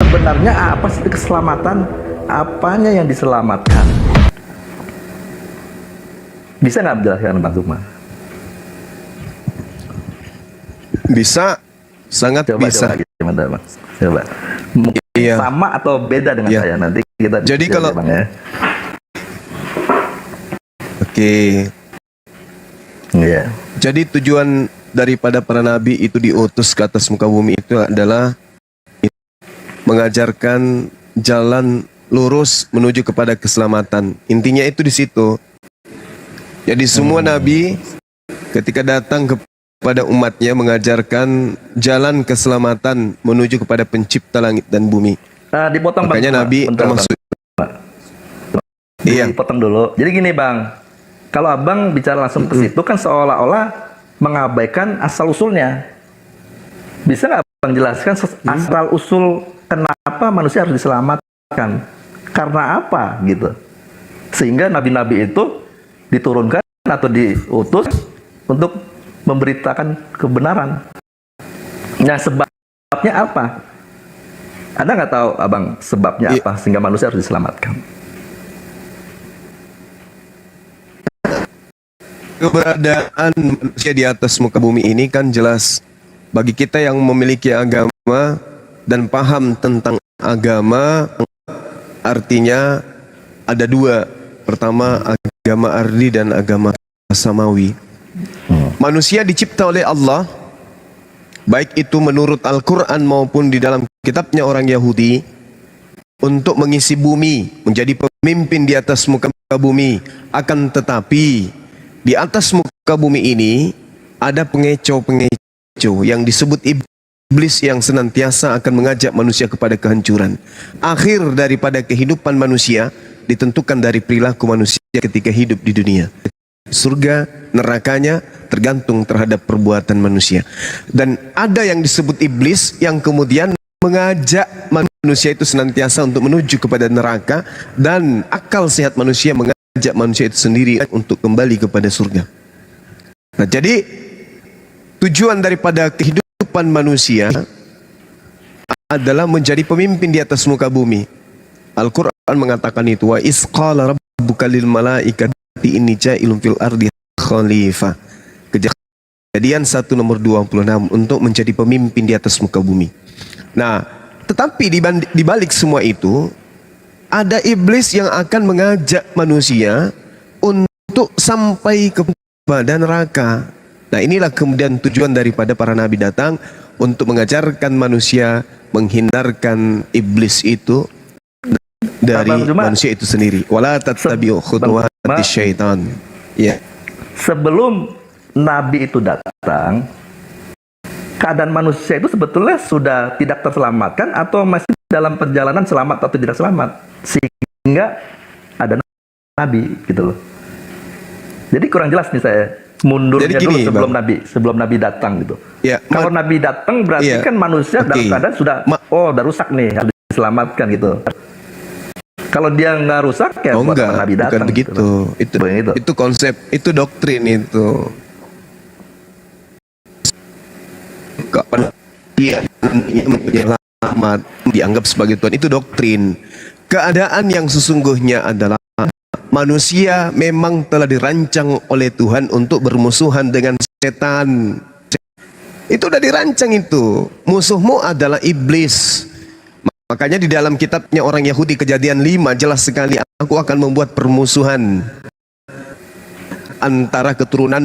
sebenarnya apa sih keselamatan? Apanya yang diselamatkan? Bisa nggak menjelaskan Bang Sukma? Bisa, sangat Coba bisa. gimana Bang? Coba. Mungkin Iya. sama atau beda dengan Iya. saya, nanti kita Jadi diskusi kalau aja, Bang, ya. Oke. Iya. Jadi tujuan daripada para nabi itu diutus ke atas muka bumi itu adalah mengajarkan jalan lurus menuju kepada keselamatan. Intinya itu di situ. Jadi semua nabi ketika datang kepada umatnya mengajarkan jalan keselamatan menuju kepada pencipta langit dan bumi. Dipotong Bang Makanya Sukma. nabi Bentar, Bang. termasuk iya. Dipotong dulu. Jadi gini Bang, kalau Abang bicara langsung ke situ kan seolah-olah mengabaikan asal usulnya. Bisa nggak Abang jelaskan asal usul kenapa manusia harus diselamatkan? Karena apa gitu? Sehingga nabi-nabi itu diturunkan atau diutus untuk memberitakan kebenaran. Nah, sebabnya apa? Ada nggak tahu Abang sebabnya apa sehingga manusia harus diselamatkan? Keberadaan manusia di atas muka bumi ini kan jelas bagi kita yang memiliki agama dan paham tentang agama, artinya ada dua. Pertama, agama ardi dan agama samawi. Manusia dicipta oleh Allah, baik itu menurut Al-Quran maupun di dalam kitabnya orang Yahudi, untuk mengisi bumi, menjadi pemimpin di atas muka bumi. Akan tetapi di atas muka bumi ini ada pengecoh-pengecoh yang disebut iblis yang senantiasa akan mengajak manusia kepada kehancuran. Akhir daripada kehidupan manusia ditentukan dari perilaku manusia ketika hidup di dunia. Surga, nerakanya tergantung terhadap perbuatan manusia. Dan ada yang disebut iblis yang kemudian mengajak manusia itu senantiasa untuk menuju kepada neraka, dan akal sehat manusia mengajak manusia itu sendiri untuk kembali kepada surga. Nah, jadi tujuan daripada kehidupan manusia adalah menjadi pemimpin di atas muka bumi. Al-Quran mengatakan itu, wa isqala rabbuka lil malaikati inni ja'ilun fil ardi khalifah. Kejadian 1 nomor 26, untuk menjadi pemimpin di atas muka bumi. Nah, tetapi di balik semua itu ada iblis yang akan mengajak manusia untuk sampai kepada neraka. Nah, inilah kemudian tujuan daripada para nabi datang, untuk mengajarkan manusia menghindarkan iblis itu dari manusia itu sendiri. Wala tattabi'u khutuwati syaitan. Ya. Sebelum nabi itu datang, keadaan manusia itu sebetulnya sudah tidak terselamatkan atau masih dalam perjalanan selamat atau tidak selamat, sehingga ada nabi gitu loh. Jadi kurang jelas nih saya, mundurnya dulu sebelum nabi datang gitu. Ya, kalau nabi datang berarti kan manusia dalam keadaan sudah udah rusak nih, harus diselamatkan gitu. Kalau dia nggak rusak ya buat nabi datang. Bukan begitu. Gitu. Itu konsep, itu doktrin itu. Kapan dia selamat dianggap sebagai Tuhan, itu doktrin. Keadaan yang sesungguhnya adalah manusia memang telah dirancang oleh Tuhan untuk bermusuhan dengan setan. Itu udah dirancang itu. Musuhmu adalah iblis. Makanya di dalam kitabnya orang Yahudi Kejadian 5 jelas sekali, aku akan membuat permusuhan antara keturunan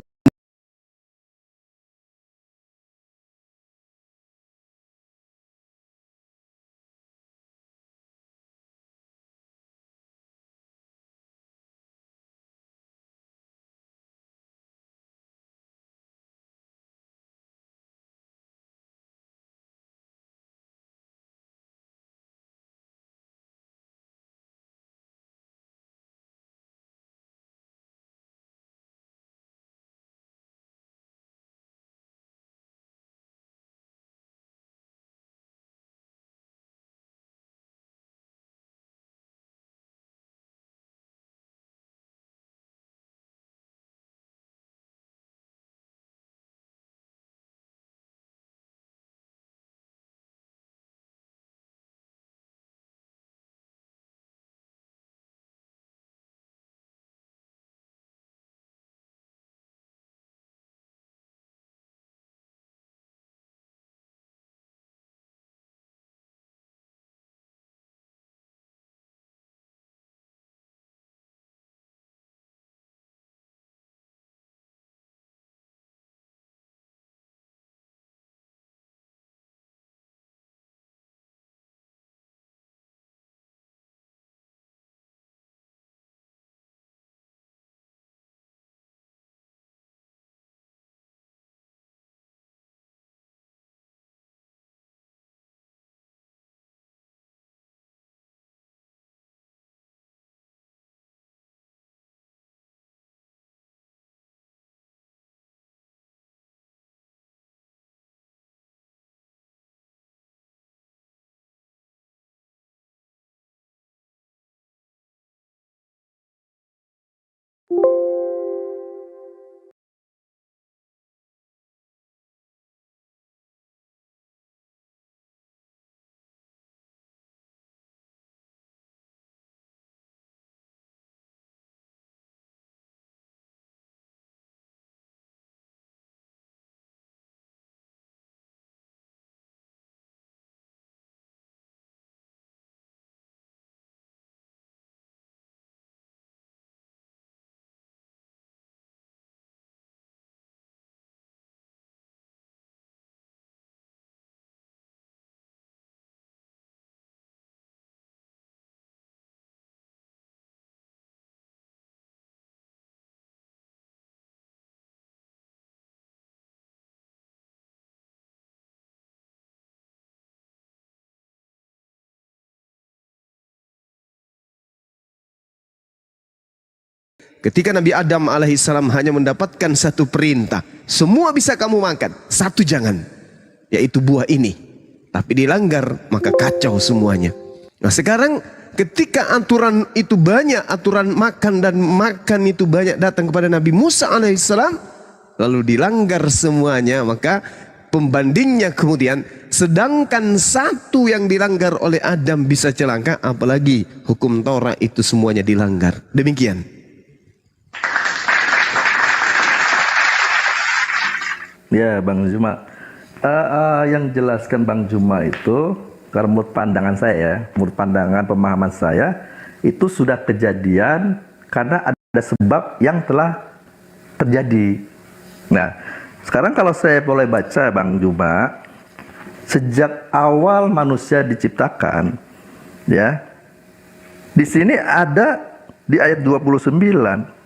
Ketika Nabi Adam alaihissalam hanya mendapatkan satu perintah, semua bisa kamu makan, satu jangan, yaitu buah ini. Tapi dilanggar, maka kacau semuanya. Nah sekarang ketika aturan itu banyak, aturan makan dan makan itu banyak datang kepada Nabi Musa alaihissalam, lalu dilanggar semuanya, maka pembandingnya kemudian, sedangkan satu yang dilanggar oleh Adam bisa celaka, apalagi hukum Taurat itu semuanya dilanggar. Demikian. Ya Bang Juma, yang jelaskan Bang Juma itu, karena menurut pandangan saya ya, menurut pandangan pemahaman saya, itu sudah kejadian karena ada sebab yang telah terjadi. Nah, sekarang kalau saya boleh baca Bang Juma, sejak awal manusia diciptakan, ya, di sini ada di ayat 29,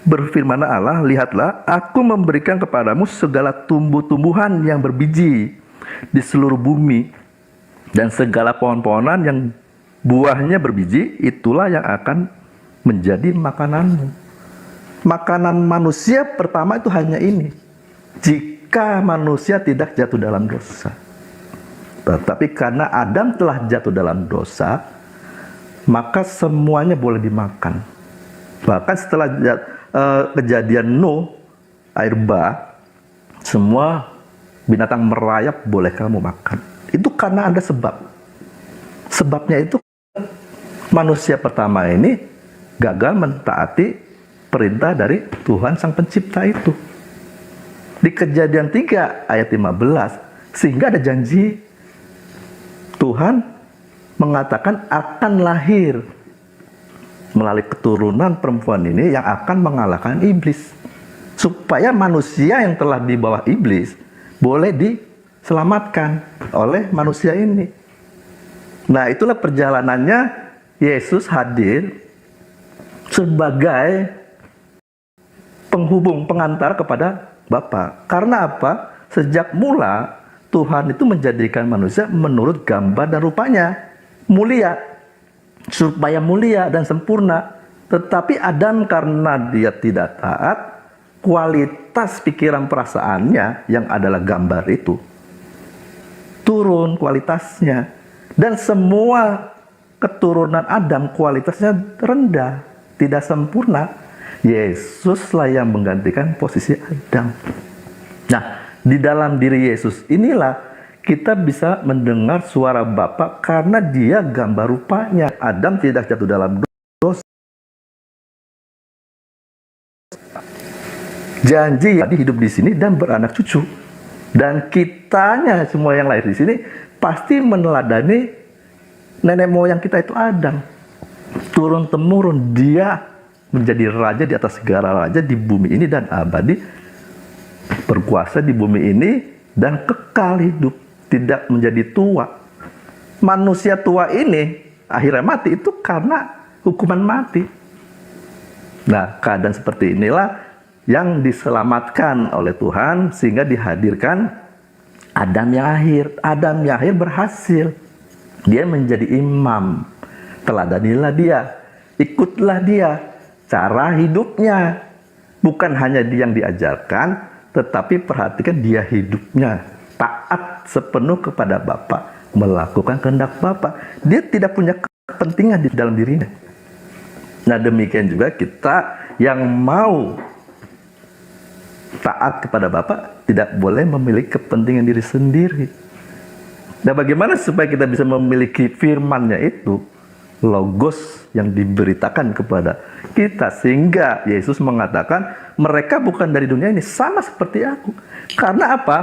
berfirman Allah, lihatlah, aku memberikan kepadamu segala tumbuh-tumbuhan yang berbiji di seluruh bumi, dan segala pohon-pohonan yang buahnya berbiji, itulah yang akan menjadi makananmu. Makanan manusia pertama itu hanya ini, jika manusia tidak jatuh dalam dosa. Tetapi karena Adam telah jatuh dalam dosa, maka semuanya boleh dimakan. Bahkan setelah kejadian Nuh, air bah, semua binatang merayap boleh kamu makan. Itu karena ada sebab. Sebabnya itu manusia pertama ini gagal mentaati perintah dari Tuhan Sang Pencipta itu. Di Kejadian 3 ayat 15, sehingga ada janji Tuhan mengatakan akan lahir melalui keturunan perempuan ini yang akan mengalahkan iblis, supaya manusia yang telah di bawah iblis boleh diselamatkan oleh manusia ini. Nah, itulah perjalanannya Yesus hadir sebagai penghubung, pengantar kepada Bapa. Karena apa? Sejak mula Tuhan itu menjadikan manusia menurut gambar dan rupanya, mulia, supaya mulia dan sempurna. Tetapi Adam karena dia tidak taat, kualitas pikiran perasaannya yang adalah gambar itu turun kualitasnya, dan semua keturunan Adam kualitasnya rendah, tidak sempurna. Yesuslah yang menggantikan posisi Adam. Nah, di dalam diri Yesus inilah kita bisa mendengar suara Bapa karena dia gambar rupanya. Adam tidak jatuh dalam dosa. Janji hidup di sini dan beranak cucu. Dan kitanya semua yang lahir di sini pasti meneladani nenek moyang kita itu Adam. Turun temurun dia menjadi raja di atas segala raja di bumi ini dan abadi, berkuasa di bumi ini dan kekal hidup, tidak menjadi tua. Manusia tua ini akhirnya mati itu karena hukuman mati. Nah, keadaan seperti inilah yang diselamatkan oleh Tuhan sehingga dihadirkan Adam yang akhir. Adam yang akhir berhasil. Dia menjadi imam. Teladanilah dia, ikutlah dia. Cara hidupnya bukan hanya dia yang diajarkan, tetapi perhatikan dia hidupnya taat sepenuh kepada Bapa, melakukan kehendak Bapa. Dia tidak punya kepentingan di dalam dirinya. Nah, demikian juga kita yang mau taat kepada Bapa tidak boleh memiliki kepentingan diri sendiri. Dan bagaimana supaya kita bisa memiliki firman-Nya itu, logos yang diberitakan kepada kita, sehingga Yesus mengatakan mereka bukan dari dunia ini, sama seperti aku. Karena apa?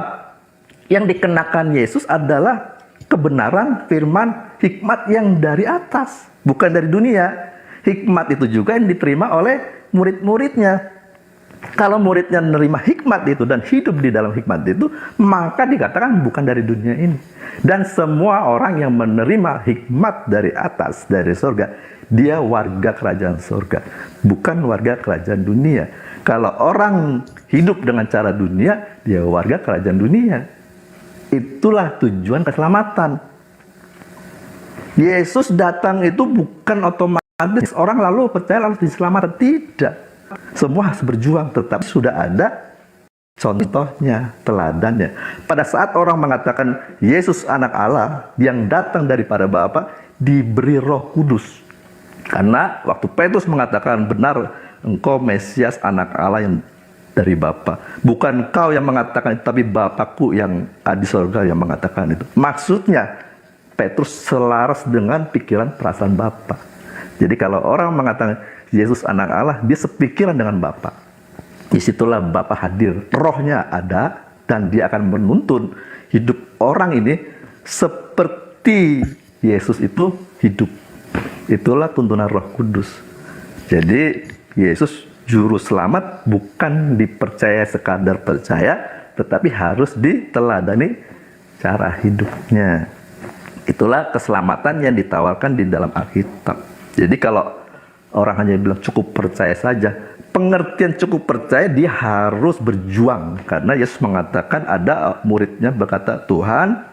Yang dikenakan Yesus adalah kebenaran firman, hikmat yang dari atas, bukan dari dunia. Hikmat itu juga yang diterima oleh murid-muridnya. Kalau muridnya menerima hikmat itu dan hidup di dalam hikmat itu, maka dikatakan bukan dari dunia ini. Dan semua orang yang menerima hikmat dari atas, dari surga, dia warga kerajaan surga, bukan warga kerajaan dunia. Kalau orang hidup dengan cara dunia, dia warga kerajaan dunia. Itulah tujuan keselamatan. Yesus datang itu bukan otomatis orang lalu percaya lalu diselamatkan, tidak. Semua harus berjuang, tetapi sudah ada contohnya, teladannya. Pada saat orang mengatakan Yesus anak Allah yang datang daripada Bapa, diberi Roh Kudus. Karena waktu Petrus mengatakan, benar engkau Mesias anak Allah yang dari Bapa. Bukan kau yang mengatakan itu, tapi Bapakku yang di surga yang mengatakan itu. Maksudnya Petrus selaras dengan pikiran perasaan Bapa. Jadi kalau orang mengatakan Yesus anak Allah, dia sepikiran dengan Bapa. Disitulah Bapa hadir, rohnya ada, dan dia akan menuntun hidup orang ini seperti Yesus itu hidup. Itulah tuntunan Roh Kudus. Jadi Yesus juru selamat bukan dipercaya sekadar percaya, tetapi harus diteladani cara hidupnya. Itulah keselamatan yang ditawarkan di dalam Alkitab. Jadi kalau orang hanya bilang cukup percaya saja, pengertian cukup percaya dia harus berjuang. Karena Yesus mengatakan, ada muridnya berkata, Tuhan,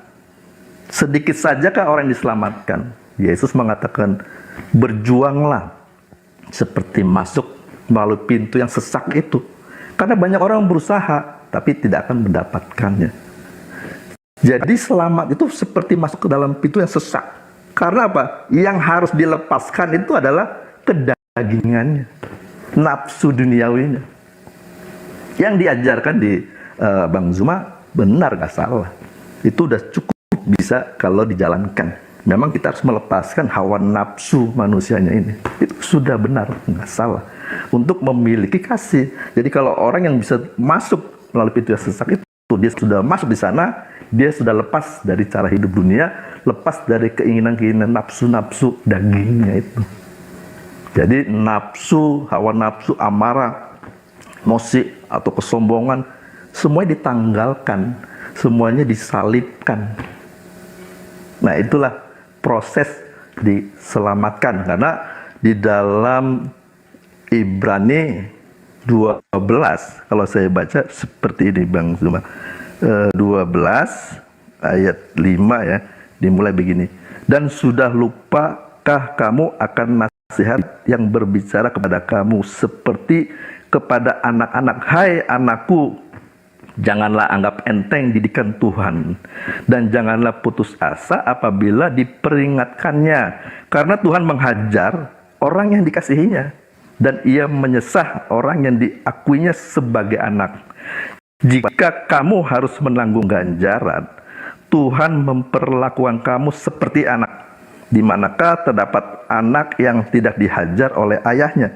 sedikit sajakah orang yang diselamatkan? Yesus mengatakan, berjuanglah seperti masuk melalui pintu yang sesak itu. Karena banyak orang berusaha, tapi tidak akan mendapatkannya. Jadi selamat itu seperti masuk ke dalam pintu yang sesak. Karena apa? Yang harus dilepaskan itu adalah kedagingannya, nafsu duniawinya. Yang diajarkan di Bang Zuma benar, gak salah. Itu udah cukup bisa kalau dijalankan. Memang kita harus melepaskan hawa nafsu manusianya ini. Itu sudah benar, nggak salah. Untuk memiliki kasih. Jadi kalau orang yang bisa masuk melalui pintu yang sesak itu, dia sudah masuk di sana, dia sudah lepas dari cara hidup dunia, lepas dari keinginan-keinginan nafsu-nafsu dagingnya itu. Jadi nafsu, hawa nafsu, amarah, emosi atau kesombongan, semuanya ditanggalkan, semuanya disalibkan. Nah, itulah proses diselamatkan. Karena di dalam Ibrani 12, kalau saya baca seperti ini Bang Zuma, 12 ayat 5 ya, dimulai begini. Dan sudah lupakah kamu akan nasihat yang berbicara kepada kamu seperti kepada anak-anak, hai anakku, janganlah anggap enteng didikan Tuhan, dan janganlah putus asa apabila diperingatkannya, karena Tuhan menghajar orang yang dikasihinya, dan ia menyesah orang yang diakuinya sebagai anak. Jika kamu harus menanggung ganjaran, Tuhan memperlakukan kamu seperti anak. Di manakah terdapat anak yang tidak dihajar oleh ayahnya?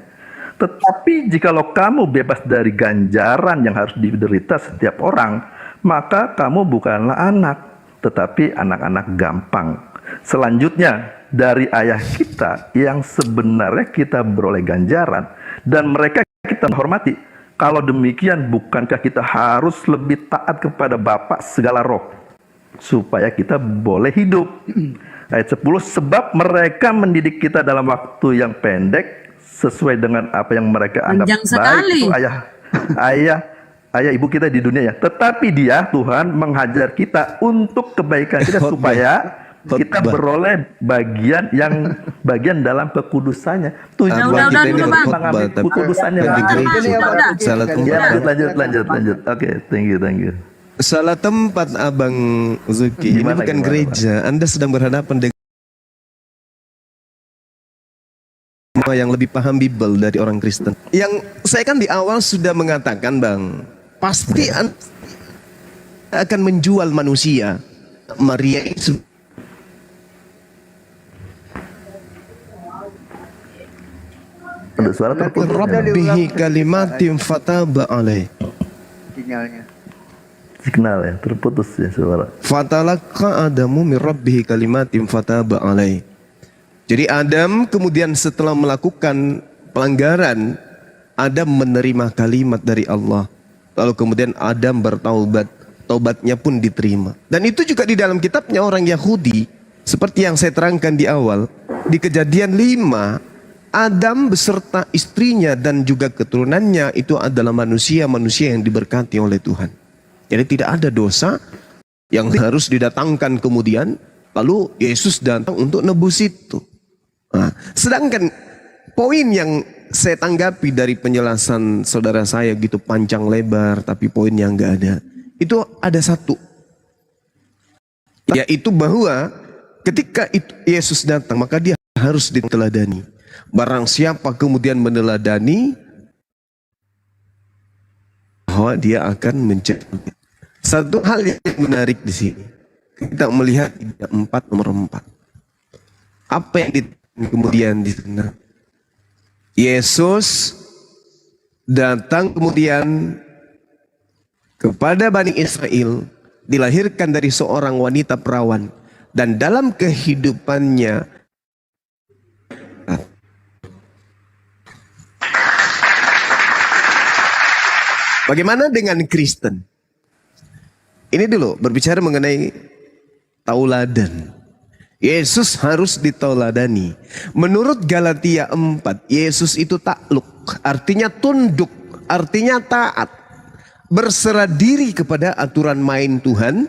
Tetapi jikalau kamu bebas dari ganjaran yang harus diderita setiap orang, maka kamu bukanlah anak, tetapi anak-anak gampang. Selanjutnya, dari ayah kita yang sebenarnya kita beroleh ganjaran, dan mereka kita hormati. Kalau demikian, bukankah kita harus lebih taat kepada Bapa segala roh, supaya kita boleh hidup? Ayat 10, sebab mereka mendidik kita dalam waktu yang pendek, sesuai dengan apa yang mereka anggap baik. Itu ayah ibu kita di dunia ya. Tetapi dia, Tuhan, menghajar kita untuk kebaikan kita, supaya kita beroleh bagian dalam kekudusannya. Tujuan kita ini mengambil kekudusannya. Lanjut. Oke, thank you. Salah tempat Abang Zuki. Ini bukan gereja. Anda sedang berhadapan dengan yang lebih paham Bible dari orang Kristen. Yang saya kan di awal sudah mengatakan, Bang, pasti akan menjual manusia. Maria itu suara terputus. Rabbihi kalimatin fataba alaih. Signal ya, terputus ya suara. Fatalaqa Adamu min rabbihi kalimatin fataba alaih. Jadi Adam kemudian setelah melakukan pelanggaran, Adam menerima kalimat dari Allah. Lalu kemudian Adam bertaubat, taubatnya pun diterima. Dan itu juga di dalam kitabnya orang Yahudi, seperti yang saya terangkan di awal, di Kejadian 5, Adam beserta istrinya dan juga keturunannya itu adalah manusia-manusia yang diberkati oleh Tuhan. Jadi tidak ada dosa yang harus didatangkan kemudian, lalu Yesus datang untuk nebus itu. Nah, sedangkan poin yang saya tanggapi dari penjelasan saudara saya gitu panjang lebar, tapi poinnya nggak ada. Itu ada satu, yaitu bahwa ketika itu Yesus datang, maka dia harus diteladani. Barang siapa kemudian meneladani, bahwa dia akan menjadi. Satu hal yang menarik di sini, kita melihat di 4 nomor 4. Apa yang kemudian di sana? Yesus datang kemudian kepada Bani Israel, dilahirkan dari seorang wanita perawan, dan dalam kehidupannya bagaimana dengan Kristen? Ini dulu berbicara mengenai tauladan. Yesus harus ditauladani. Menurut Galatia 4, Yesus itu takluk, artinya tunduk, artinya taat. Berserah diri kepada aturan main Tuhan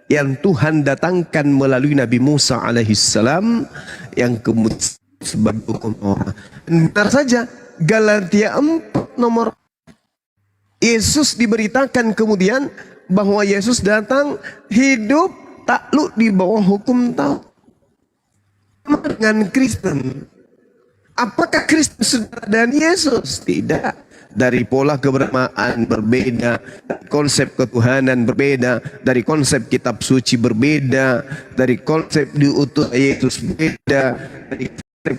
yang Tuhan datangkan melalui Nabi Musa alaihissalam yang kemudian sebagai hukum Torah. Benar saja, Galatia 4 nomor Yesus diberitakan kemudian bahwa Yesus datang hidup takluk di bawah hukum Taurat. Dengan Kristen, apakah Kristen saudara dan Yesus? Tidak. Dari pola kebersamaan berbeda, konsep ketuhanan berbeda, dari konsep kitab suci berbeda, dari konsep diutus Yesus berbeda, dari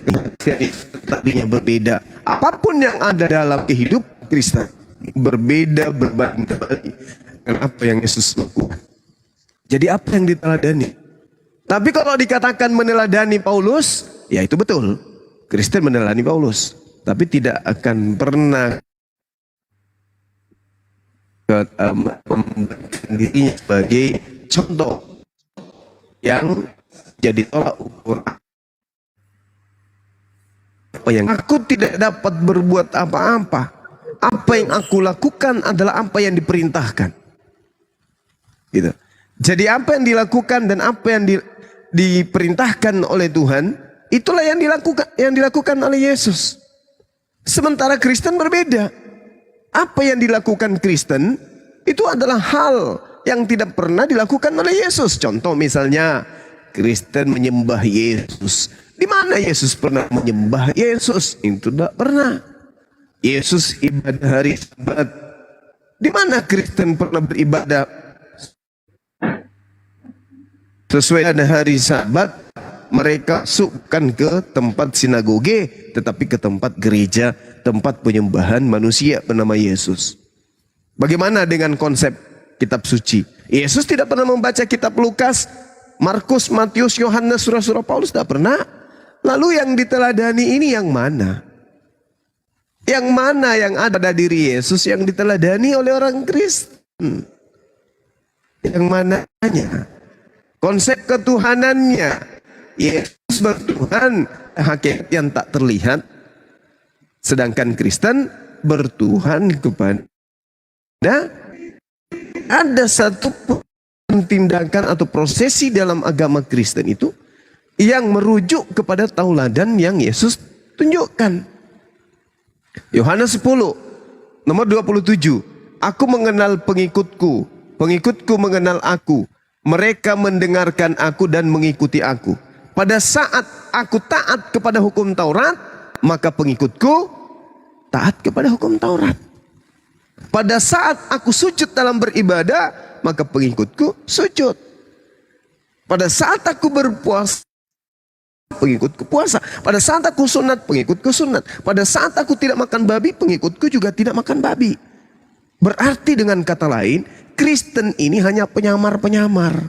konsep tadinya berbeda. Apapun yang ada dalam kehidupan Kristen berbeda, berbanding terbalik dengan apa yang Yesus lakukan. Jadi apa yang diteladani? Tapi kalau dikatakan meneladani Paulus, ya itu betul. Kristen meneladani Paulus, tapi tidak akan pernah memberikan dirinya sebagai contoh yang jadi tolak ukur. Apa yang aku tidak dapat berbuat apa-apa, apa yang aku lakukan adalah apa yang diperintahkan. Gitu. Jadi apa yang dilakukan dan apa yang diperintahkan oleh Tuhan, itulah yang dilakukan oleh Yesus. Sementara Kristen berbeda. Apa yang dilakukan Kristen itu adalah hal yang tidak pernah dilakukan oleh Yesus. Contoh misalnya Kristen menyembah Yesus. Di mana Yesus pernah menyembah Yesus? Itu tidak pernah. Yesus ibadah hari Sabat. Di mana Kristen pernah beribadah sesuai dengan hari Sabat? Mereka bukan ke tempat sinagoge, tetapi ke tempat gereja, tempat penyembahan manusia bernama Yesus. Bagaimana dengan konsep kitab suci? Yesus tidak pernah membaca kitab Lukas, Markus, Matius, Yohanes, surah-surah Paulus, tidak pernah. Lalu yang diteladani ini yang mana? Yang mana yang ada pada diri Yesus yang diteladani oleh orang Kristen? Yang mananya? Konsep ketuhanannya. Yesus bertuhan, hakikat yang tak terlihat. Sedangkan Kristen bertuhan kepada ada satu tindakan atau prosesi dalam agama Kristen itu yang merujuk kepada tauladan yang Yesus tunjukkan. Yohanes 10 nomor 27. Aku mengenal pengikutku, pengikutku mengenal aku. Mereka mendengarkan aku dan mengikuti aku. Pada saat aku taat kepada hukum Taurat, maka pengikutku taat kepada hukum Taurat. Pada saat aku sujud dalam beribadah, maka pengikutku sujud. Pada saat aku berpuasa, pengikutku puasa. Pada saat aku sunat, pengikutku sunat. Pada saat aku tidak makan babi, pengikutku juga tidak makan babi. Berarti dengan kata lain, Kristen ini hanya penyamar-penyamar.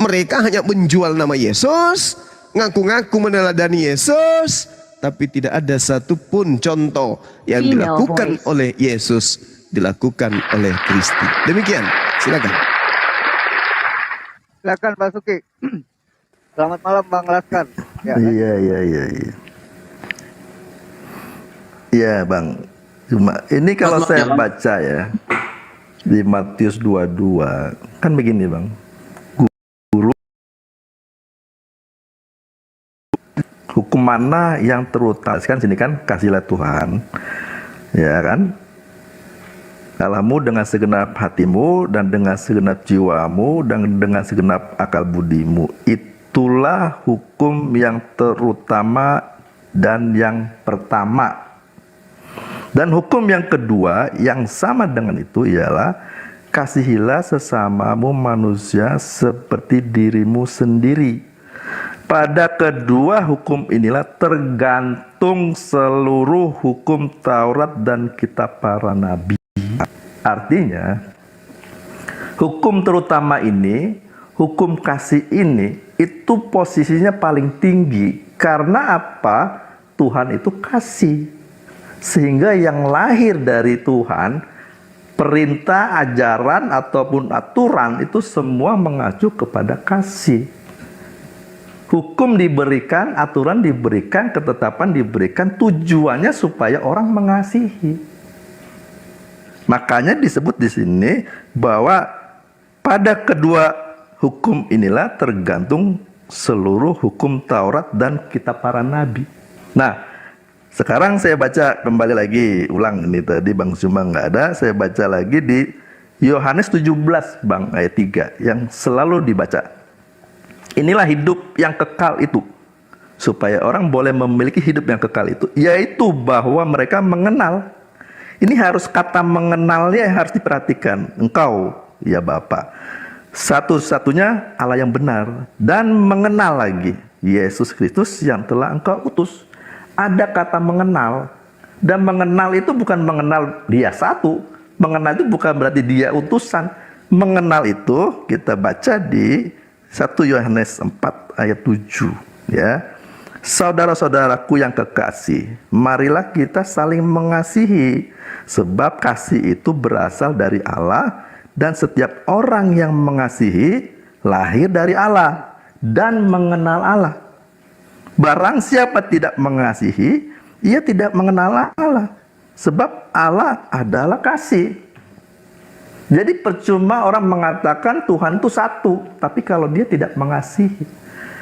Mereka hanya menjual nama Yesus, ngaku-ngaku meneladani Yesus, tapi tidak ada satupun contoh yang dilakukan oleh Yesus, dilakukan oleh Kristi. Demikian, silakan. Silakan Pak Suki. Selamat malam Bang Laskan. Ya, Iya. Iya Bang. Cuma ini kalau saya baca ya di Matius 22 kan begini Bang. Hukum mana yang terutama? Kan sini kan kasihlah Tuhan, ya kan? Allahmu dengan segenap hatimu dan dengan segenap jiwamu dan dengan segenap akal budimu. Itulah hukum yang terutama dan yang pertama. Dan hukum yang kedua yang sama dengan itu ialah kasihilah sesamamu manusia seperti dirimu sendiri. Pada kedua hukum inilah tergantung seluruh hukum Taurat dan kitab para nabi. Artinya, hukum terutama ini, hukum kasih ini, itu posisinya paling tinggi. Karena apa? Tuhan itu kasih. Sehingga yang lahir dari Tuhan, perintah, ajaran, ataupun aturan, itu semua mengacu kepada kasih. Hukum diberikan, aturan diberikan, ketetapan diberikan, tujuannya supaya orang mengasihi. Makanya disebut di sini bahwa pada kedua hukum inilah tergantung seluruh hukum Taurat dan kitab para nabi. Nah, sekarang saya baca kembali lagi, ulang ini tadi Bang Suma nggak ada, saya baca lagi di Yohanes 17 Bang ayat 3 yang selalu dibaca. Inilah hidup yang kekal itu, supaya orang boleh memiliki hidup yang kekal itu, yaitu bahwa mereka mengenal. Ini harus kata mengenalnya yang harus diperhatikan. Engkau, ya Bapa, satu-satunya Allah yang benar, dan mengenal lagi Yesus Kristus yang telah engkau utus. Ada kata mengenal, dan mengenal itu bukan mengenal dia satu. Mengenal itu bukan berarti dia utusan. Mengenal itu kita baca di 1 Yohanes 4 ayat 7, ya. Saudara-saudaraku yang kekasih, marilah kita saling mengasihi, sebab kasih itu berasal dari Allah, dan setiap orang yang mengasihi lahir dari Allah dan mengenal Allah. Barang siapa tidak mengasihi, ia tidak mengenal Allah, sebab Allah adalah kasih. Jadi percuma orang mengatakan Tuhan itu satu, tapi kalau dia tidak mengasihi.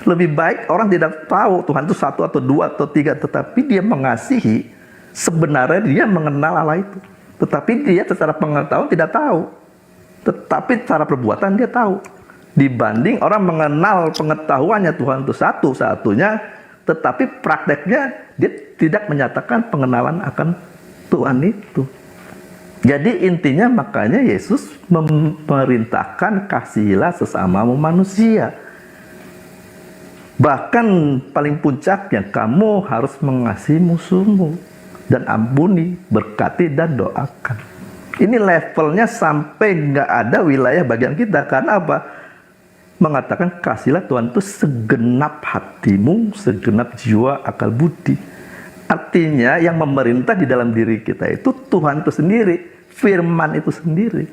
Lebih baik orang tidak tahu Tuhan itu satu atau dua atau tiga, tetapi dia mengasihi, sebenarnya dia mengenal Allah itu. Tetapi dia secara pengetahuan tidak tahu, tetapi secara perbuatan dia tahu. Dibanding orang mengenal pengetahuannya Tuhan itu satu-satunya, tetapi prakteknya dia tidak menyatakan pengenalan akan Tuhan itu. Jadi intinya makanya Yesus memerintahkan kasihilah sesamamu manusia. Bahkan paling puncaknya kamu harus mengasihi musuhmu dan ampuni, berkati dan doakan. Ini levelnya sampai nggak ada wilayah bagian kita. Karena apa? Mengatakan kasihilah Tuhan itu segenap hatimu, segenap jiwa, akal budi. Artinya yang memerintah di dalam diri kita itu Tuhan itu sendiri, firman itu sendiri.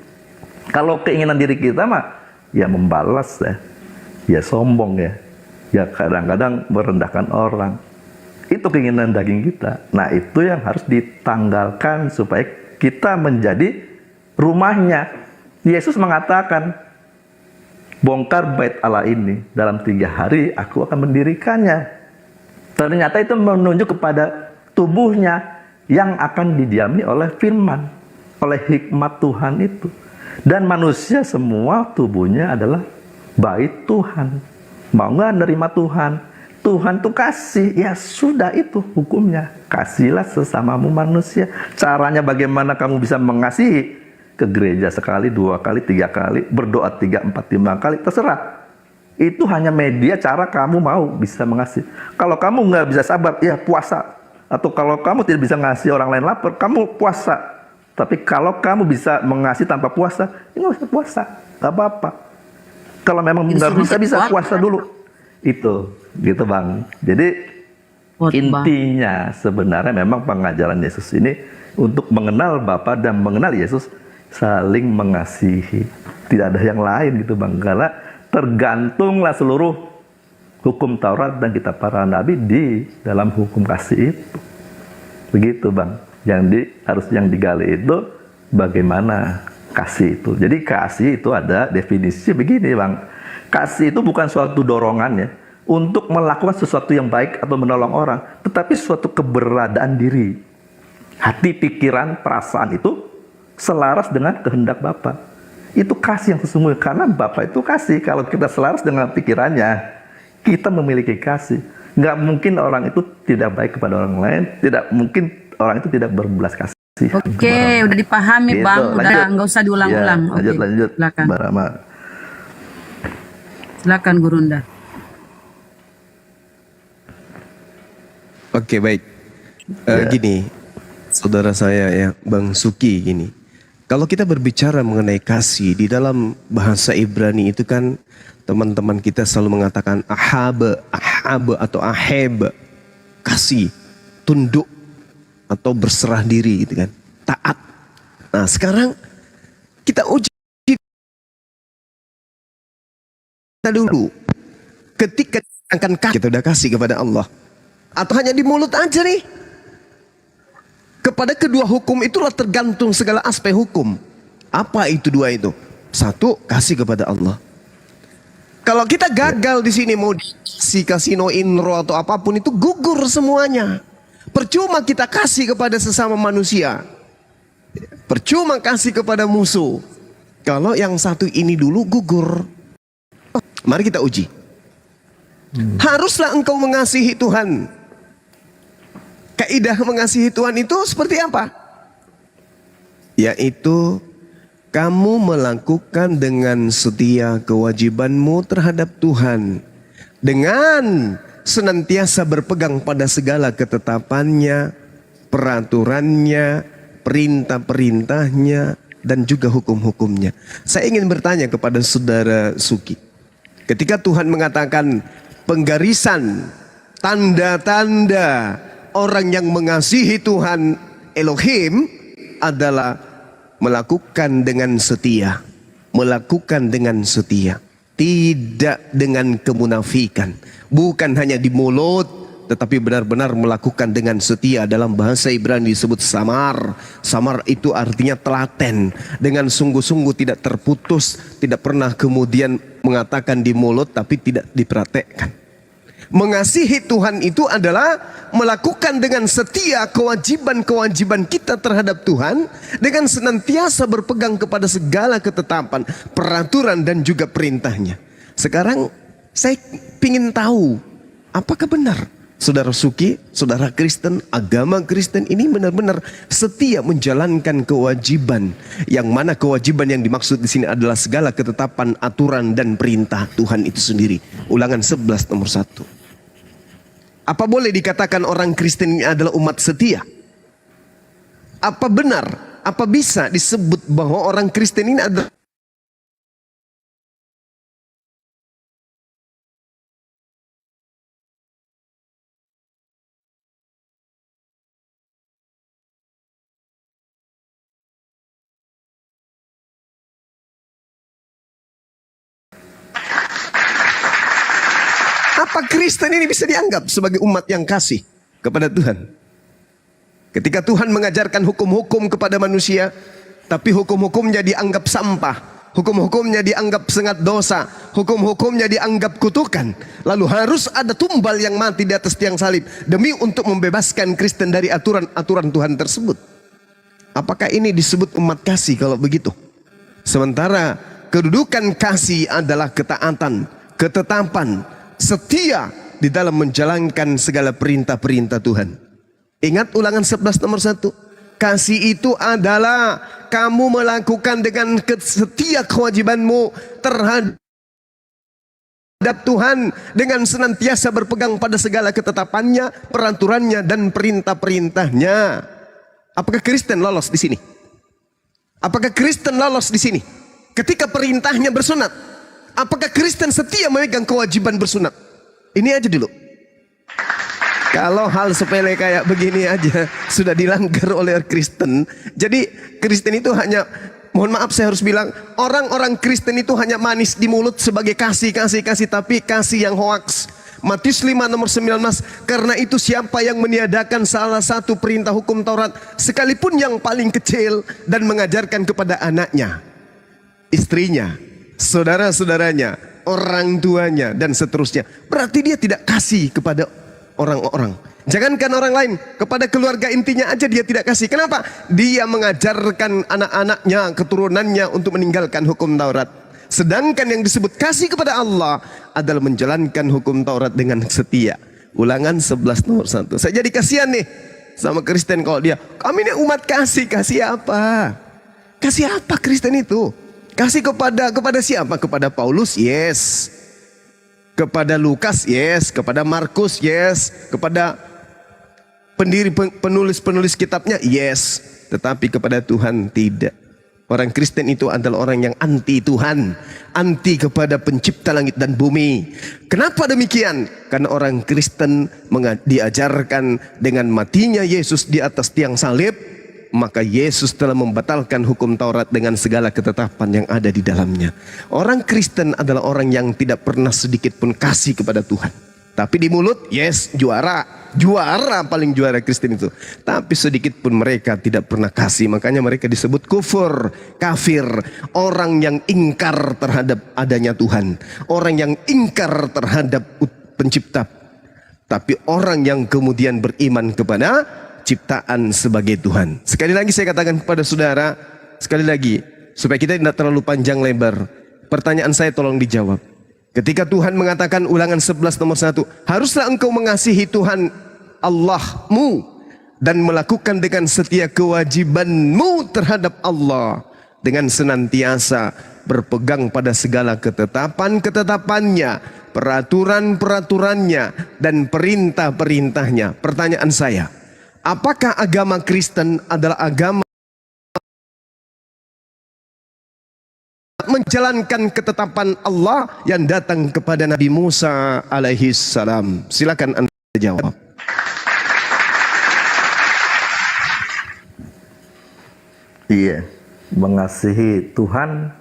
Kalau keinginan diri kita mah ya membalas ya sombong ya kadang-kadang merendahkan orang. Itu keinginan daging kita. Nah itu yang harus ditanggalkan supaya kita menjadi rumahnya. Yesus mengatakan, bongkar bait Allah ini, dalam 3 hari aku akan mendirikannya. Ternyata itu menunjuk kepada tubuhnya yang akan didiami oleh firman, oleh hikmat Tuhan itu. Dan manusia semua tubuhnya adalah bait Tuhan. Mau nggak nerima Tuhan? Tuhan tuh kasih, ya sudah itu hukumnya. Kasihlah sesamamu manusia. Caranya bagaimana kamu bisa mengasihi? Ke gereja sekali, 2 kali, 3 kali, berdoa 3, 4, 5 kali, terserah. Itu hanya media cara kamu mau bisa mengasihi. Kalau kamu nggak bisa sabar, ya puasa. Atau kalau kamu tidak bisa ngasih orang lain lapar, kamu puasa. Tapi kalau kamu bisa mengasihi tanpa puasa, ya nggak usah puasa, nggak apa-apa. Kalau memang nggak bisa puasa dulu. Itu, gitu Bang. Jadi intinya sebenarnya memang pengajaran Yesus ini untuk mengenal Bapa dan mengenal Yesus, saling mengasihi. Tidak ada yang lain gitu Bang. Karena tergantunglah seluruh hukum Taurat dan kitab para nabi di dalam hukum kasih itu. Begitu Bang. Yang digali itu bagaimana kasih itu. Jadi kasih itu ada definisi begini Bang. Kasih itu bukan suatu dorongan ya. untuk melakukan sesuatu yang baik atau menolong orang, tetapi suatu keberadaan diri. Hati, pikiran, perasaan itu selaras dengan kehendak Bapa. Itu kasih yang sesungguhnya, karena Bapa itu kasih. Kalau kita selaras dengan pikirannya, kita memiliki kasih. Nggak mungkin orang itu tidak baik kepada orang lain, tidak mungkin orang itu tidak berbelas kasih. Oke, udah dipahami Gitu, Bang, udah lanjut. nggak usah diulang-ulang. Ya, lanjut, Oke, lanjut. silakan. Mbak Rama. Silakan Gurunda. Oke, baik. Gini, saudara saya ya, Bang Suki gini. Kalau kita berbicara mengenai kasih di dalam bahasa Ibrani itu kan teman-teman kita selalu mengatakan ahab atau aheb, kasih, tunduk atau berserah diri gitu kan, taat. Nah, sekarang kita uji kita dulu. Ketika akan kita udah kasih kepada Allah, atau hanya di mulut aja nih? Kepada kedua hukum itulah tergantung segala aspek hukum. Apa itu dua itu? Satu, kasih kepada Allah. Kalau kita gagal di sini mau si kasino inro atau apapun itu gugur semuanya. Percuma kita kasih kepada sesama manusia. Percuma kasih kepada musuh. Kalau yang satu ini dulu gugur. Mari kita uji. Haruslah engkau mengasihi Tuhan. Kaidah mengasihi Tuhan itu seperti apa? Yaitu kamu melakukan dengan setia kewajibanmu terhadap Tuhan, dengan senantiasa berpegang pada segala ketetapannya, peraturannya, perintah-perintahnya, dan juga hukum-hukumnya. Saya ingin bertanya kepada saudara Suki. Ketika Tuhan mengatakan penggarisan, tanda-tanda orang yang mengasihi Tuhan Elohim adalah melakukan dengan setia. Melakukan dengan setia. Tidak dengan kemunafikan. Bukan hanya di mulut, tetapi benar-benar melakukan dengan setia. Dalam bahasa Ibrani disebut samar. Samar itu artinya telaten. Dengan sungguh-sungguh tidak terputus. Tidak pernah kemudian mengatakan di mulut tapi tidak dipraktekkan. Mengasihi Tuhan itu adalah melakukan dengan setia kewajiban-kewajiban kita terhadap Tuhan dengan senantiasa berpegang kepada segala ketetapan, peraturan dan juga perintahnya. Sekarang saya ingin tahu apakah benar saudara Suki, saudara Kristen, agama Kristen ini benar-benar setia menjalankan kewajiban, yang mana kewajiban yang dimaksud di sini adalah segala ketetapan, aturan dan perintah Tuhan itu sendiri. Ulangan 11 nomor 1. Apa boleh dikatakan orang Kristen ini adalah umat setia? Apa benar? Apa bisa disebut bahwa orang Kristen ini adalah apa Kristen ini bisa dianggap sebagai umat yang kasih kepada Tuhan? Ketika Tuhan mengajarkan hukum-hukum kepada manusia, tapi hukum-hukumnya dianggap sampah, hukum-hukumnya dianggap sengat dosa, hukum-hukumnya dianggap kutukan. Lalu harus ada tumbal yang mati di atas tiang salib demi untuk membebaskan Kristen dari aturan-aturan Tuhan tersebut. Apakah ini disebut umat kasih kalau begitu? Sementara kedudukan kasih adalah ketaatan, ketetapan, setia di dalam menjalankan segala perintah-perintah Tuhan. Ingat ulangan 11 nomor 1. Kasih itu adalah kamu melakukan dengan setia kewajibanmu terhadap Tuhan dengan senantiasa berpegang pada segala ketetapannya, peraturannya dan perintah-perintahnya. Apakah Kristen lolos di sini? Apakah Kristen lolos di sini? Ketika perintahnya bersunat, apakah Kristen setia memegang kewajiban bersunat? Ini aja dulu. Kalau hal sepele kayak begini aja sudah dilanggar oleh Kristen. Jadi Kristen itu hanya, mohon maaf saya harus bilang, orang-orang Kristen itu hanya manis di mulut sebagai kasih, tapi kasih yang hoaks. Matius 5 nomor 19, karena itu siapa yang meniadakan salah satu perintah hukum Taurat, sekalipun yang paling kecil, dan mengajarkan kepada anaknya, istrinya, saudara-saudaranya, orang tuanya, dan seterusnya. Berarti dia tidak kasih kepada orang-orang. Jangankan orang lain, kepada keluarga intinya aja dia tidak kasih. Kenapa? Dia mengajarkan anak-anaknya, keturunannya untuk meninggalkan hukum Taurat. Sedangkan yang disebut kasih kepada Allah adalah menjalankan hukum Taurat dengan setia. Ulangan 11 nomor 1. Saya jadi kasihan nih sama Kristen kalau dia, kami ini umat kasih. Kasih apa? Kasih apa Kristen itu? Kasih kepada siapa? Kepada Paulus? Yes. Kepada Lukas? Yes. Kepada Markus? Yes. Kepada penulis kitabnya? Yes. Tetapi kepada Tuhan tidak. Orang Kristen itu adalah orang yang anti Tuhan, anti kepada pencipta langit dan bumi. Kenapa demikian? Karena orang Kristen diajarkan dengan matinya Yesus di atas tiang salib, maka Yesus telah membatalkan hukum Taurat dengan segala ketetapan yang ada di dalamnya. Orang Kristen adalah orang yang tidak pernah sedikit pun kasih kepada Tuhan. Tapi di mulut, yes, juara. Juara, paling juara Kristen itu. Tapi sedikit pun mereka tidak pernah kasih. Makanya mereka disebut kufur, kafir. Orang yang ingkar terhadap adanya Tuhan. Orang yang ingkar terhadap pencipta. Tapi orang yang kemudian beriman kepada ciptaan sebagai Tuhan. Sekali lagi saya katakan kepada saudara, sekali lagi, supaya kita tidak terlalu panjang lebar. Pertanyaan saya tolong dijawab. Ketika Tuhan mengatakan Ulangan 11 nomor 1, haruslah engkau mengasihi Tuhan Allahmu dan melakukan dengan setia kewajibanmu terhadap Allah dengan senantiasa berpegang pada segala ketetapan-ketetapannya, peraturan-peraturannya dan perintah-perintahnya. Pertanyaan saya, apakah agama Kristen adalah agama menjalankan ketetapan Allah yang datang kepada Nabi Musa alaihi salam? Silakan Anda jawab. Iya, mengasihi Tuhan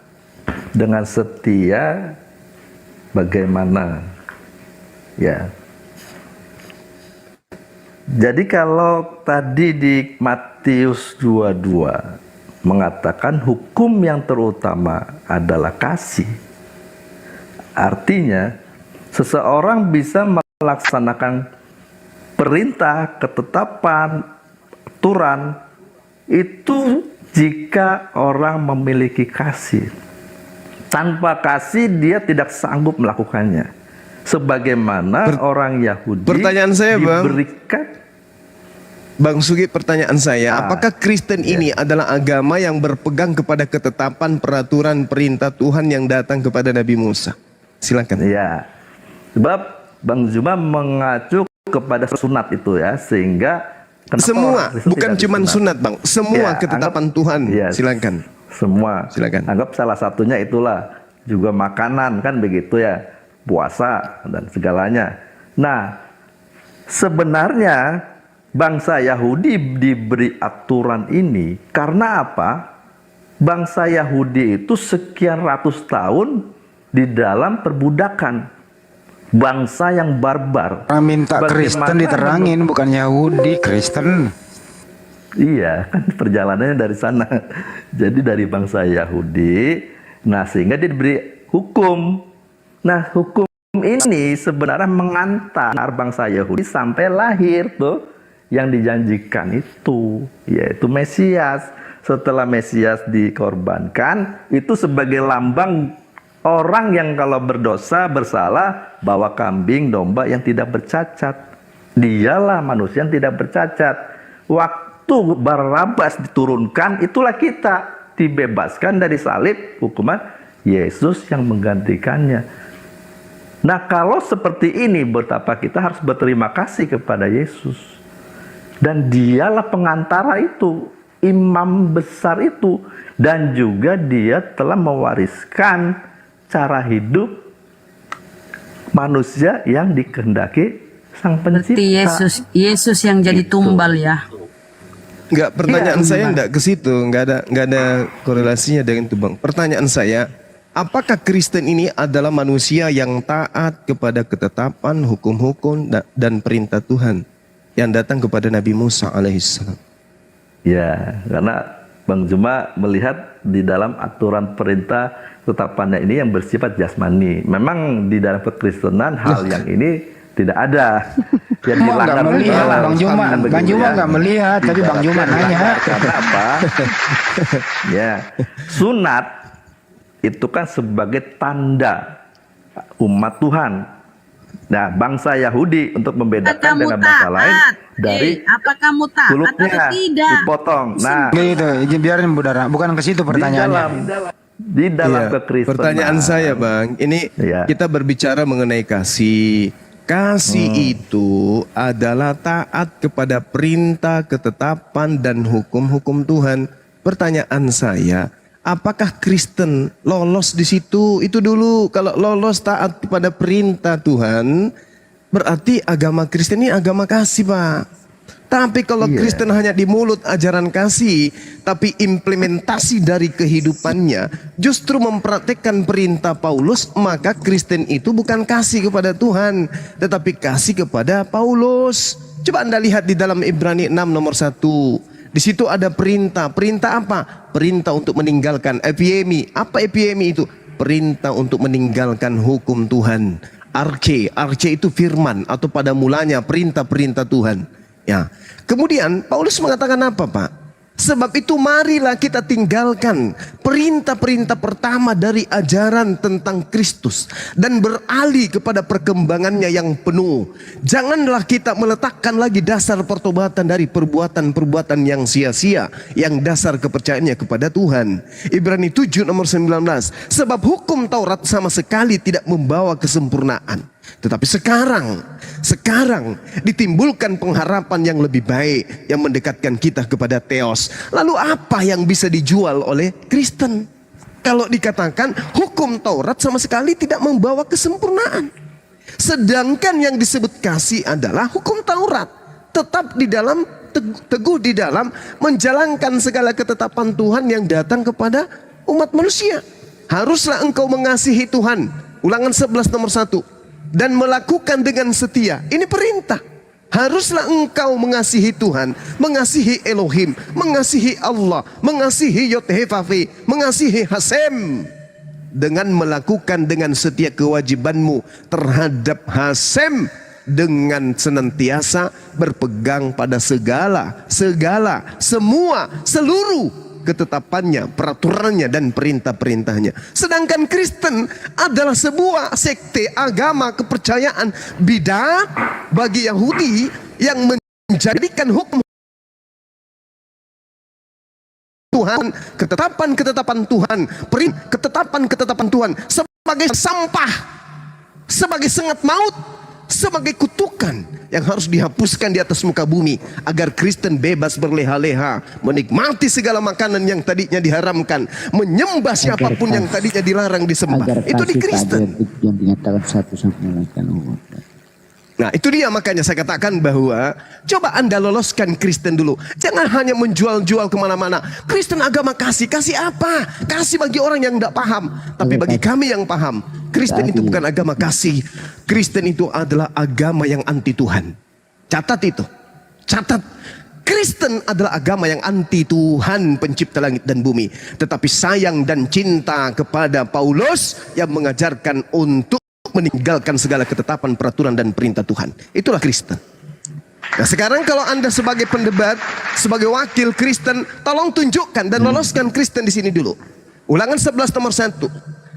dengan setia bagaimana? Ya. Jadi kalau tadi di Matius 22 mengatakan hukum yang terutama adalah kasih. Artinya seseorang bisa melaksanakan perintah, ketetapan, aturan itu jika orang memiliki kasih. Tanpa kasih dia tidak sanggup melakukannya. Sebagaimana orang Yahudi Pertanyaan saya, Bang. diberikan. Bang Sugi, pertanyaan saya, apakah Kristen ini adalah agama yang berpegang kepada ketetapan, peraturan, perintah Tuhan yang datang kepada Nabi Musa? Silakan. Ya, sebab Bang Zuma mengacu kepada sunat itu ya, sehingga Semua, orang Kristen bukan tidak cuma disunat? sunat, Bang. Semua Ya, ketetapan anggap- Tuhan. ya, Silakan. Semua. Silakan. Anggap salah satunya itulah juga makanan kan begitu ya, puasa dan segalanya. Nah, sebenarnya bangsa Yahudi diberi aturan ini karena apa? Bangsa Yahudi itu sekian ratus tahun di dalam perbudakan. Bangsa yang barbar. Minta Kristen diterangin, bukan Yahudi, Kristen. Iya, kan perjalanannya dari sana. Jadi dari bangsa Yahudi, nah sehingga dia diberi hukum. Nah, hukum ini sebenarnya mengantar bangsa Yahudi sampai lahir tuh yang dijanjikan itu, yaitu Mesias. Setelah Mesias dikorbankan, itu sebagai lambang orang yang kalau berdosa, bersalah, bawa kambing, domba yang tidak bercacat. Dialah manusia yang tidak bercacat. Waktu Barabas diturunkan, itulah kita dibebaskan dari salib, hukuman Yesus yang menggantikannya. Nah, kalau seperti ini, betapa kita harus berterima kasih kepada Yesus. Dan dialah pengantara itu, imam besar itu. Dan juga dia telah mewariskan cara hidup manusia yang dikehendaki Sang Pencipta. Berarti Yesus yang jadi tumbal ya. Enggak, pertanyaan Iya, saya enggak ke situ, enggak ada korelasinya dengan itu, Bang. Pertanyaan saya, apakah Kristen ini adalah manusia yang taat kepada ketetapan, hukum-hukum dan perintah Tuhan yang datang kepada Nabi Musa alaihissalam? Ya, karena Bang Juma melihat di dalam aturan perintah ketetapannya ini yang bersifat jasmani. Memang di dalam kekristenan hal yang ini tidak ada. Yang Mau nggak dilanggar melihat, adalah Bang Juma. kan Bang begitu Juma nggak melihat, tapi Bang Juma Ibaratnya nanya. dilanggar karena apa? Ya, sunat itu kan sebagai tanda umat Tuhan. Nah, bangsa Yahudi untuk membedakan Kamu dengan bangsa lain taat? dari Apa kamu taat kulupnya atau tidak? dipotong. Nah, Gitu, biarin Budara. Bukan ke situ pertanyaannya. di dalam Iya, kekristenan. pertanyaan saya Bang, ini Iya. kita berbicara mengenai kasih. Kasih itu adalah taat kepada perintah, ketetapan, dan hukum-hukum Tuhan. Pertanyaan saya, apakah Kristen lolos di situ? Itu dulu, kalau lolos taat kepada perintah Tuhan, berarti agama Kristen ini agama kasih, Pak. Tapi kalau Kristen hanya di mulut ajaran kasih, tapi implementasi dari kehidupannya justru mempraktekkan perintah Paulus, maka Kristen itu bukan kasih kepada Tuhan, tetapi kasih kepada Paulus. Coba Anda lihat di dalam Ibrani 6 nomor 1. Di situ ada perintah. Perintah apa? Perintah untuk meninggalkan epiemi. Apa epiemi itu? Perintah untuk meninggalkan hukum Tuhan. Arche itu firman atau pada mulanya perintah-perintah Tuhan. Ya. Kemudian Paulus mengatakan apa, Pak? Sebab itu marilah kita tinggalkan perintah-perintah pertama dari ajaran tentang Kristus dan beralih kepada perkembangannya yang penuh. Janganlah kita meletakkan lagi dasar pertobatan dari perbuatan-perbuatan yang sia-sia, yang dasar kepercayaannya kepada Tuhan. Ibrani 7 nomor 19. Sebab hukum Taurat sama sekali tidak membawa kesempurnaan. Tetapi sekarang ditimbulkan pengharapan yang lebih baik yang mendekatkan kita kepada Theos. Lalu apa yang bisa dijual oleh Kristen? Kalau dikatakan hukum Taurat sama sekali tidak membawa kesempurnaan. Sedangkan yang disebut kasih adalah hukum Taurat. Tetap di dalam, teguh di dalam menjalankan segala ketetapan Tuhan yang datang kepada umat manusia. Haruslah engkau mengasihi Tuhan. Ulangan 11 nomor 1. Dan melakukan dengan setia. Ini perintah. Haruslah engkau mengasihi Tuhan, mengasihi Elohim, mengasihi Allah, mengasihi Yod-Heh-Vav-He, mengasihi Hasem. Dengan melakukan dengan setia kewajibanmu terhadap Hasem, dengan senantiasa berpegang pada seluruh ketetapannya, peraturannya, dan perintah-perintahnya. Sedangkan Kristen adalah sebuah sekte agama kepercayaan bidah bagi Yahudi yang menjadikan hukum Tuhan, ketetapan-ketetapan Tuhan, ketetapan-ketetapan Tuhan sebagai sampah, sebagai sengat maut, sebagai kutukan yang harus dihapuskan di atas muka bumi agar Kristen bebas berleha-leha, menikmati segala makanan yang tadinya diharamkan, menyembah siapapun yang tadinya dilarang disembah. Itu di Kristen. Yang dinyatakan satu sampai menaikkan Allah. Nah, itu dia, makanya saya katakan bahwa coba Anda loloskan Kristen dulu. Jangan hanya menjual-jual kemana-mana. Kristen agama kasih. Kasih apa? Kasih bagi orang yang tidak paham. Tapi bagi kami yang paham, Kristen itu bukan agama kasih. Kristen itu adalah agama yang anti Tuhan. Catat itu. Catat. Kristen adalah agama yang anti Tuhan pencipta langit dan bumi. Tetapi sayang dan cinta kepada Paulus yang mengajarkan untuk meninggalkan segala ketetapan, peraturan, dan perintah Tuhan. Itulah Kristen. Nah, sekarang kalau Anda sebagai pendebat, sebagai wakil Kristen, tolong tunjukkan dan loloskan Kristen di sini dulu. Ulangan 11 nomor 1.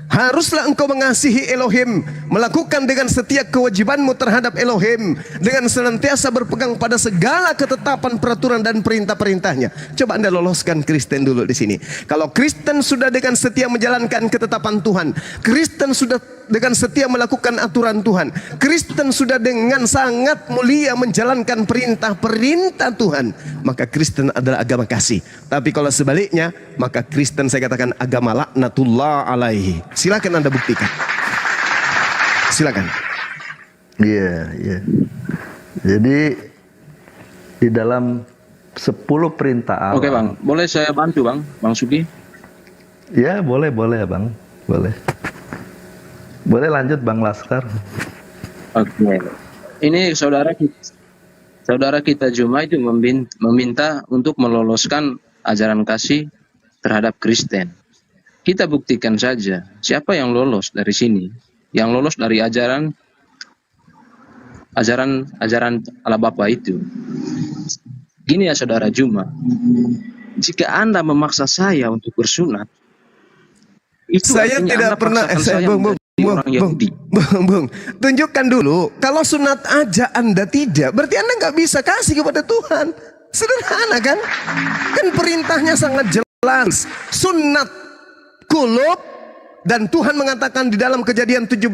Haruslah engkau mengasihi Elohim, melakukan dengan setia kewajibanmu terhadap Elohim, dengan senantiasa berpegang pada segala ketetapan, peraturan, dan perintah-perintahnya. Coba Anda loloskan Kristen dulu di sini. Kalau Kristen sudah dengan setia menjalankan ketetapan Tuhan, Kristen sudah dengan setia melakukan aturan Tuhan, Kristen sudah dengan sangat mulia menjalankan perintah-perintah Tuhan, maka Kristen adalah agama kasih. Tapi kalau sebaliknya, maka Kristen saya katakan agama laknatullah alaihi. Silakan Anda buktikan. Silakan. Iya. Jadi di dalam 10 perintah Allah. Oke Bang, boleh saya bantu Bang Sugi? Ya boleh Bang, boleh. Boleh lanjut Bang Laskar. Oke. Ini saudara kita Juma itu meminta untuk meloloskan ajaran kasih terhadap Kristen. Kita buktikan saja siapa yang lolos dari sini, yang lolos dari ajaran Allah Bapa itu. Gini ya saudara Juma, jika Anda memaksa saya untuk bersunat, itu Saya artinya tidak Anda pernah paksakan saya menjadi orang Yahudi. Bung, tunjukkan dulu. Kalau sunat aja Anda tidak, berarti Anda nggak bisa kasih kepada Tuhan. Sederhana kan? Kan perintahnya sangat jelas. Sunat kulub, dan Tuhan mengatakan di dalam Kejadian 17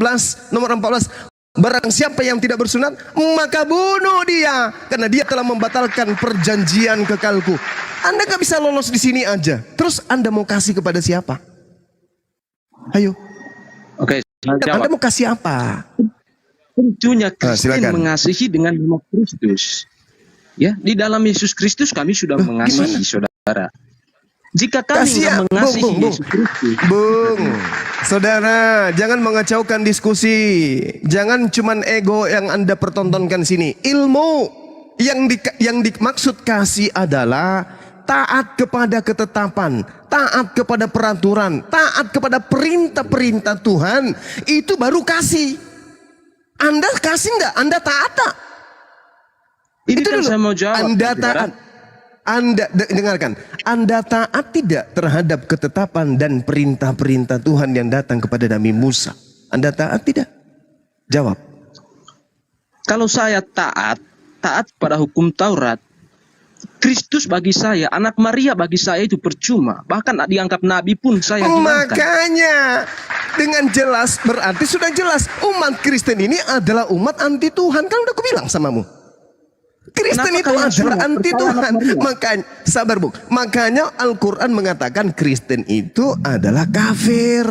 nomor 14, barang siapa yang tidak bersunat, maka bunuh dia, karena dia telah membatalkan perjanjian kekalku. Anda gak bisa lolos di sini aja. Terus Anda mau kasih kepada siapa? Ayo. Oke, saya Anda jawab. mau kasih apa? Tentunya Kristen silakan. mengasihi dengan nama Kristus. Ya, di dalam Yesus Kristus kami sudah mengasihi saudara. Jika kami Kasihan, nggak mengasihi Bung. Yesus Kristus, Bung, saudara, jangan mengacaukan diskusi. Jangan cuman ego yang Anda pertontonkan sini. Ilmu yang dimaksud kasih adalah taat kepada ketetapan, taat kepada peraturan, taat kepada perintah-perintah Tuhan. Itu baru kasih. Anda kasih nggak? Anda taat tak? ini Itu kan dulu. saya mau jawab. Anda saudara. taat. Dengarkan, Anda taat tidak terhadap ketetapan dan perintah-perintah Tuhan yang datang kepada Nabi Musa? Anda taat tidak? Jawab. Kalau saya taat pada hukum Taurat, Kristus bagi saya, anak Maria bagi saya itu percuma. Bahkan dianggap nabi pun saya hilangkan. Makanya dengan jelas berarti sudah jelas umat Kristen ini adalah umat anti Tuhan. Kan udah aku bilang samamu. Kristen Kenapa itu kalian adalah semua anti percaya Tuhan. anak Maria? Makanya sabar Bung. Makanya Al-Quran mengatakan Kristen itu adalah kafir.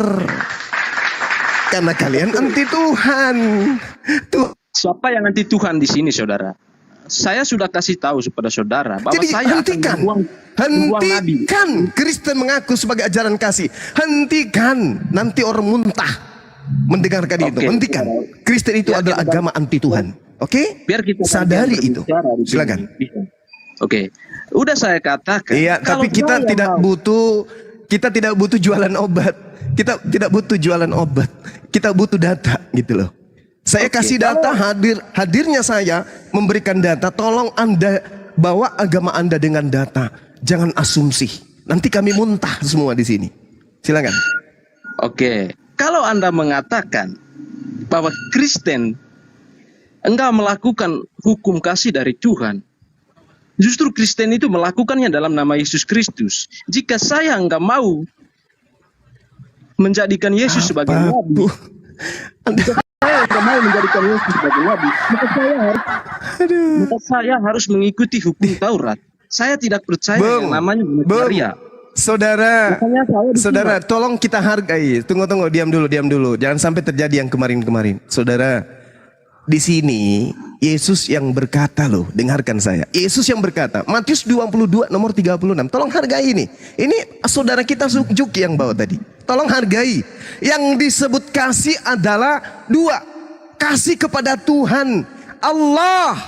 Karena kalian anti Tuhan. Tuh. Siapa yang anti Tuhan di sini, saudara? Saya sudah kasih tahu kepada saudara bahwa Jadi saya hentikan. akan membuang nabi. Hentikan Kristen mengaku sebagai ajaran kasih. Hentikan. Nanti orang muntah mendengarkan itu. Oke. Hentikan. Kristen itu Ya, adalah kita- agama anti Tuhan. Oke? Biar kita Sadari itu. berbicara di sini. Silakan. Bisa. Oke, udah saya katakan. Iya, kalau tapi kita saya tidak mau- butuh jualan obat. Kita tidak butuh jualan obat. Kita butuh data gitu loh. Saya Oke, kasih data, hadirnya saya memberikan data. Tolong Anda bawa agama Anda dengan data. Jangan asumsi. Nanti kami muntah semua di sini. Silakan. Oke, kalau Anda mengatakan bahwa Kristen enggak melakukan hukum kasih dari Tuhan, justru Kristen itu melakukannya dalam nama Yesus Kristus. Jika saya enggak mau menjadikan Yesus sebagai nabi, Bu. Anda, saya enggak mau menjadikan Yesus sebagai nabi, maka saya harus mengikuti hukum Taurat. Saya tidak percaya Bung, yang namanya Bung, Maria. saudara, Makanya saya disunat. saudara, tolong kita hargai. Tunggu, diam dulu. Jangan sampai terjadi yang kemarin-kemarin. Saudara, di sini Yesus yang berkata loh, dengarkan saya. Yesus yang berkata, Matius 22 nomor 36. Tolong hargai ini. Ini saudara kita Juki yang bawa tadi. Tolong hargai. Yang disebut kasih adalah dua. Kasih kepada Tuhan Allah,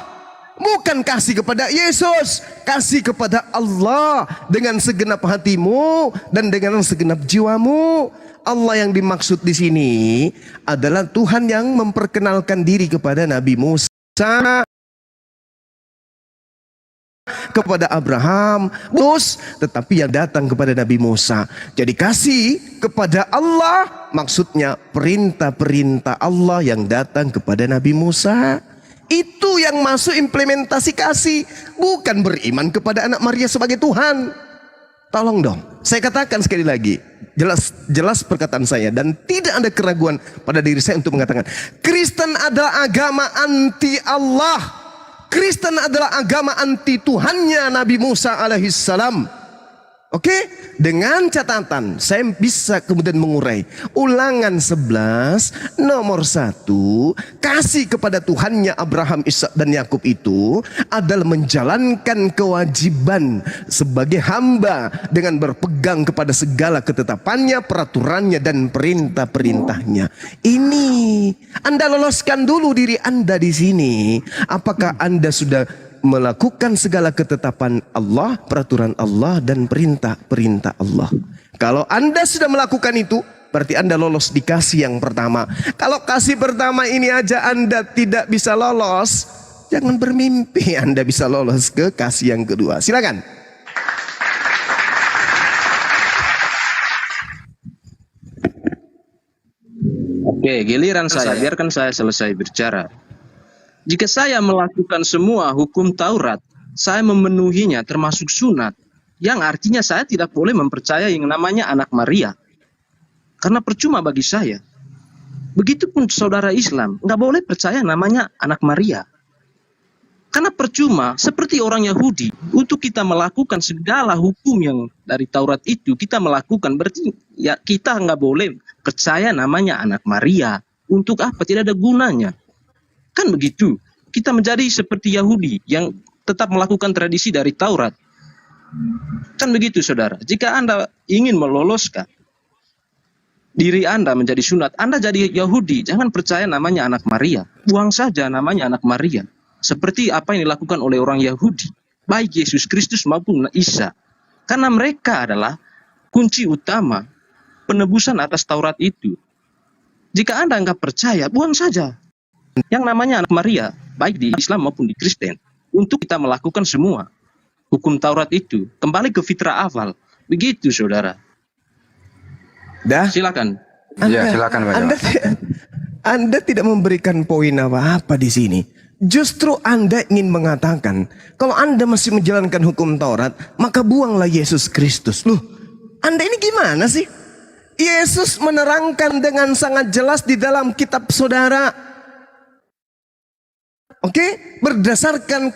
bukan kasih kepada Yesus. Kasih kepada Allah dengan segenap hatimu dan dengan segenap jiwamu. Allah yang dimaksud di sini adalah Tuhan yang memperkenalkan diri kepada Nabi Musa, kepada Abraham, tetapi yang datang kepada Nabi Musa. Jadi kasih kepada Allah maksudnya perintah-perintah Allah yang datang kepada Nabi Musa. Itu yang masuk implementasi kasih, bukan beriman kepada anak Maria sebagai Tuhan. Tolong dong, saya katakan sekali lagi, jelas perkataan saya dan tidak ada keraguan pada diri saya untuk mengatakan Kristen adalah agama anti Allah. Kristen adalah agama anti Tuhannya Nabi Musa alaihissalam. Oke, dengan catatan saya bisa kemudian mengurai Ulangan 11 nomor 1, kasih kepada Tuhannya Abraham, Ishak dan Yakub itu adalah menjalankan kewajiban sebagai hamba dengan berpegang kepada segala ketetapannya, peraturannya dan perintah-perintahnya. Ini Anda loloskan dulu diri Anda di sini. Apakah Anda sudah melakukan segala ketetapan Allah, peraturan Allah, dan perintah-perintah Allah. Kalau Anda sudah melakukan itu, berarti Anda lolos di kasih yang pertama. Kalau kasih pertama ini aja Anda tidak bisa lolos, jangan bermimpi Anda bisa lolos ke kasih yang kedua. Silakan. Oke, giliran saya. Biarkan saya selesai bicara. Jika saya melakukan semua hukum Taurat, saya memenuhinya termasuk sunat, yang artinya saya tidak boleh mempercayai yang namanya anak Maria. Karena percuma bagi saya. Begitupun saudara Islam, nggak boleh percaya namanya anak Maria. Karena percuma, seperti orang Yahudi, untuk kita melakukan segala hukum yang dari Taurat itu, kita melakukan, berarti ya kita nggak boleh percaya namanya anak Maria. Untuk apa? Tidak ada gunanya. Kan begitu. Kita menjadi seperti Yahudi yang tetap melakukan tradisi dari Taurat. Kan begitu saudara. Jika Anda ingin meloloskan diri Anda menjadi sunat, Anda jadi Yahudi, jangan percaya namanya anak Maria. Buang saja namanya anak Maria. Seperti apa yang dilakukan oleh orang Yahudi, baik Yesus Kristus maupun Isa. Karena mereka adalah kunci utama penebusan atas Taurat itu. Jika Anda nggak percaya, buang saja yang namanya anak Maria, baik di Islam maupun di Kristen, untuk kita melakukan semua hukum Taurat itu. Kembali ke fitrah awal. Begitu saudara. Dah. Silakan. Ya, silakan Pak. Anda tidak memberikan poin apa-apa di sini. Justru Anda ingin mengatakan, kalau Anda masih menjalankan hukum Taurat, maka buanglah Yesus Kristus. Loh, Anda ini gimana sih? Yesus menerangkan dengan sangat jelas di dalam kitab saudara. Oke, berdasarkan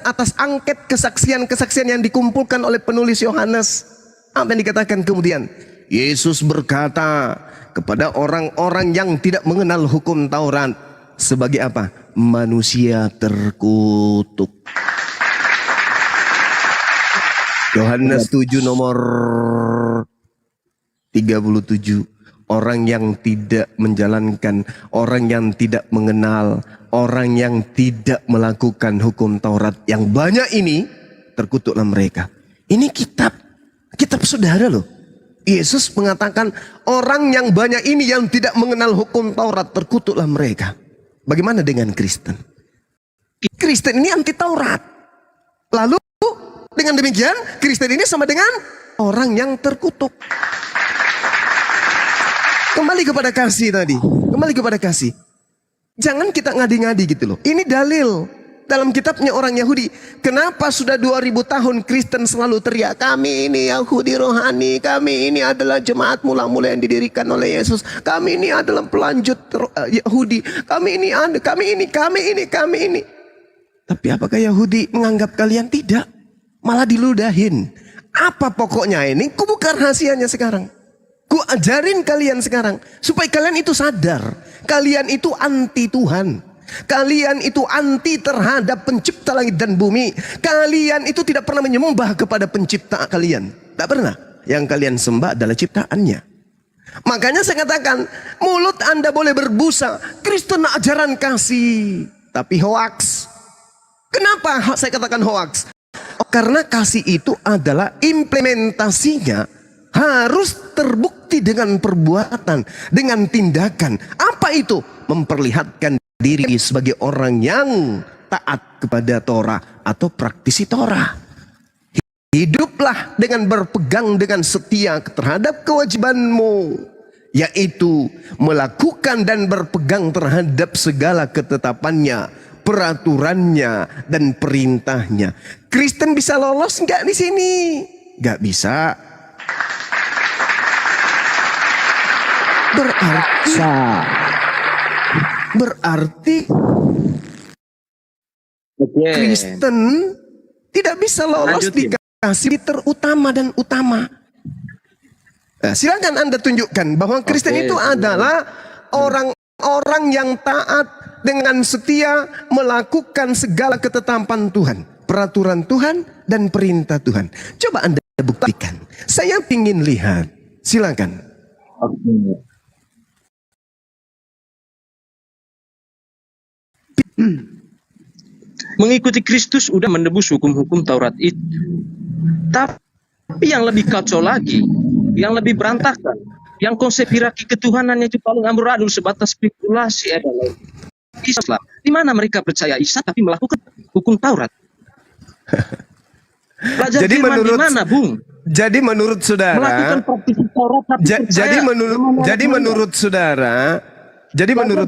atas angket kesaksian-kesaksian yang dikumpulkan oleh penulis Yohanes. Apa yang dikatakan kemudian? Yesus berkata kepada orang-orang yang tidak mengenal hukum Taurat, sebagai apa? Manusia terkutuk. Yohanes 7 nomor 37. Orang yang tidak menjalankan, orang yang tidak mengenal, orang yang tidak melakukan hukum Taurat yang banyak ini, terkutuklah mereka. Ini kitab saudara loh. Yesus mengatakan orang yang banyak ini yang tidak mengenal hukum Taurat, terkutuklah mereka. Bagaimana dengan Kristen? Kristen ini anti Taurat. Lalu dengan demikian Kristen ini sama dengan orang yang terkutuk. Kembali kepada kasih tadi. Kembali kepada kasih. Jangan kita ngadi-ngadi gitu loh. Ini dalil dalam kitabnya orang Yahudi. Kenapa sudah 2000 tahun Kristen selalu teriak, kami ini Yahudi rohani, kami ini adalah jemaat mula-mula yang didirikan oleh Yesus, kami ini adalah pelanjut Yahudi, kami ini. Tapi apakah Yahudi menganggap kalian? Tidak. Malah diludahin. Apa pokoknya ini? Ku buka rahasianya sekarang. Ku ajarin kalian sekarang supaya kalian itu sadar, kalian itu anti Tuhan. Kalian itu anti terhadap pencipta langit dan bumi. Kalian itu tidak pernah menyembah kepada pencipta kalian. Tak pernah. Yang kalian sembah adalah ciptaannya. Makanya saya katakan, mulut Anda boleh berbusa, Kristen ajaran kasih, tapi hoaks. Kenapa saya katakan hoaks? Karena kasih itu adalah implementasinya harus terbukti dengan perbuatan, dengan tindakan. Apa itu? Memperlihatkan diri sebagai orang yang taat kepada Torah atau praktisi Torah. Hiduplah dengan berpegang dengan setia terhadap kewajibanmu, yaitu melakukan dan berpegang terhadap segala ketetapannya, peraturannya, dan perintahnya. Kristen bisa lolos nggak di sini? Nggak bisa. Berarti Kristen tidak bisa lolos di kasih terutama dan utama. Nah, silakan Anda tunjukkan bahwa Kristen itu adalah orang-orang yang taat dengan setia melakukan segala ketetapan Tuhan, peraturan Tuhan, dan perintah Tuhan. Coba Anda buktikan. Saya ingin lihat. Silakan. Mengikuti Kristus udah menebus hukum-hukum Taurat itu. Tapi yang lebih kacau lagi, yang lebih berantakan, yang konsep hierarki ketuhanannya itu paling amburadul sebatas spekulasi adalah Islam. Di mana mereka percaya Isa tapi melakukan hukum Taurat. Belajar Jadi firman di menurut- mana, Bung? Jadi menurut Melakukan saudara, praktisi Taurat tapi percaya jadi menurut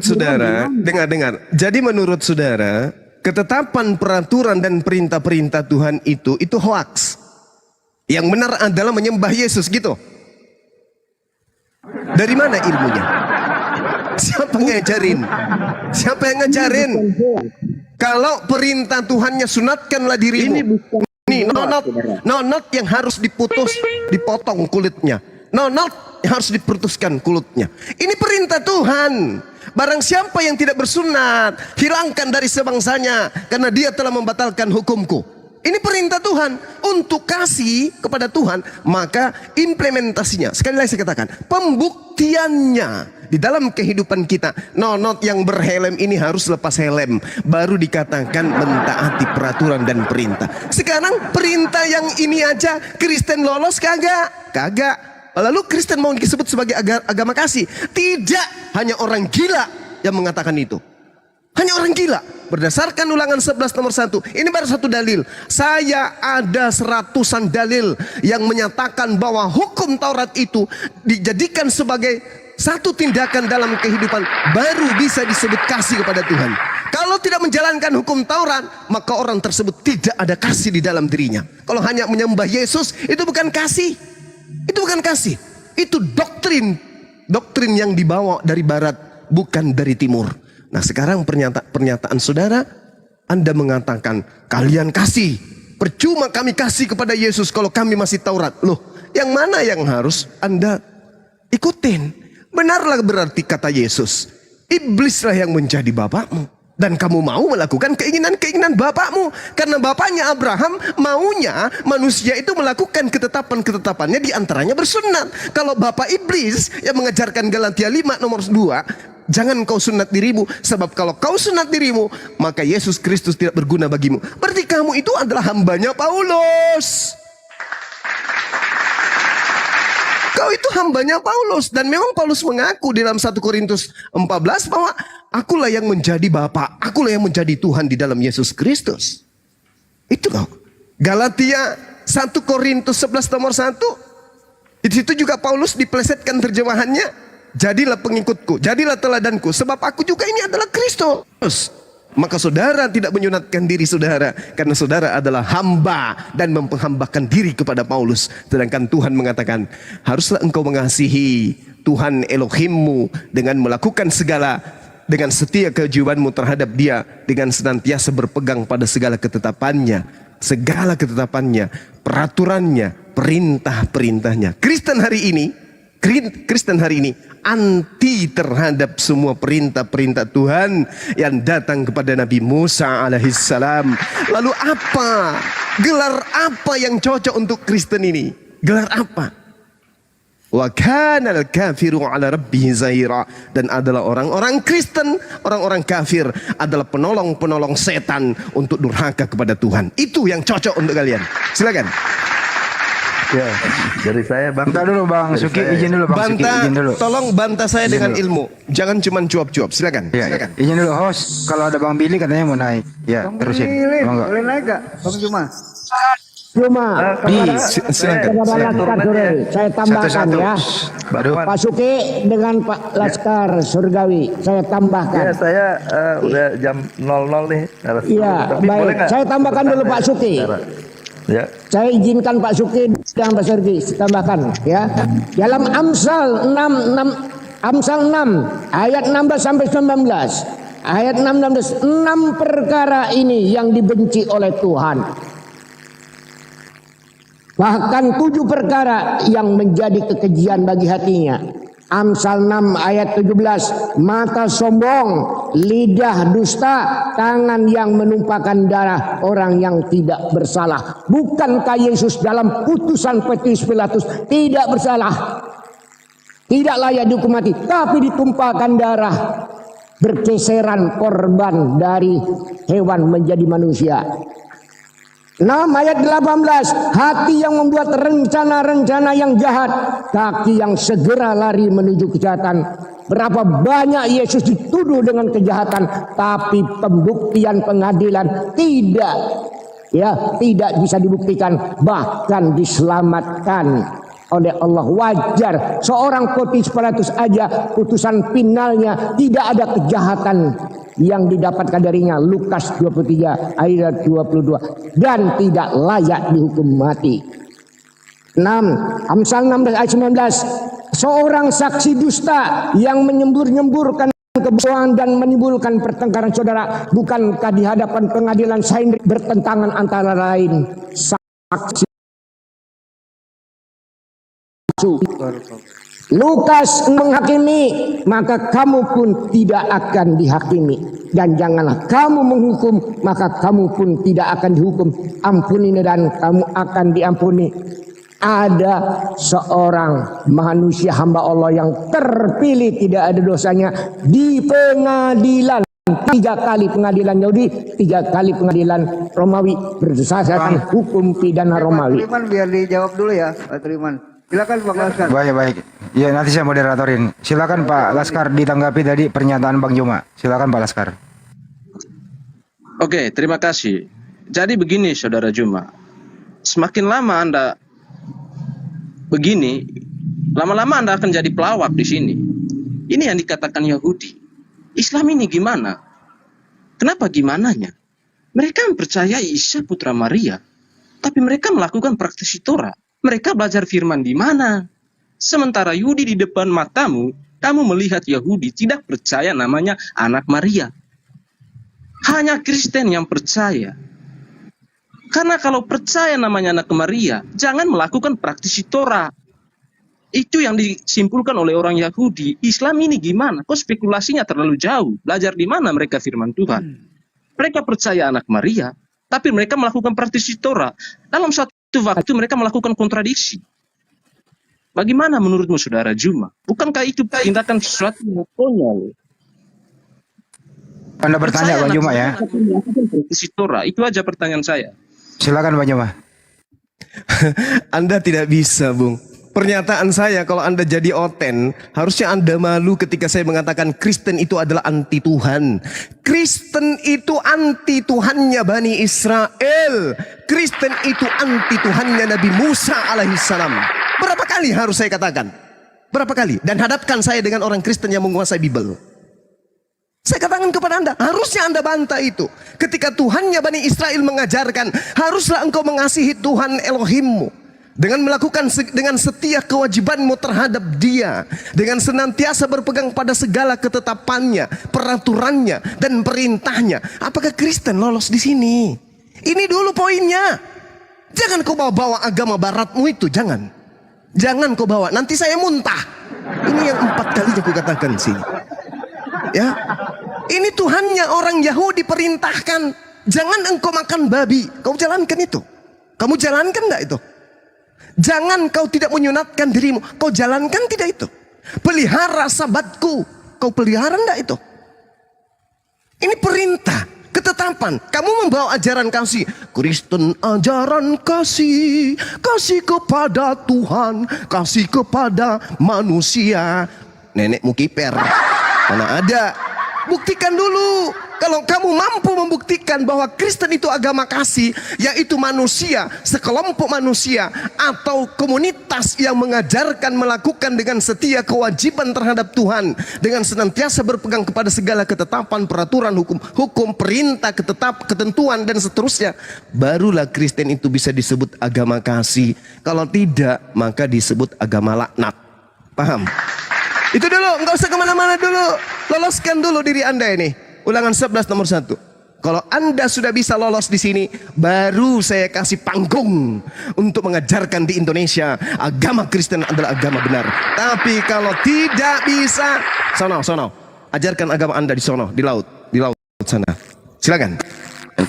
saudara, dengar. Jadi menurut saudara, ketetapan peraturan dan perintah-perintah Tuhan itu hoaks. Yang benar adalah menyembah Yesus gitu. Dari mana ilmunya? Siapa ngajarin? Siapa yang ngajarin? Kalau perintah Tuhannya sunatkanlah dirimu. Nih, nonot yang harus diputus, dipotong kulitnya. Nonot yang harus diputuskan kulitnya. Ini perintah Tuhan. Barang siapa yang tidak bersunat, hilangkan dari sebangsanya, karena dia telah membatalkan hukumku. Ini perintah Tuhan. Untuk kasih kepada Tuhan, maka implementasinya, sekali lagi saya katakan, pembuktiannya di dalam kehidupan kita. Nonot yang berhelm ini harus lepas helm, baru dikatakan mentaati peraturan dan perintah. Sekarang perintah yang ini aja Kristen lolos kagak? Kagak. Lalu Kristen mau disebut sebagai agama kasih? Tidak, hanya orang gila yang mengatakan itu. Hanya orang gila. Berdasarkan Ulangan 11 nomor 1. Ini baru satu dalil. Saya ada seratusan dalil yang menyatakan bahwa hukum Taurat itu dijadikan sebagai satu tindakan dalam kehidupan, baru bisa disebut kasih kepada Tuhan. Kalau tidak menjalankan hukum Taurat, maka orang tersebut tidak ada kasih di dalam dirinya. Kalau hanya menyembah Yesus, itu bukan kasih. Itu bukan kasih. Itu doktrin yang dibawa dari barat, bukan dari timur. Nah, sekarang pernyataan saudara, Anda mengatakan kalian kasih. Percuma kami kasih kepada Yesus kalau kami masih Taurat. Loh, yang mana yang harus Anda ikutin? Benarlah berarti kata Yesus, iblislah yang menjadi bapakmu, dan kamu mau melakukan keinginan-keinginan bapakmu. Karena bapaknya Abraham maunya manusia itu melakukan ketetapan-ketetapannya, diantaranya bersunat. Kalau bapak iblis yang mengajarkan Galatia 5 nomor 2, jangan kau sunat dirimu, sebab kalau kau sunat dirimu, maka Yesus Kristus tidak berguna bagimu. Berarti kamu itu adalah hambanya Paulus. Kau itu hambanya Paulus. Dan memang Paulus mengaku di dalam 1 Korintus 14 bahwa akulah yang menjadi Bapa, akulah yang menjadi Tuhan di dalam Yesus Kristus. Itu kau. Galatia 1 Korintus 11 nomor 1. Di situ juga Paulus diplesetkan terjemahannya. Jadilah pengikutku, jadilah teladanku, sebab aku juga ini adalah Kristus. Maka saudara tidak menyunatkan diri saudara, karena saudara adalah hamba dan memperhambakan diri kepada Paulus. Sedangkan Tuhan mengatakan, haruslah engkau mengasihi Tuhan Elohimmu dengan melakukan segala, dengan setia kejiwaanmu terhadap Dia, dengan senantiasa berpegang pada segala ketetapannya, peraturannya, perintah-perintahnya. Kristen hari ini anti terhadap semua perintah-perintah Tuhan yang datang kepada Nabi Musa alaihissalam. Lalu apa? Gelar apa yang cocok untuk Kristen ini? Gelar apa? Wa kana al-kafiru ala rabbih zahira. Dan adalah orang-orang Kristen, orang-orang kafir adalah penolong-penolong setan untuk durhaka kepada Tuhan. Itu yang cocok untuk kalian. Silakan. Ya, dari saya Bang. Bentar dulu Bang Suki, izin dulu Bang Suki, izin dulu. Tolong bantah saya dengan ilmu. Jangan cuma cuap-cuap. Silakan. Ya, Silakan. izin dulu host. Kalau ada Bang Billy katanya mau naik. Ya, terusin. Monggo. Boleh naik gak? Bang Juma. Silakan. Saya tambahkan Satu-satu. ya. Baru. Pak Suki dengan Pak Laskar Surgawi, saya Ya, tambahkan. saya udah jam 00 nih. Iya, Tapi boleh baik. nggak? Saya tambahkan dulu Pak Suki. Ya. Saya izinkan Pak Suki dan Pak Sergi tambahkan ya. Dalam Amsal 6 ayat 16 sampai 19. Ayat 6 perkara ini yang dibenci oleh Tuhan. Bahkan 7 perkara yang menjadi kekejian bagi hatinya. Amsal 6 ayat 17, mata sombong, lidah dusta, tangan yang menumpahkan darah orang yang tidak bersalah. Bukankah Yesus dalam putusan Pontius Pilatus tidak bersalah? Tidak layak dihukum mati, tapi ditumpahkan darah. Bergeseran korban dari hewan menjadi manusia. 6 ayat 18, hati yang membuat rencana-rencana yang jahat, kaki yang segera lari menuju kejahatan. Berapa banyak Yesus dituduh dengan kejahatan, tapi pembuktian pengadilan tidak bisa dibuktikan, bahkan diselamatkan oleh Allah. Wajar seorang Pontius Pilatus aja putusan finalnya tidak ada kejahatan yang didapatkan darinya, Lukas 23 ayat 22, dan tidak layak dihukum mati. 6 Amsal 16 ayat 19, seorang saksi dusta yang menyembur-nyemburkan kebohongan dan menimbulkan pertengkaran saudara, bukankah di hadapan pengadilan Sanhedrin bertentangan antara lain saksi Lukas menghakimi, maka kamu pun tidak akan dihakimi, dan janganlah kamu menghukum, maka kamu pun tidak akan dihukum. Ampuni dan kamu akan diampuni. Ada seorang manusia hamba Allah yang terpilih tidak ada dosanya di pengadilan. 3 kali pengadilan Yahudi, 3 kali pengadilan Romawi berdasarkan hukum pidana Romawi. Pak Triman biar dijawab dulu ya, Pak Triman. Silakan Bang Laskar. Baik. Ya, nanti saya moderatorin. Silakan Pak Laskar ditanggapi tadi pernyataan Bang Juma. Silakan Pak Laskar. Oke, terima kasih. Jadi begini Saudara Juma, semakin lama Anda begini, lama-lama Anda akan jadi pelawak di sini. Ini yang dikatakan Yahudi. Islam ini gimana? Kenapa gimananya? Mereka mempercayai Isa putra Maria, tapi mereka melakukan praktisi Torah. Mereka belajar firman di mana? Sementara Yahudi di depan matamu, kamu melihat Yahudi tidak percaya namanya anak Maria. Hanya Kristen yang percaya. Karena kalau percaya namanya anak Maria, jangan melakukan praktisi Torah. Itu yang disimpulkan oleh orang Yahudi. Islam ini gimana? Kok spekulasinya terlalu jauh? Belajar di mana mereka firman Tuhan? Mereka percaya anak Maria, tapi mereka melakukan praktisi Torah. Dalam satu waktu mereka melakukan kontradiksi. Bagaimana menurutmu Saudara Juma? Bukankah itu tindakan sesuatu yang konyol? Anda bertanya Bang Juma ya. Praktisi Torah, itu aja pertanyaan saya. Silakan Bang Juma. Anda tidak bisa, Bung. Pernyataan saya kalau Anda jadi oten, harusnya Anda malu ketika saya mengatakan Kristen itu adalah anti Tuhan. Kristen itu anti Tuhannya Bani Israel. Kristen itu anti Tuhannya Nabi Musa alaihissalam. Berapa kali harus saya katakan? Berapa kali? Dan hadapkan saya dengan orang Kristen yang menguasai Bible. Saya katakan kepada Anda, harusnya Anda bantah itu. Ketika Tuhannya Bani Israel mengajarkan, haruslah engkau mengasihi Tuhan Elohimmu. Dengan melakukan dengan setia kewajibanmu terhadap Dia, dengan senantiasa berpegang pada segala ketetapannya, peraturannya, dan perintahnya. Apakah Kristen lolos di sini? Ini dulu poinnya. Jangan kau bawa agama baratmu itu, jangan. Jangan kau bawa, nanti saya muntah. Ini yang 4 kalinya aku katakan sini. Ya, ini Tuhannya orang Yahudi perintahkan, jangan engkau makan babi. Kau jalankan itu. Kamu jalankan enggak itu? Jangan kau tidak menyunatkan dirimu. Kau jalankan tidak itu? Pelihara sabatku. Kau pelihara enggak itu? Ini perintah, ketetapan. Kamu membawa ajaran kasih. Kristen ajaran kasih. Kasih kepada Tuhan. Kasih kepada manusia. Nenekmu kiper. Mana ada? Buktikan dulu. Kalau kamu mampu membuktikan bahwa Kristen itu agama kasih, yaitu manusia, sekelompok manusia atau komunitas yang mengajarkan melakukan dengan setia kewajiban terhadap Tuhan, dengan senantiasa berpegang kepada segala ketetapan, peraturan, hukum, perintah, ketentuan dan seterusnya, barulah Kristen itu bisa disebut agama kasih. Kalau tidak, maka disebut agama laknat. Paham? Itu dulu, nggak usah kemana-mana dulu. Loloskan dulu diri Anda ini. Ulangan 11 nomor 1. Kalau Anda sudah bisa lolos di sini, baru saya kasih panggung untuk mengajarkan di Indonesia agama Kristen adalah agama benar. Tapi kalau tidak bisa, sono, ajarkan agama Anda di sono, di laut sana. Silakan.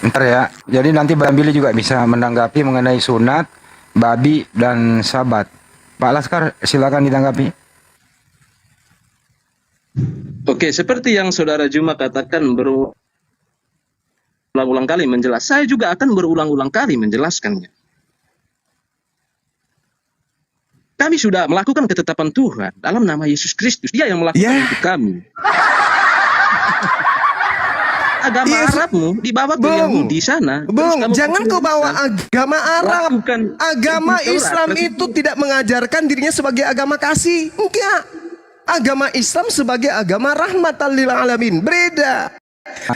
Bentar ya. Jadi nanti Bang Billy juga bisa menanggapi mengenai sunat, babi dan sabat. Pak Laskar, silakan ditanggapi. Oke, seperti yang Saudara Juma katakan, bro, berulang-ulang kali menjelaskan. Saya juga akan berulang-ulang kali menjelaskannya. Kami sudah melakukan ketetapan Tuhan dalam nama Yesus Kristus. Dia yang melakukan untuk kami. Agama Arabmu dibawa ke Yahudi sana. Bung, jangan kau bawa agama Arab. Lakukan Agama hukum Taurat. Islam itu tidak mengajarkan dirinya sebagai agama kasih. Enggak. Agama Islam sebagai agama rahmatan lil alamin. Beda.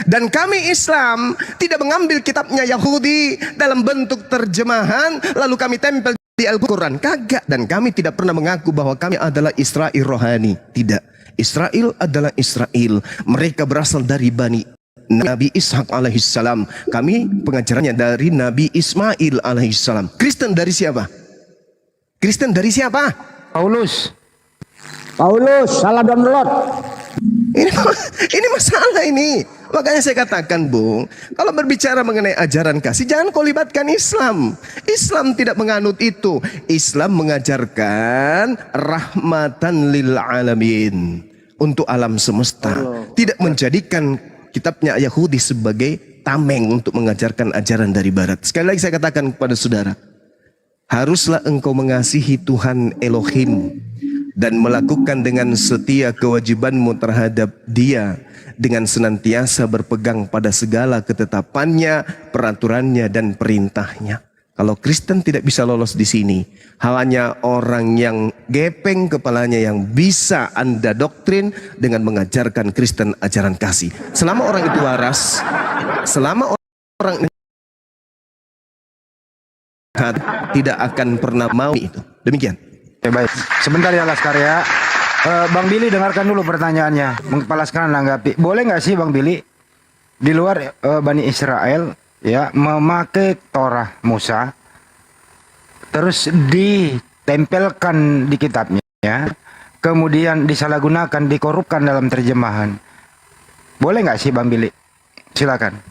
Dan kami Islam tidak mengambil kitabnya Yahudi dalam bentuk terjemahan lalu kami tempel di Al-Quran. Kagak. Dan kami tidak pernah mengaku bahwa kami adalah Israel rohani. Tidak. Israel adalah Israel. Mereka berasal dari Bani Nabi Ishak alaihissalam. Kami pengajarannya dari Nabi Ismail alaihissalam. Kristen dari siapa? Kristen dari siapa? Paulus. Salah download. Ini masalah ini. Makanya saya katakan, Bung, kalau berbicara mengenai ajaran kasih, jangan kau libatkan Islam. Islam tidak menganut itu. Islam mengajarkan rahmatan lil alamin, untuk alam semesta. Tidak menjadikan kitabnya Yahudi sebagai tameng untuk mengajarkan ajaran dari barat. Sekali lagi saya katakan kepada saudara, haruslah engkau mengasihi Tuhan Elohim dan melakukan dengan setia kewajibanmu terhadap Dia dengan senantiasa berpegang pada segala ketetapannya, peraturannya dan perintahnya. Kalau Kristen tidak bisa lolos di sini, hanya orang yang gepeng kepalanya yang bisa Anda doktrin dengan mengajarkan Kristen ajaran kasih. Selama orang itu waras, selama orang tidak akan pernah mau itu. Demikian. Ya, baik. Sebentar ya Laskar ya. Bang Billy dengarkan dulu pertanyaannya. Pak Laskar menanggapi. Boleh nggak sih Bang Billy di luar Bani Israel ya memakai Torah Musa terus ditempelkan di kitabnya ya, kemudian disalahgunakan, dikorupkan dalam terjemahan. Boleh nggak sih Bang Billy? Silakan.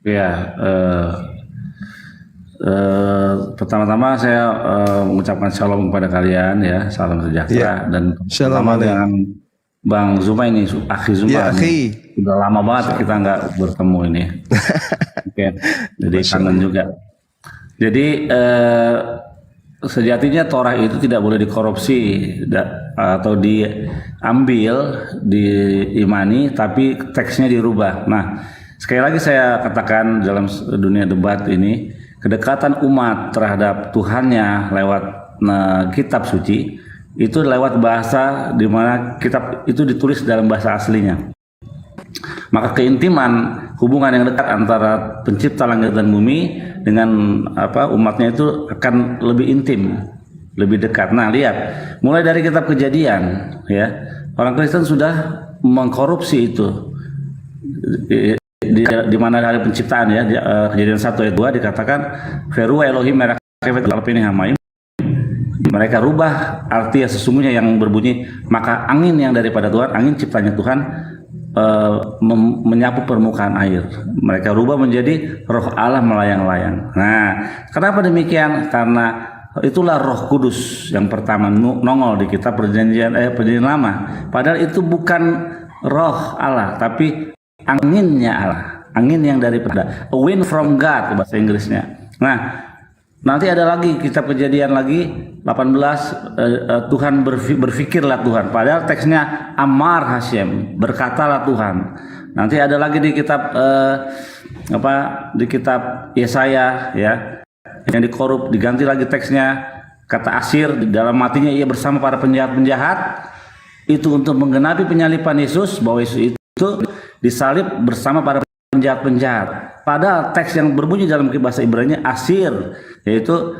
Ya, pertama-tama saya mengucapkan shalom kepada kalian ya, salam sejahtera dan Shalom dengan Bang Zuma ini, Akhi Zuma. Ya, Akhi. Udah lama banget kita nggak bertemu ini. Oke, jadi kangen juga. Jadi sejatinya Torah itu tidak boleh dikorupsi atau diambil, diimani, tapi teksnya dirubah. Nah, sekali lagi saya katakan dalam dunia debat ini, kedekatan umat terhadap Tuhannya lewat kitab suci itu lewat bahasa di mana kitab itu ditulis dalam bahasa aslinya. Maka keintiman hubungan yang dekat antara pencipta langit dan bumi dengan umatnya itu akan lebih intim, lebih dekat. Nah, lihat, mulai dari kitab Kejadian ya, orang Kristen sudah mengkorupsi itu. Di mana hari penciptaan ya, Kejadian 1 ayat 2 dikatakan Veru Elohim merakefet alpini hamaim. Mereka rubah arti yang sesungguhnya yang berbunyi maka angin yang daripada Tuhan, angin ciptanya Tuhan menyapu permukaan air. Mereka rubah menjadi roh Allah melayang-layang. Nah, kenapa demikian? Karena itulah Roh Kudus yang pertama nongol di kitab perjanjian Lama. Padahal itu bukan roh Allah, tapi anginnya Allah, angin yang daripada, a wind from God bahasa Inggrisnya. Nah, nanti ada lagi kitab Kejadian lagi 18 Tuhan berfikirlah Tuhan. Padahal teksnya Amar Hashem, berkatalah Tuhan. Nanti ada lagi di kitab di kitab Yesaya ya, yang dikorup, diganti lagi teksnya kata Asir, di dalam matinya ia bersama para penjahat-penjahat. Itu untuk menggenapi penyalipan Yesus, bahwa Yesus itu disalib bersama para penjahat-penjahat. Padahal teks yang berbunyi dalam bahasa Ibrani Asir, yaitu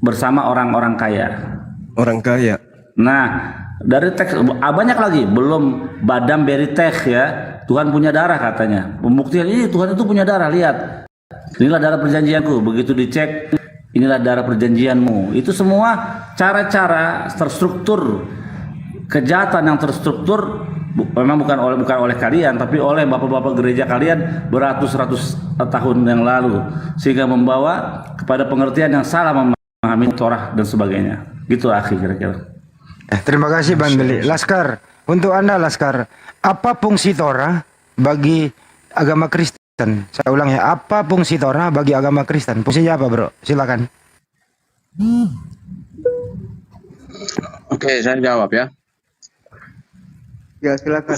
bersama orang-orang kaya. Orang kaya. Nah, dari teks banyak lagi, belum badam beritech ya. Tuhan punya darah katanya. Pembuktian ini Tuhan itu punya darah, lihat. Inilah darah perjanjianku. Begitu dicek, inilah darah perjanjianmu. Itu semua cara-cara terstruktur, kejahatan yang terstruktur. Memang bukan oleh kalian, tapi oleh bapak-bapak gereja kalian beratus-ratus tahun yang lalu, sehingga membawa kepada pengertian yang salah memahami Torah dan sebagainya. Gitu akhir kira-kira. Terima kasih Bang Billy. Laskar, untuk Anda Laskar, apa fungsi Torah bagi agama Kristen? Kristen. Saya ulang ya, apa fungsi Torah bagi agama Kristen? Fungsinya apa, bro? Silakan. Oke, saya jawab ya. Ya, silakan.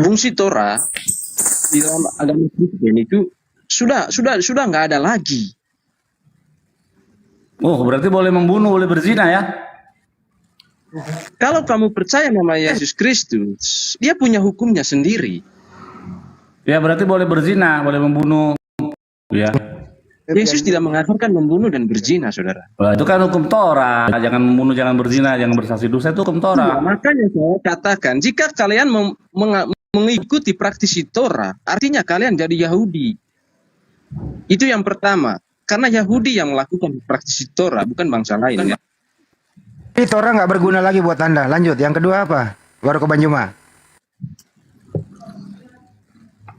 Fungsi Torah di dalam agama Kristen itu sudah nggak ada lagi. Oh, berarti boleh membunuh, boleh berzina ya? Kalau kamu percaya nama Yesus Kristus, dia punya hukumnya sendiri. Ya, berarti boleh berzina, boleh membunuh. Ya. Yesus tidak mengajarkan membunuh dan berzina, saudara. Nah, itu kan hukum Torah. Jangan membunuh, jangan berzina, jangan bersaksi dosa, itu hukum Torah. Makanya saya katakan, jika kalian mengikuti praktisi Torah, artinya kalian jadi Yahudi. Itu yang pertama. Karena Yahudi yang melakukan praktisi Torah, bukan bangsa lain. Ya. Ini Torah nggak berguna lagi buat Anda. Lanjut, yang kedua apa? Baru ke Banjuma.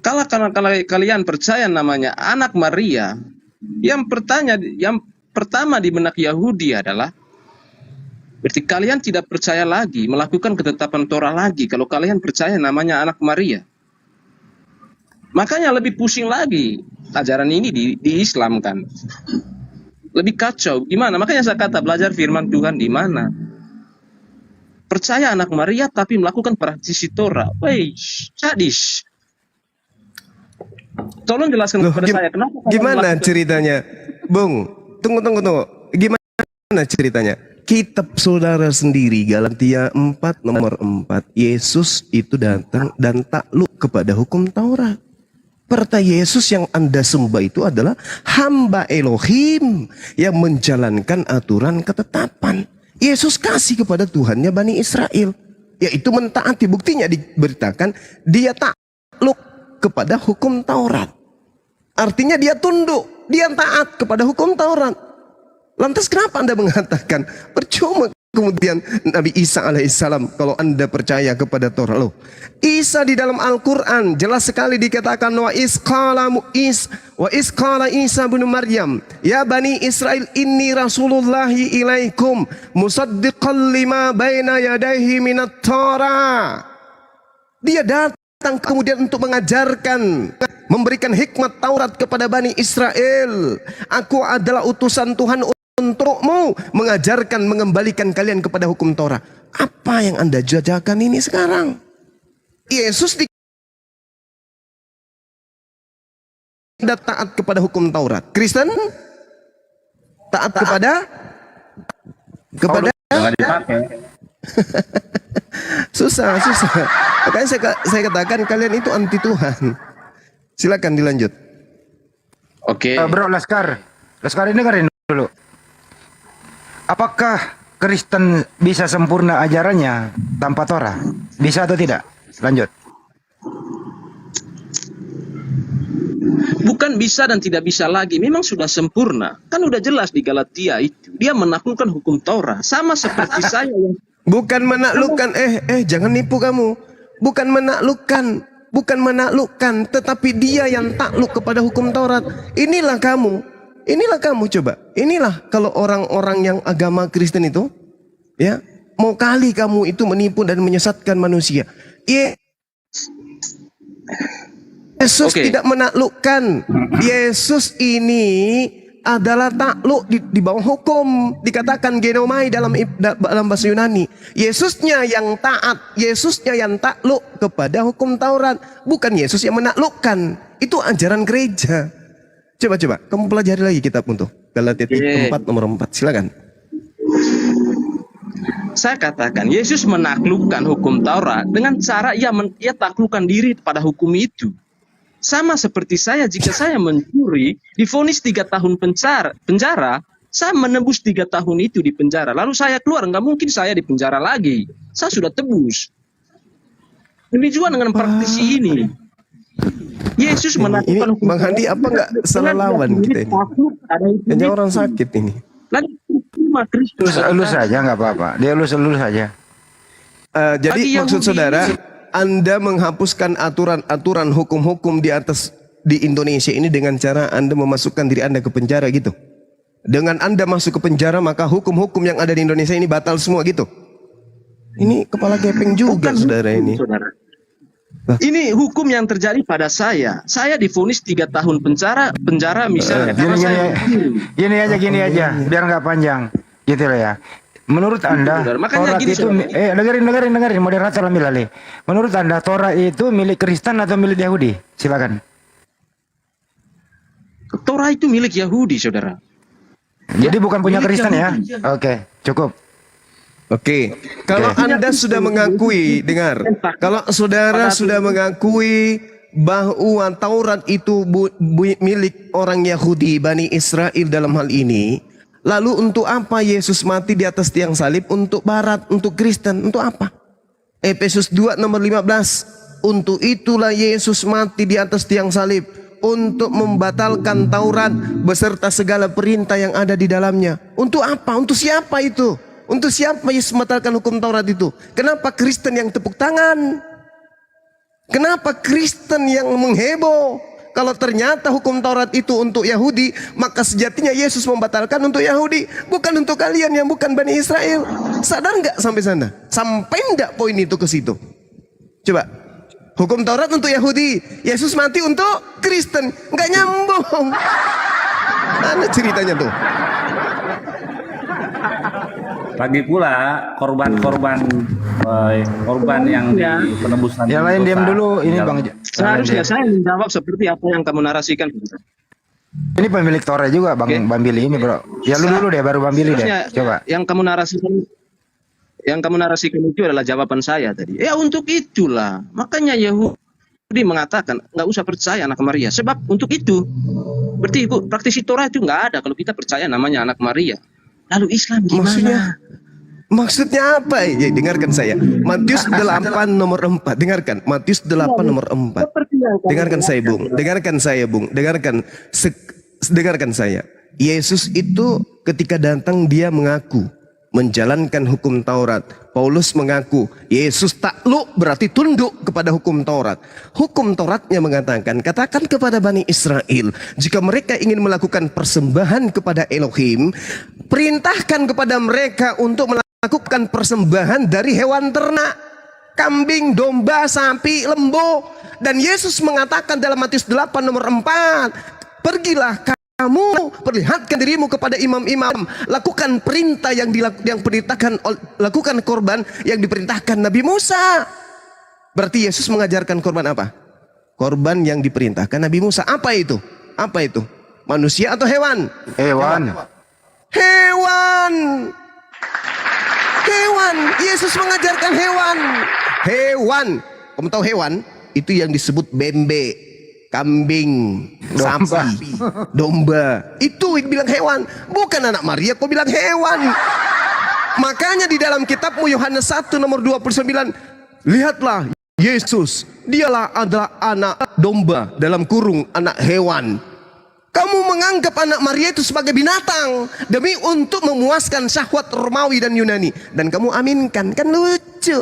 Kalau kalian percaya namanya anak Maria, yang pertama di benak Yahudi adalah berarti kalian tidak percaya lagi melakukan ketetapan Torah lagi kalau kalian percaya namanya anak Maria. Makanya lebih pusing lagi ajaran ini di Islam kan. Lebih kacau. Gimana? Makanya saya kata belajar firman Tuhan di mana? Percaya anak Maria tapi melakukan praktisi Torah. Wey, sadis. Tolong jelaskan Loh, kepada saya kenapa kalian gimana melakukan- ceritanya? Bung, tunggu. Gimana ceritanya? Kitab saudara sendiri Galatia 4 nomor 4. Yesus itu datang dan takluk kepada hukum Taurat. Perta Yesus yang Anda sembah itu adalah hamba Elohim yang menjalankan aturan ketetapan. Yesus kasih kepada Tuhannya Bani Israel, yaitu mentaati. Buktinya diberitakan dia takluk kepada hukum Taurat. Artinya dia tunduk, dia taat kepada hukum Taurat. Lantas kenapa Anda mengatakan percuma kemudian Nabi Isa alaihissalam kalau Anda percaya kepada Torah? Loh, Isa di dalam Al-Quran jelas sekali dikatakan wa isqala Isa bin Maryam ya Bani Israel inni rasulullahi ilaikum musaddiqan lima baina yadayhi minat Torah. Dia datang kemudian untuk mengajarkan, memberikan hikmat Taurat kepada Bani Israel. Aku adalah utusan Tuhan untukmu, mengajarkan, mengembalikan kalian kepada hukum Torah. Apa yang Anda jajakan ini sekarang? Yesus tidak taat kepada hukum Taurat. Kristen taat kepada Jangan dipakai. susah. Makanya saya katakan kalian itu anti Tuhan. Silakan dilanjut. Oke. Bro Laskar ini dengerin dulu. Apakah Kristen bisa sempurna ajarannya tanpa Torah? Bisa atau tidak? Lanjut. Bukan bisa dan tidak bisa lagi, memang sudah sempurna. Kan udah jelas di Galatia itu. Dia menaklukkan hukum Torah. Sama seperti saya yang... Bukan menaklukkan, jangan nipu kamu. Bukan menaklukkan, tetapi dia yang takluk kepada hukum Taurat. Inilah kamu coba. Inilah kalau orang-orang yang agama Kristen itu, ya, mau kali kamu itu menipu dan menyesatkan manusia. Yesus Oke. tidak menaklukkan. Yesus ini adalah takluk di bawah hukum. Dikatakan genomai dalam bahasa Yunani. Yesusnya yang taat, Yesusnya yang takluk kepada hukum Taurat, bukan Yesus yang menaklukkan. Itu ajaran gereja. Coba kamu pelajari lagi kitab untuk Galatia 4 nomor 4. Silakan. Saya katakan, Yesus menaklukkan hukum Taurat dengan cara ia taklukkan diri pada hukum itu. Sama seperti saya, jika saya mencuri, divonis 3 tahun penjara, saya menebus 3 tahun itu di penjara. Lalu saya keluar, nggak mungkin saya di penjara lagi. Saya sudah tebus. Demikian dengan praktisi ini. Yesus menaklukkan hukum Bang Handi apa nggak salah lawan kita ini? Hanya orang sakit ini. Lalu terima Kristus. Elus saja nggak apa-apa. Dia elus saja. Jadi Bagi maksud Yahudi, saudara, Anda menghapuskan aturan-aturan hukum-hukum di Indonesia ini dengan cara Anda memasukkan diri Anda ke penjara gitu. Dengan Anda masuk ke penjara maka hukum-hukum yang ada di Indonesia ini batal semua gitu. Ini kepala gepeng juga Bukan saudara hukum, ini. saudara. Ini hukum yang terjadi pada saya. Saya divonis 3 tahun penjara misalnya. karena saya Gini aja, biar nggak panjang, gitu loh ya. Menurut Anda, Saudara, makanya Taurat gini, itu, saudara. dengerin, moderator ambil alih. Menurut Anda, Taurat itu milik Kristen atau milik Yahudi? Silakan. Torah itu milik Yahudi, saudara. Jadi bukan punya milik Kristen ya? Yahudi. Oke, cukup. Oke, kalau Anda sudah mengakui, dengar, kalau saudara sudah mengakui bahwa Taurat itu milik orang Yahudi, Bani Israel dalam hal ini, lalu untuk apa Yesus mati di atas tiang salib? Untuk Barat, untuk Kristen, untuk apa? Efesus 2 nomor 15, untuk itulah Yesus mati di atas tiang salib, untuk membatalkan Taurat beserta segala perintah yang ada di dalamnya. Untuk apa? Untuk siapa itu? Untuk siapa Yesus membatalkan hukum Taurat itu? Kenapa Kristen yang tepuk tangan? Kenapa Kristen yang mengheboh? Kalau ternyata hukum Taurat itu untuk Yahudi, maka sejatinya Yesus membatalkan untuk Yahudi, bukan untuk kalian yang bukan Bani Israel. Sadar nggak sampai sana? Sampai nggak poin itu ke situ? Coba. Hukum Taurat untuk Yahudi, Yesus mati untuk Kristen. Nggak nyambung. Mana ceritanya tuh? Lagi pula korban yang di penebusan Yang lain dosa, diam dulu, ini yang- Bang. Seharusnya saya menjawab seperti apa yang kamu narasikan. Ini pemilik Taurat juga, Bang Billy ini, Bro. Ya lu dulu deh, baru Bang Billy deh. Seharusnya Coba. Yang kamu narasikan itu adalah jawaban saya tadi. Ya untuk itulah. Makanya Yahudi mengatakan nggak usah percaya anak Maria. Sebab untuk itu. Berarti praktisi Torah itu nggak ada kalau kita percaya namanya anak Maria. Lalu Islam gimana? Maksudnya apa? Ya, dengarkan saya. Matius 8 nomor 4. Dengarkan. Matius 8 nomor 4. Dengarkan saya, Bung. Dengarkan saya. Yesus itu ketika datang dia mengaku menjalankan hukum Taurat. Paulus mengaku Yesus takluk berarti tunduk kepada hukum Taurat. Hukum Tauratnya mengatakan, katakan kepada Bani Israel, jika mereka ingin melakukan persembahan kepada Elohim, perintahkan kepada mereka untuk melakukan persembahan dari hewan ternak, kambing, domba, sapi, lembu. Dan Yesus mengatakan dalam Matius 8 nomor 4, pergilah kamu perlihatkan dirimu kepada imam-imam, lakukan perintah yang diperintahkan, lakukan korban yang diperintahkan Nabi Musa. Berarti Yesus mengajarkan korban apa? Korban yang diperintahkan Nabi Musa. Apa itu? Apa itu? Manusia atau hewan? Hewan. Hewan. Hewan. Yesus mengajarkan hewan. Hewan. Kamu tahu hewan? Itu yang disebut bembe, kambing, sapi, domba. Itu bilang hewan. Bukan anak Maria kau bilang hewan. Makanya di dalam kitabmu Yohanes 1 nomor 29, lihatlah Yesus, dialah adalah anak domba, dalam kurung anak hewan. Kamu menganggap anak Maria itu sebagai binatang demi untuk memuaskan syahwat Romawi dan Yunani, dan kamu aminkan. Kan lucu.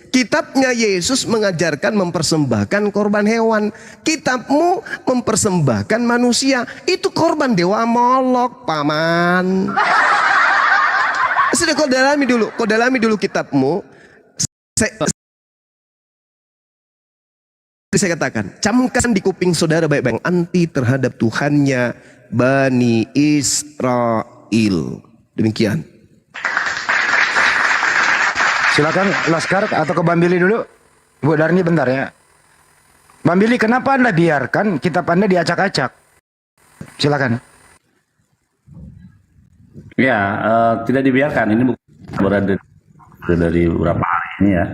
Kitabnya Yesus mengajarkan mempersembahkan korban hewan. Kitabmu mempersembahkan manusia. Itu korban dewa Molok, paman. Sudah kau dalami dulu kitabmu. Saya katakan, camkan di kuping saudara baik-baik, anti terhadap Tuhannya Bani Israel. Demikian. Silakan Laskar atau ke Bang Billy dulu. Bu Darni bentar ya. Bang Billy, kenapa Anda biarkan kitab Anda diacak-acak? Silakan. Ya, tidak dibiarkan. Ini berada dari beberapa hari ini ya.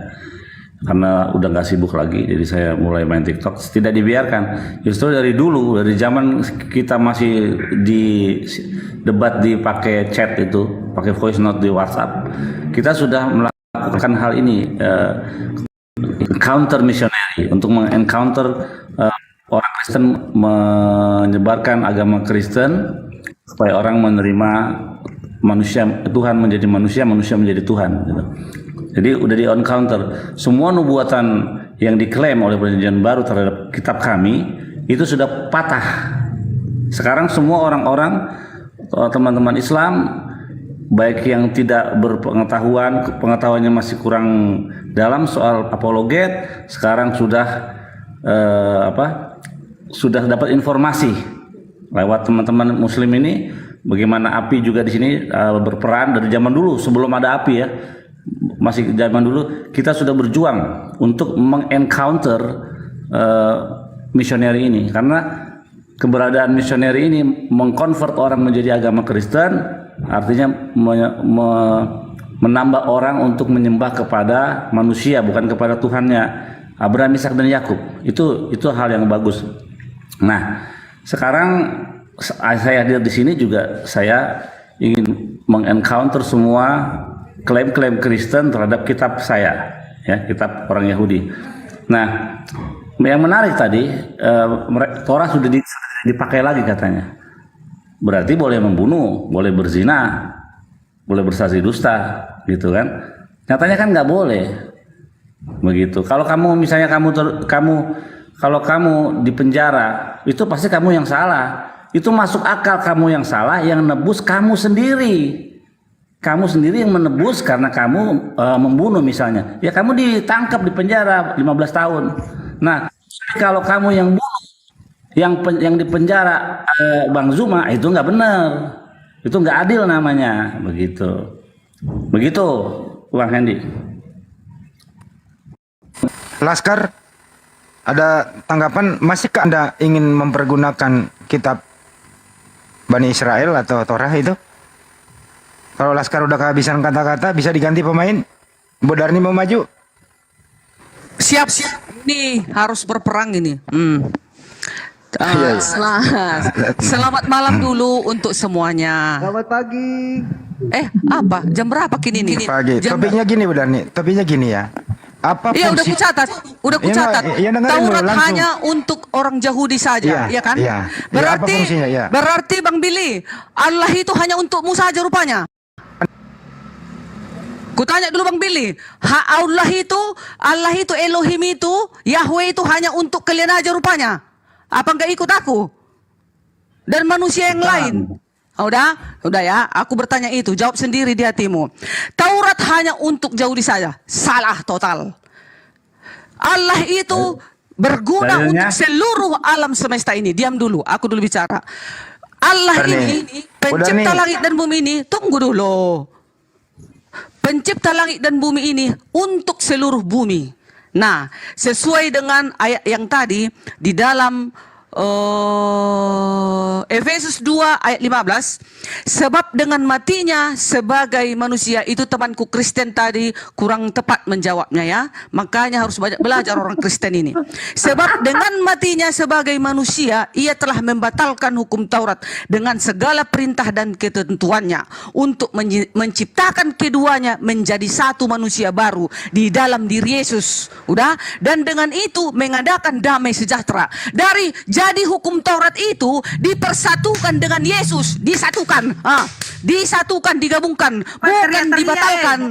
Karena udah nggak sibuk lagi, jadi saya mulai main TikTok. Tidak dibiarkan. Justru dari dulu, dari zaman kita masih di debat dipakai chat itu, pakai voice note di WhatsApp, kita sudah melakukan hal ini, counter missionary, untuk mengencounter orang Kristen, menyebarkan agama Kristen supaya orang menerima manusia, Tuhan menjadi manusia, manusia menjadi Tuhan gitu. Jadi udah di on counter. Semua nubuatan yang diklaim oleh Perjanjian Baru terhadap kitab kami itu sudah patah. Sekarang semua orang-orang, teman-teman Islam baik yang tidak berpengetahuan, pengetahuannya masih kurang dalam soal apologet, sekarang sudah sudah dapat informasi lewat teman-teman Muslim ini. Bagaimana API juga di sini berperan dari zaman dulu, sebelum ada API ya, masih zaman dulu kita sudah berjuang untuk mengencounter misioneri ini, karena keberadaan misioneri ini mengkonvert orang menjadi agama Kristen, artinya menambah orang untuk menyembah kepada manusia bukan kepada Tuhannya Abraham, Ishak dan Yakub. Itu hal yang bagus. Nah, sekarang saya hadir di sini juga saya ingin mengencounter semua klaim-klaim Kristen terhadap kitab saya, ya, kitab orang Yahudi. Nah, yang menarik tadi, Torah sudah dipakai lagi katanya. Berarti boleh membunuh, boleh berzina, boleh bersaksi dusta, gitu kan? Nyatanya kan nggak boleh, begitu. Kalau kamu misalnya kalau kamu di penjara, itu pasti kamu yang salah. Itu masuk akal, kamu yang salah, yang nebus kamu sendiri. Kamu sendiri yang menebus karena kamu membunuh misalnya. Ya kamu ditangkap di penjara 15 tahun. Nah, kalau kamu yang bunuh, yang di penjara Bang Zuma, itu nggak benar. Itu nggak adil namanya, begitu. Begitu, Bang Hendy. Laskar, ada tanggapan, masihkah Anda ingin mempergunakan kitab Bani Israel atau Torah itu? Kalau Laskar udah kehabisan kata-kata, bisa diganti pemain. Bodarni mau maju? Siap. Ini harus berperang ini. Selamat malam dulu untuk semuanya. Selamat pagi. Apa? Jam berapa kini nih? Pagi. Topiknya gini, Bodarni. Topiknya gini ya. Apa Iya, udah fungsi? kucatat. Iya, dengerin dulu, Taurat langsung. hanya untuk orang Yahudi saja, Iya, ya kan? iya. Berarti, Ya, apa fungsinya, ya. berarti Bang Billy, Allah itu hanya untukmu saja rupanya. Kutanya dulu Bang Billy, Allah itu Elohim itu, Yahweh itu hanya untuk kalian aja rupanya. Apa enggak ikut aku? Dan manusia yang lain. Udah ya, aku bertanya itu, jawab sendiri di hatimu. Taurat hanya untuk Yahudi saja. Salah total. Allah itu berguna Dalilnya? untuk seluruh alam semesta ini. Diam dulu, aku dulu bicara. Allah ini pencipta langit dan bumi ini, tunggu dulu. Pencipta langit dan bumi ini untuk seluruh bumi. Nah, sesuai dengan ayat yang tadi di dalam Efesus 2 ayat 15, sebab dengan matinya sebagai manusia, itu temanku Kristen tadi kurang tepat menjawabnya ya, makanya harus banyak belajar orang Kristen ini. Sebab dengan matinya sebagai manusia, ia telah membatalkan hukum Taurat dengan segala perintah dan ketentuannya untuk menciptakan keduanya menjadi satu manusia baru di dalam diri Yesus. Dan dengan itu mengadakan damai sejahtera. Jadi hukum Taurat itu dipersatukan dengan Yesus, disatukan, digabungkan, bukan dibatalkan.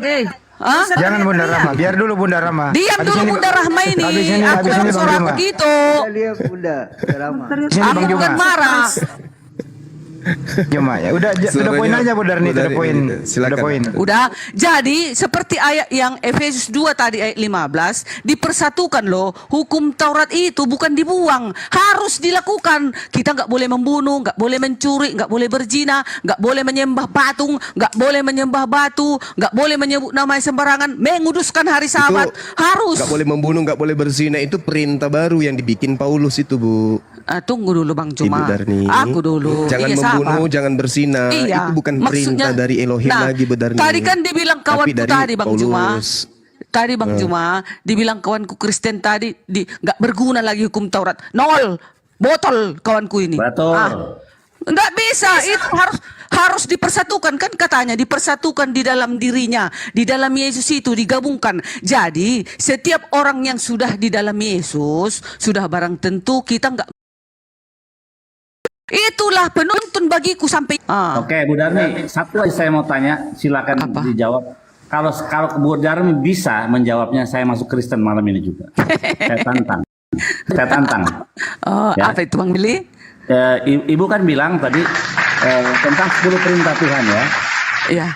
Jangan Bunda Rama, biar dulu Bunda Rama. Diam dulu Bunda Rahma ini. Aku habis ini suara Bang Juma. begitu. Dia Bunda Rama. Sini Bang Aku Juma. bukan marah. Juma ya. Udah Suaranya poin aja Bodarni, Bodarni, udah poin. silakan. Udah poin. Udah, jadi seperti ayat yang Efesus 2 tadi ayat 15, dipersatukan loh. Hukum Taurat itu bukan dibuang, harus dilakukan. Kita nggak boleh membunuh, nggak boleh mencuri, nggak boleh berzina, nggak boleh menyembah patung, nggak boleh menyembah batu, nggak boleh menyebut nama sembarangan, menguduskan hari Sabat, harus. Nggak boleh membunuh, nggak boleh berzina, itu perintah baru yang dibikin Paulus itu, Bu. Tunggu dulu Bang Juma. Ibu Darni. Aku dulu. Jangan Iya, membunuh, sabar. jangan berzina. Iya, Itu bukan perintah dari Elohim lagi, Bu Darni. Tadi kan dibilang kawanku Tapi dari tadi Bang Juma. Paulus. Tadi Bang Juma dibilang kawanku Kristen tadi nggak berguna lagi hukum Taurat. Nol, botol kawanku ini. Betul. Nggak bisa, itu harus dipersatukan kan katanya, dipersatukan di dalam dirinya, di dalam Yesus itu digabungkan. Jadi setiap orang yang sudah di dalam Yesus sudah barang tentu kita nggak. Itulah penuntun bagiku sampai. Oke, Bu Darmi, satu lagi saya mau tanya, silakan Apa? dijawab. Kalau Bu Darmi bisa menjawabnya, saya masuk Kristen malam ini juga. Saya tantang. Ya. Apa itu Bang Billy? Ibu kan bilang tadi tentang 10 perintah Tuhan ya. Ya.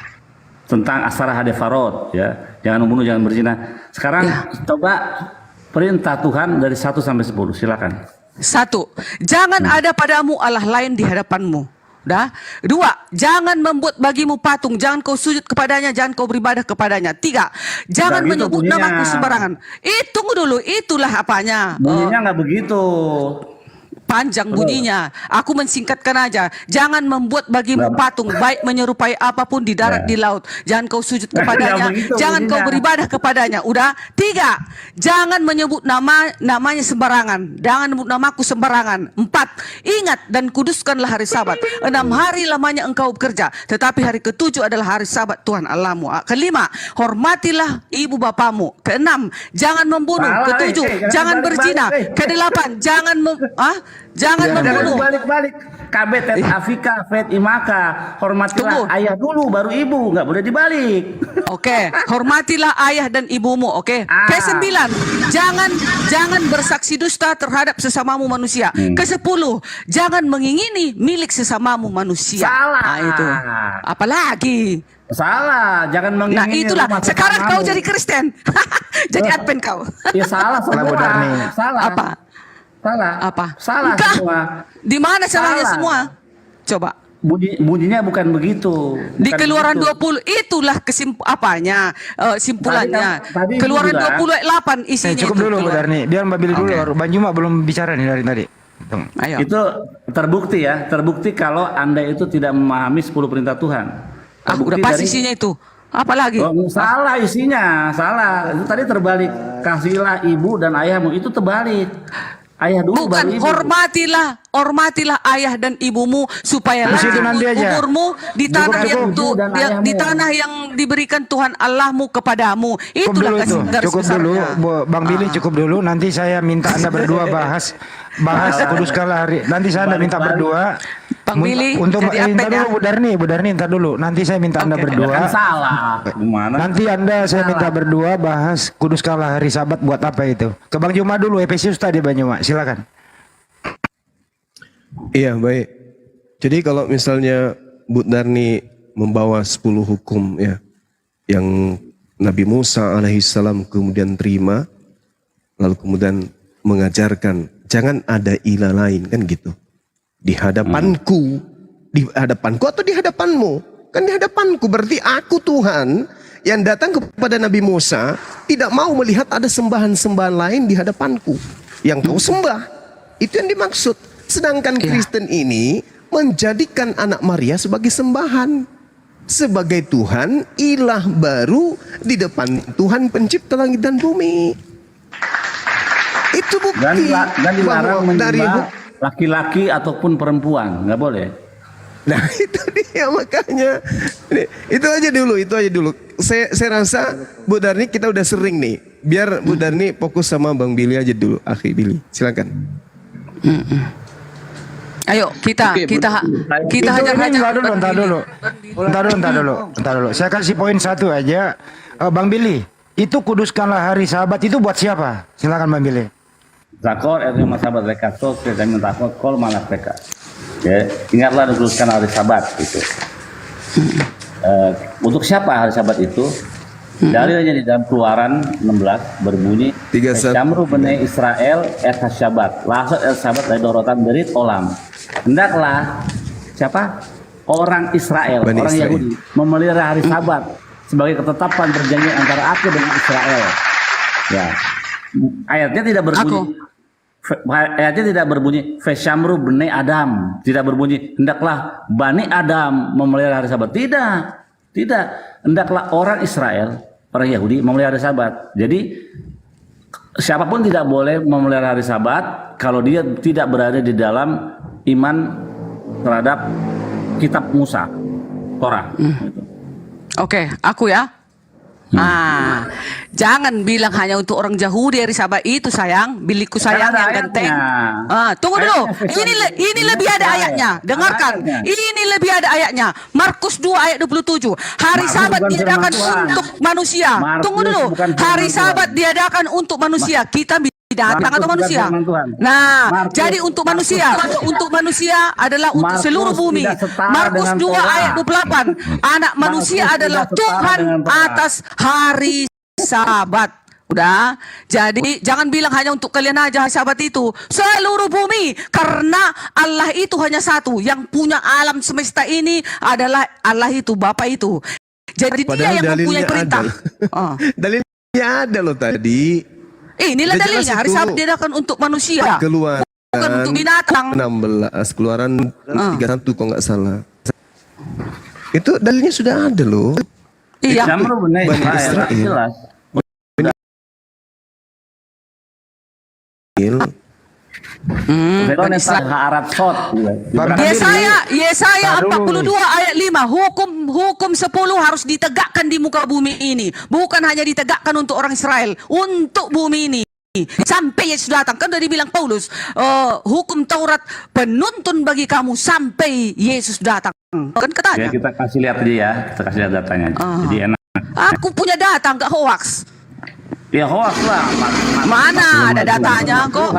tentang asara hadefarot, ya, jangan membunuh, jangan berzina. Sekarang coba perintah Tuhan dari 1 sampai 10, silakan. 1. Jangan ada padamu Allah lain di hadapanmu. Dah. 2. Jangan membuat bagimu patung, jangan kau sujud kepadanya, jangan kau beribadah kepadanya. 3. Jangan Nggak gitu menyebut bunyinya. namaku sembarangan. Tunggu dulu, itulah apanya. Bunyinya nggak begitu. Panjang bunyinya. Aku mensingkatkan aja. Jangan membuat bagimu patung, baik menyerupai apapun di darat, di laut. Jangan kau sujud kepadanya. begitu Jangan kau bunyinya. beribadah kepadanya. Udah. 3. Jangan menyebut namanya sembarangan. Jangan menyebut namaku sembarangan. 4. Ingat dan kuduskanlah hari Sabat. 6 hari lamanya engkau bekerja, tetapi hari ke-7 adalah hari Sabat Tuhan Allahmu. 5. Hormatilah ibu bapamu. 6. Jangan membunuh. Salah, 7. Jangan berzina. 8. Jangan jangan membunuh. Balik-balik. Kabet Afika, Fet Imaka. Hormatilah Tunggu. ayah dulu, baru ibu. Nggak boleh dibalik. Oke, hormatilah ayah dan ibumu. Oke. Ke-9, jangan bersaksi dusta terhadap sesamamu manusia. Ke-10, jangan mengingini milik sesamamu manusia. Salah. Nah, itu. Apalagi? Salah, jangan Nah, mengingini itulah. rumah Sekarang kau sesamamu. jadi Kristen. Jadi advent kau. Ya salah semua. Bu Darni. Salah. Apa? Salah. Apa? Salah Enggak. semua. Di mana salahnya Salah. semua? Coba. Bunyinya bukan begitu. Di Bukan Keluaran begitu. 20 itulah simpulannya. Tadi Keluaran bilang- 20 ayat 8 isinya Cukup itu. dulu Bu Darni, biar Mbak Billy dulu. Oke. baru. Bang Juma belum bicara nih dari tadi. Ayo. Itu terbukti ya, terbukti kalau Anda itu tidak memahami 10 perintah Tuhan. Udah pas isinya itu. Apalagi? Oh, salah isinya, salah. Itu tadi terbalik. Kasihlah ibu dan ayahmu, itu terbalik. Ayah dulu Bukan, baru ibu. hormatilah ayah dan ibumu supaya Terus itu nanti aja. kuburmu di tanah Cukup, yang ibu dan ayahmu. di tanah yang diberikan Tuhan Allahmu kepadamu. Cukup Itulah dulu itu, garis cukup dulu, besarnya. Bang Billy cukup dulu. Nanti saya minta Anda berdua bahas kuduskanlah hari. Nanti saya Anda minta berdua. Bang Billy, untuk jadi entar advent ya. dulu Bu Darni, entar dulu. Nanti saya minta Anda Oke. berdua. Kan salah. Gimana? Nanti Anda saya minta berdua bahas kuduskanlah hari Sabat buat apa itu. Ke Bang Juma dulu, Efesius tadi Bang Juma, silakan. Iya, baik. Jadi kalau misalnya Bu Darni membawa 10 hukum ya yang Nabi Musa alaihissalam kemudian terima, lalu kemudian mengajarkan jangan ada ilah lain, kan gitu. Di hadapanku atau di hadapanmu? Kan di hadapanku, berarti aku Tuhan yang datang kepada Nabi Musa tidak mau melihat ada sembahan-sembahan lain di hadapanku yang kau sembah. Itu yang dimaksud. Sedangkan Kristen ini menjadikan anak Maria sebagai sembahan, sebagai Tuhan, ilah baru di depan Tuhan pencipta langit dan bumi. Itu bukti Dan dilarang bahwa dari menyembah laki-laki ataupun perempuan, nggak boleh. Nah itu dia makanya. Itu aja dulu. Saya rasa Bu Darni kita udah sering nih. Biar Bu Darni fokus sama Bang Billy aja dulu. Akhi Billy, silakan. Ayo kita Oke, hajar-hajar. Entar dulu. Saya kasih poin satu aja. Bang Billy, itu kuduskanlah hari Sabat itu buat siapa? Silakan Bang Billy. Zakor itu masabat rekato kita minta kol malah mereka. Ya, ingatlah dan kuduskan hari Sabat itu. Untuk siapa hari Sabat itu? Dalilnya di dalam Keluaran 16 berbunyi 31. Camru bene Israel Syabat lasot Sabat dari dorotan berit olam. Hendaklah siapa? Orang Israel, Bani orang Israel. Yahudi memelihara hari Sabat sebagai ketetapan perjanjian antara aku dengan Israel. Ya. Ayatnya tidak berbunyi. Ayatnya tidak berbunyi Fesyamru bene Adam, tidak berbunyi hendaklah Bani Adam memelihara hari Sabat. Tidak. Hendaklah orang Israel, orang Yahudi memelihara hari Sabat. Jadi siapapun tidak boleh memelihara hari Sabat kalau dia tidak berada di dalam iman terhadap kitab Musa, Torah. Oke, aku ya. Jangan bilang hanya untuk orang Yahudi hari Sabat itu sayang, bilikku sayang Kan ada yang genteng. ayatnya. Tunggu dulu. Ayatnya Ini lebih ada ayatnya. Dengarkan. Ayatnya. Ini lebih ada ayatnya. Markus 2 ayat 27. Hari Markus Sabat bukan diadakan firman Tuhan. untuk manusia. Markus Tunggu dulu. bukan firman Hari Tuhan. Sabat diadakan untuk manusia. Kita binatang atau Markus manusia? tidak firman Tuhan. Nah, Markus- jadi untuk manusia adalah untuk Markus seluruh bumi. tidak setara Markus dengan 2 Torah. ayat 28. Anak manusia Markus adalah tidak setara Tuhan dengan Torah. atas hari Sabat. Udah, jadi jangan bilang hanya untuk kalian aja Sabat itu, seluruh bumi, karena Allah itu hanya satu, yang punya alam semesta ini adalah Allah itu, Bapa itu. Jadi dia yang mempunyai perintah. Ah. Dalilnya ada loh tadi. Inilah Udah jelas dalilnya, hari itu. Sabat diadakan untuk manusia, Keluaran bukan untuk binatang. 16, Keluaran 31 kalau nggak salah. Itu dalilnya sudah ada loh. Iya. Jamru benar Bani Israel. Israel. Jelas. Bani Israel. Arab Sot. Yesaya Tar dulu 42 ayat 5, hukum 10 harus ditegakkan di muka bumi ini, bukan hanya ditegakkan untuk orang Israel, untuk bumi ini. Sampai Yesus datang, kan udah dibilang Paulus, hukum Taurat penuntun bagi kamu sampai Yesus datang. Kan Ya, katanya. kita kasih lihat aja ya, kita kasih lihat datanya. Jadi enak. Aku punya data, nggak hoax. Ya hoax lah. Mana ada datanya kok?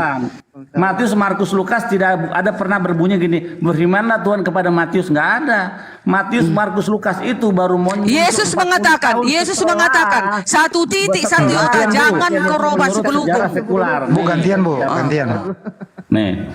Matius, Markus, Lukas tidak ada pernah berbunyi gini, berfirmanlah Tuhan kepada Matius, nggak ada. Matius, Markus, Lukas itu baru muncul Yesus 40 mengatakan, tahun Yesus setelah. mengatakan, satu titik satu Setelah. jangan Menurut kau robah sebelum sejarah sekular. Bu, gantian Bu, gantian. Nih,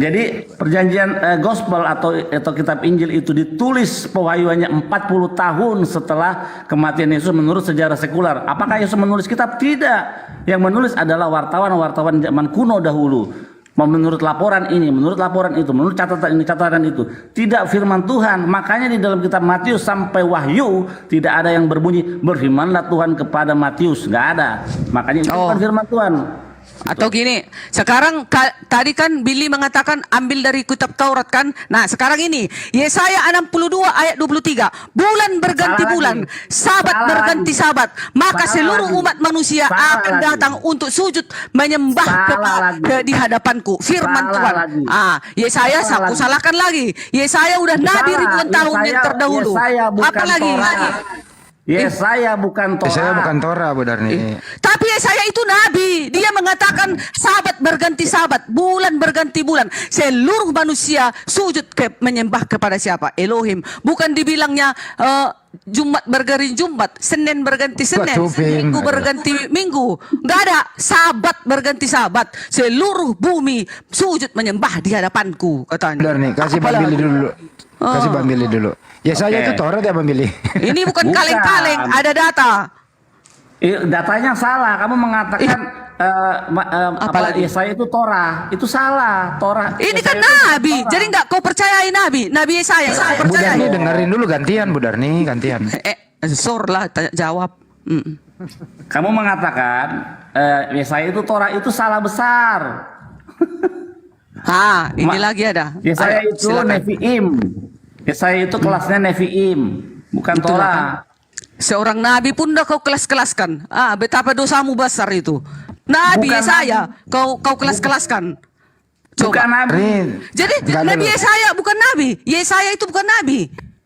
jadi perjanjian gospel atau kitab Injil itu ditulis pewahyuannya 40 tahun setelah kematian Yesus menurut sejarah sekular. Apakah Yesus menulis kitab? Tidak. Yang menulis adalah wartawan-wartawan zaman kuno dahulu. Menurut laporan ini, menurut laporan itu, menurut catatan ini, catatan itu. Tidak firman Tuhan. Makanya di dalam kitab Matius sampai Wahyu tidak ada yang berbunyi berfirmanlah Tuhan kepada Matius. Nggak ada. Makanya itu bukan firman Tuhan. Atau gini, sekarang tadi kan Billy mengatakan ambil dari kitab Taurat kan. Nah sekarang ini Yesaya 62 ayat 23, bulan berganti Salah bulan, lagi. sabat Salah berganti lagi. sabat, maka Salah seluruh lagi. umat manusia Salah akan lagi. datang untuk sujud menyembah Salah lagi. di hadapanku. Firman Salah Tuhan. lagi. Yesaya Salah aku lagi. salahkan lagi. Yesaya udah nabi Salah. ribuan tahun yang terdahulu. Yesaya bukan Apalagi? Torah. Yesaya bukan Torah. Saya bukan Torah Bu Darni. Tapi Yesaya itu nabi. Dia mengatakan sabat berganti sabat, bulan berganti bulan. Seluruh manusia sujud menyembah kepada siapa? Elohim. Bukan dibilangnya Jumat berganti Jumat, Senin berganti Senin, Cuping. Minggu berganti Minggu. Nggak ada. Sabat berganti sabat. Seluruh bumi sujud menyembah di hadapanku, katanya. Darni, kasih Bang Apalagi? Billy dulu. Kasih Bang Billy dulu. Yesaya Oke. itu Taurat ya Bang Billy? Ini bukan Bukan. kaleng-kaleng, ada data. Datanya salah. Kamu mengatakan Apalagi? Yesaya itu Torah. Itu salah. Torah. Ini Yesaya kan itu nabi, Torah. jadi nggak kau percayai nabi Yesaya, kau Bu percayai. Darni dengerin dulu gantian Bu Darni, gantian. Sor lah jawab. Kamu mengatakan Yesaya itu Torah, itu salah besar. Ini lagi ada. Yesaya Ayo, itu silakan. Nevi'im. Yesaya itu kelasnya Nevi'im, bukan Itulah Torah. kan. Seorang nabi pun dah kau kelas-kelaskan. Betapa dosamu besar itu. Nabi Bukan Yesaya kau kelas-kelaskan. Bukan Coba. nabi. Jadi Enggak Nabi dulu. Yesaya bukan nabi. Yesaya itu bukan nabi.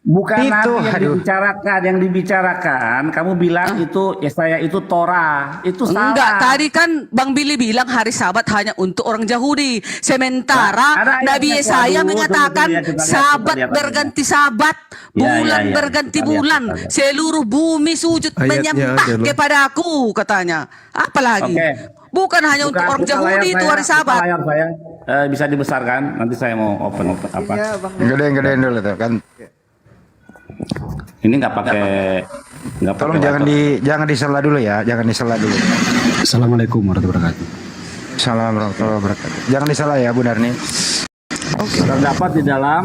Bukan Itu, nabi yang aduh. dibicarakan. Kamu bilang itu Yesaya itu Torah. Itu salah. Enggak, tadi kan Bang Billy bilang hari Sabat hanya untuk orang Yahudi. Sementara Ada ayatnya, Nabi Yesaya waduh, mengatakan tunggu, kita lihat, Sabat kita lihat berganti Sabat, Ya, bulan ya, ya. berganti Kita lihat, bulan, kita lihat. seluruh bumi sujud Ayatnya menyembah ada loh. kepadaku, katanya. Apalagi? Oke. Bukan hanya untuk orang Buka Yahudi layar itu saya, hari buka Sabat. layar saya. Bisa dibesarkan. Nanti saya mau open apa. Iya, Bang. Gedein dulu tuh kan. Ini nggak pakai. Tolong jangan disela dulu ya, jangan disela dulu. Assalamualaikum warahmatullahi wabarakatuh. Salam warahmatullahi wabarakatuh. Jangan disela ya Bu Darni. Terdapat di dalam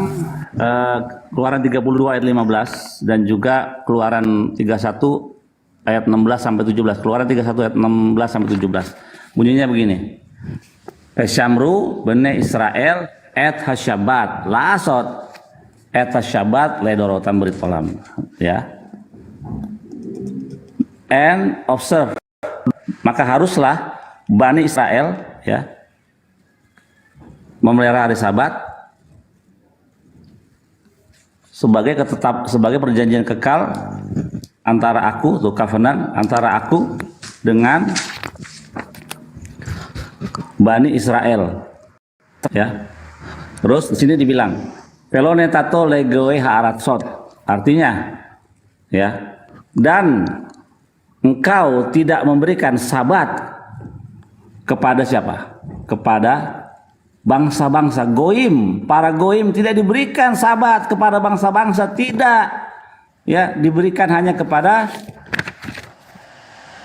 Keluaran 32 ayat 15 dan juga Keluaran 31 ayat 16 sampai 17. Keluaran 31 ayat 16 sampai 17. Bunyinya begini. Syamru bene Israel et hasyabat lasot et hasyabat ledorotan berit kolam, ya. And observe, maka haruslah Bani Israel, ya, memelihara hari Sabat sebagai perjanjian kekal antara aku, tuh covenant antara aku dengan Bani Israel. Ya. Terus di sini dibilang Pelone tato legoe haratsot. Artinya ya, dan engkau tidak memberikan sabat kepada siapa? Kepada bangsa-bangsa goim. Para goim tidak diberikan sabat kepada bangsa-bangsa, tidak. Ya, diberikan hanya kepada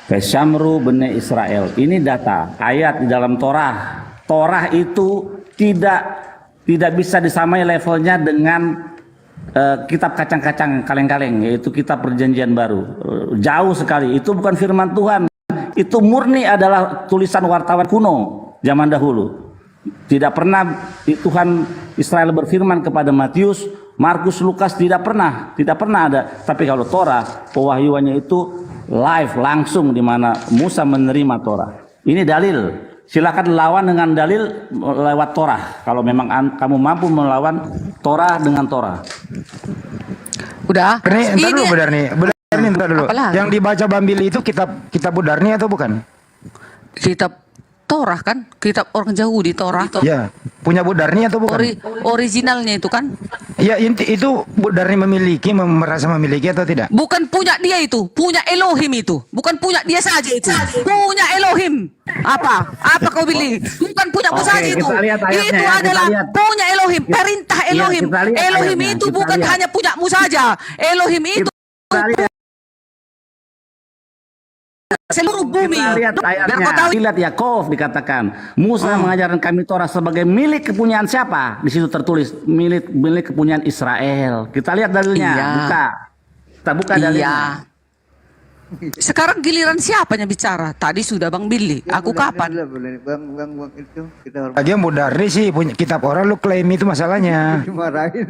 Pesyamru bene Israel. Ini data ayat di dalam Torah. Torah itu tidak bisa disamai levelnya dengan kitab kacang-kacang kaleng-kaleng, yaitu kitab perjanjian baru. Jauh sekali. Itu bukan firman Tuhan. Itu murni adalah tulisan wartawan kuno zaman dahulu. Tidak pernah Tuhan Israel berfirman kepada Matius, Markus, Lukas, tidak pernah ada. Tapi kalau Torah, pewahyuannya itu live, langsung, di mana Musa menerima Torah. Ini dalil. Silakan lawan dengan dalil lewat Torah. Kalau memang kamu mampu melawan Torah dengan Torah. Udah. Entar dulu Budarni. Budarni entar dulu. Apalagi? Yang dibaca Bang Billy itu kitab Budarni atau bukan? Kitab Torah kan? Kitab orang Yahudi Torah. Ya, punya Budarni atau bukan? Originalnya itu kan? Ya, itu Budarni merasa memiliki atau tidak? Bukan punya dia itu, punya Elohim itu. Bukan punya dia saja itu. Punya Elohim. Apa kau pilih? Bukan punya mu saja itu. Kita lihat ayatnya Itu ya, kita adalah lihat. punya Elohim, perintah Iya, Elohim. kita lihat Elohim ayatnya, itu kita bukan lihat. hanya punya mu saja. Elohim itu seluruh bumi. Kita lihat Dan kau tahu ayatnya. Lihat Yakov dikatakan, Musa mengajarkan kami Torah sebagai milik kepunyaan siapa? Di situ tertulis milik kepunyaan Israel. Kita lihat dalilnya. Iya. Buka. Kita buka dalilnya. iya. Sekarang giliran siapanya bicara? Tadi sudah Bang Billy. Aku kapan? Bang itu kita hormati. Lagi yang Budarni sih punya kitab orang, lu klaim itu masalahnya. Dimarahin.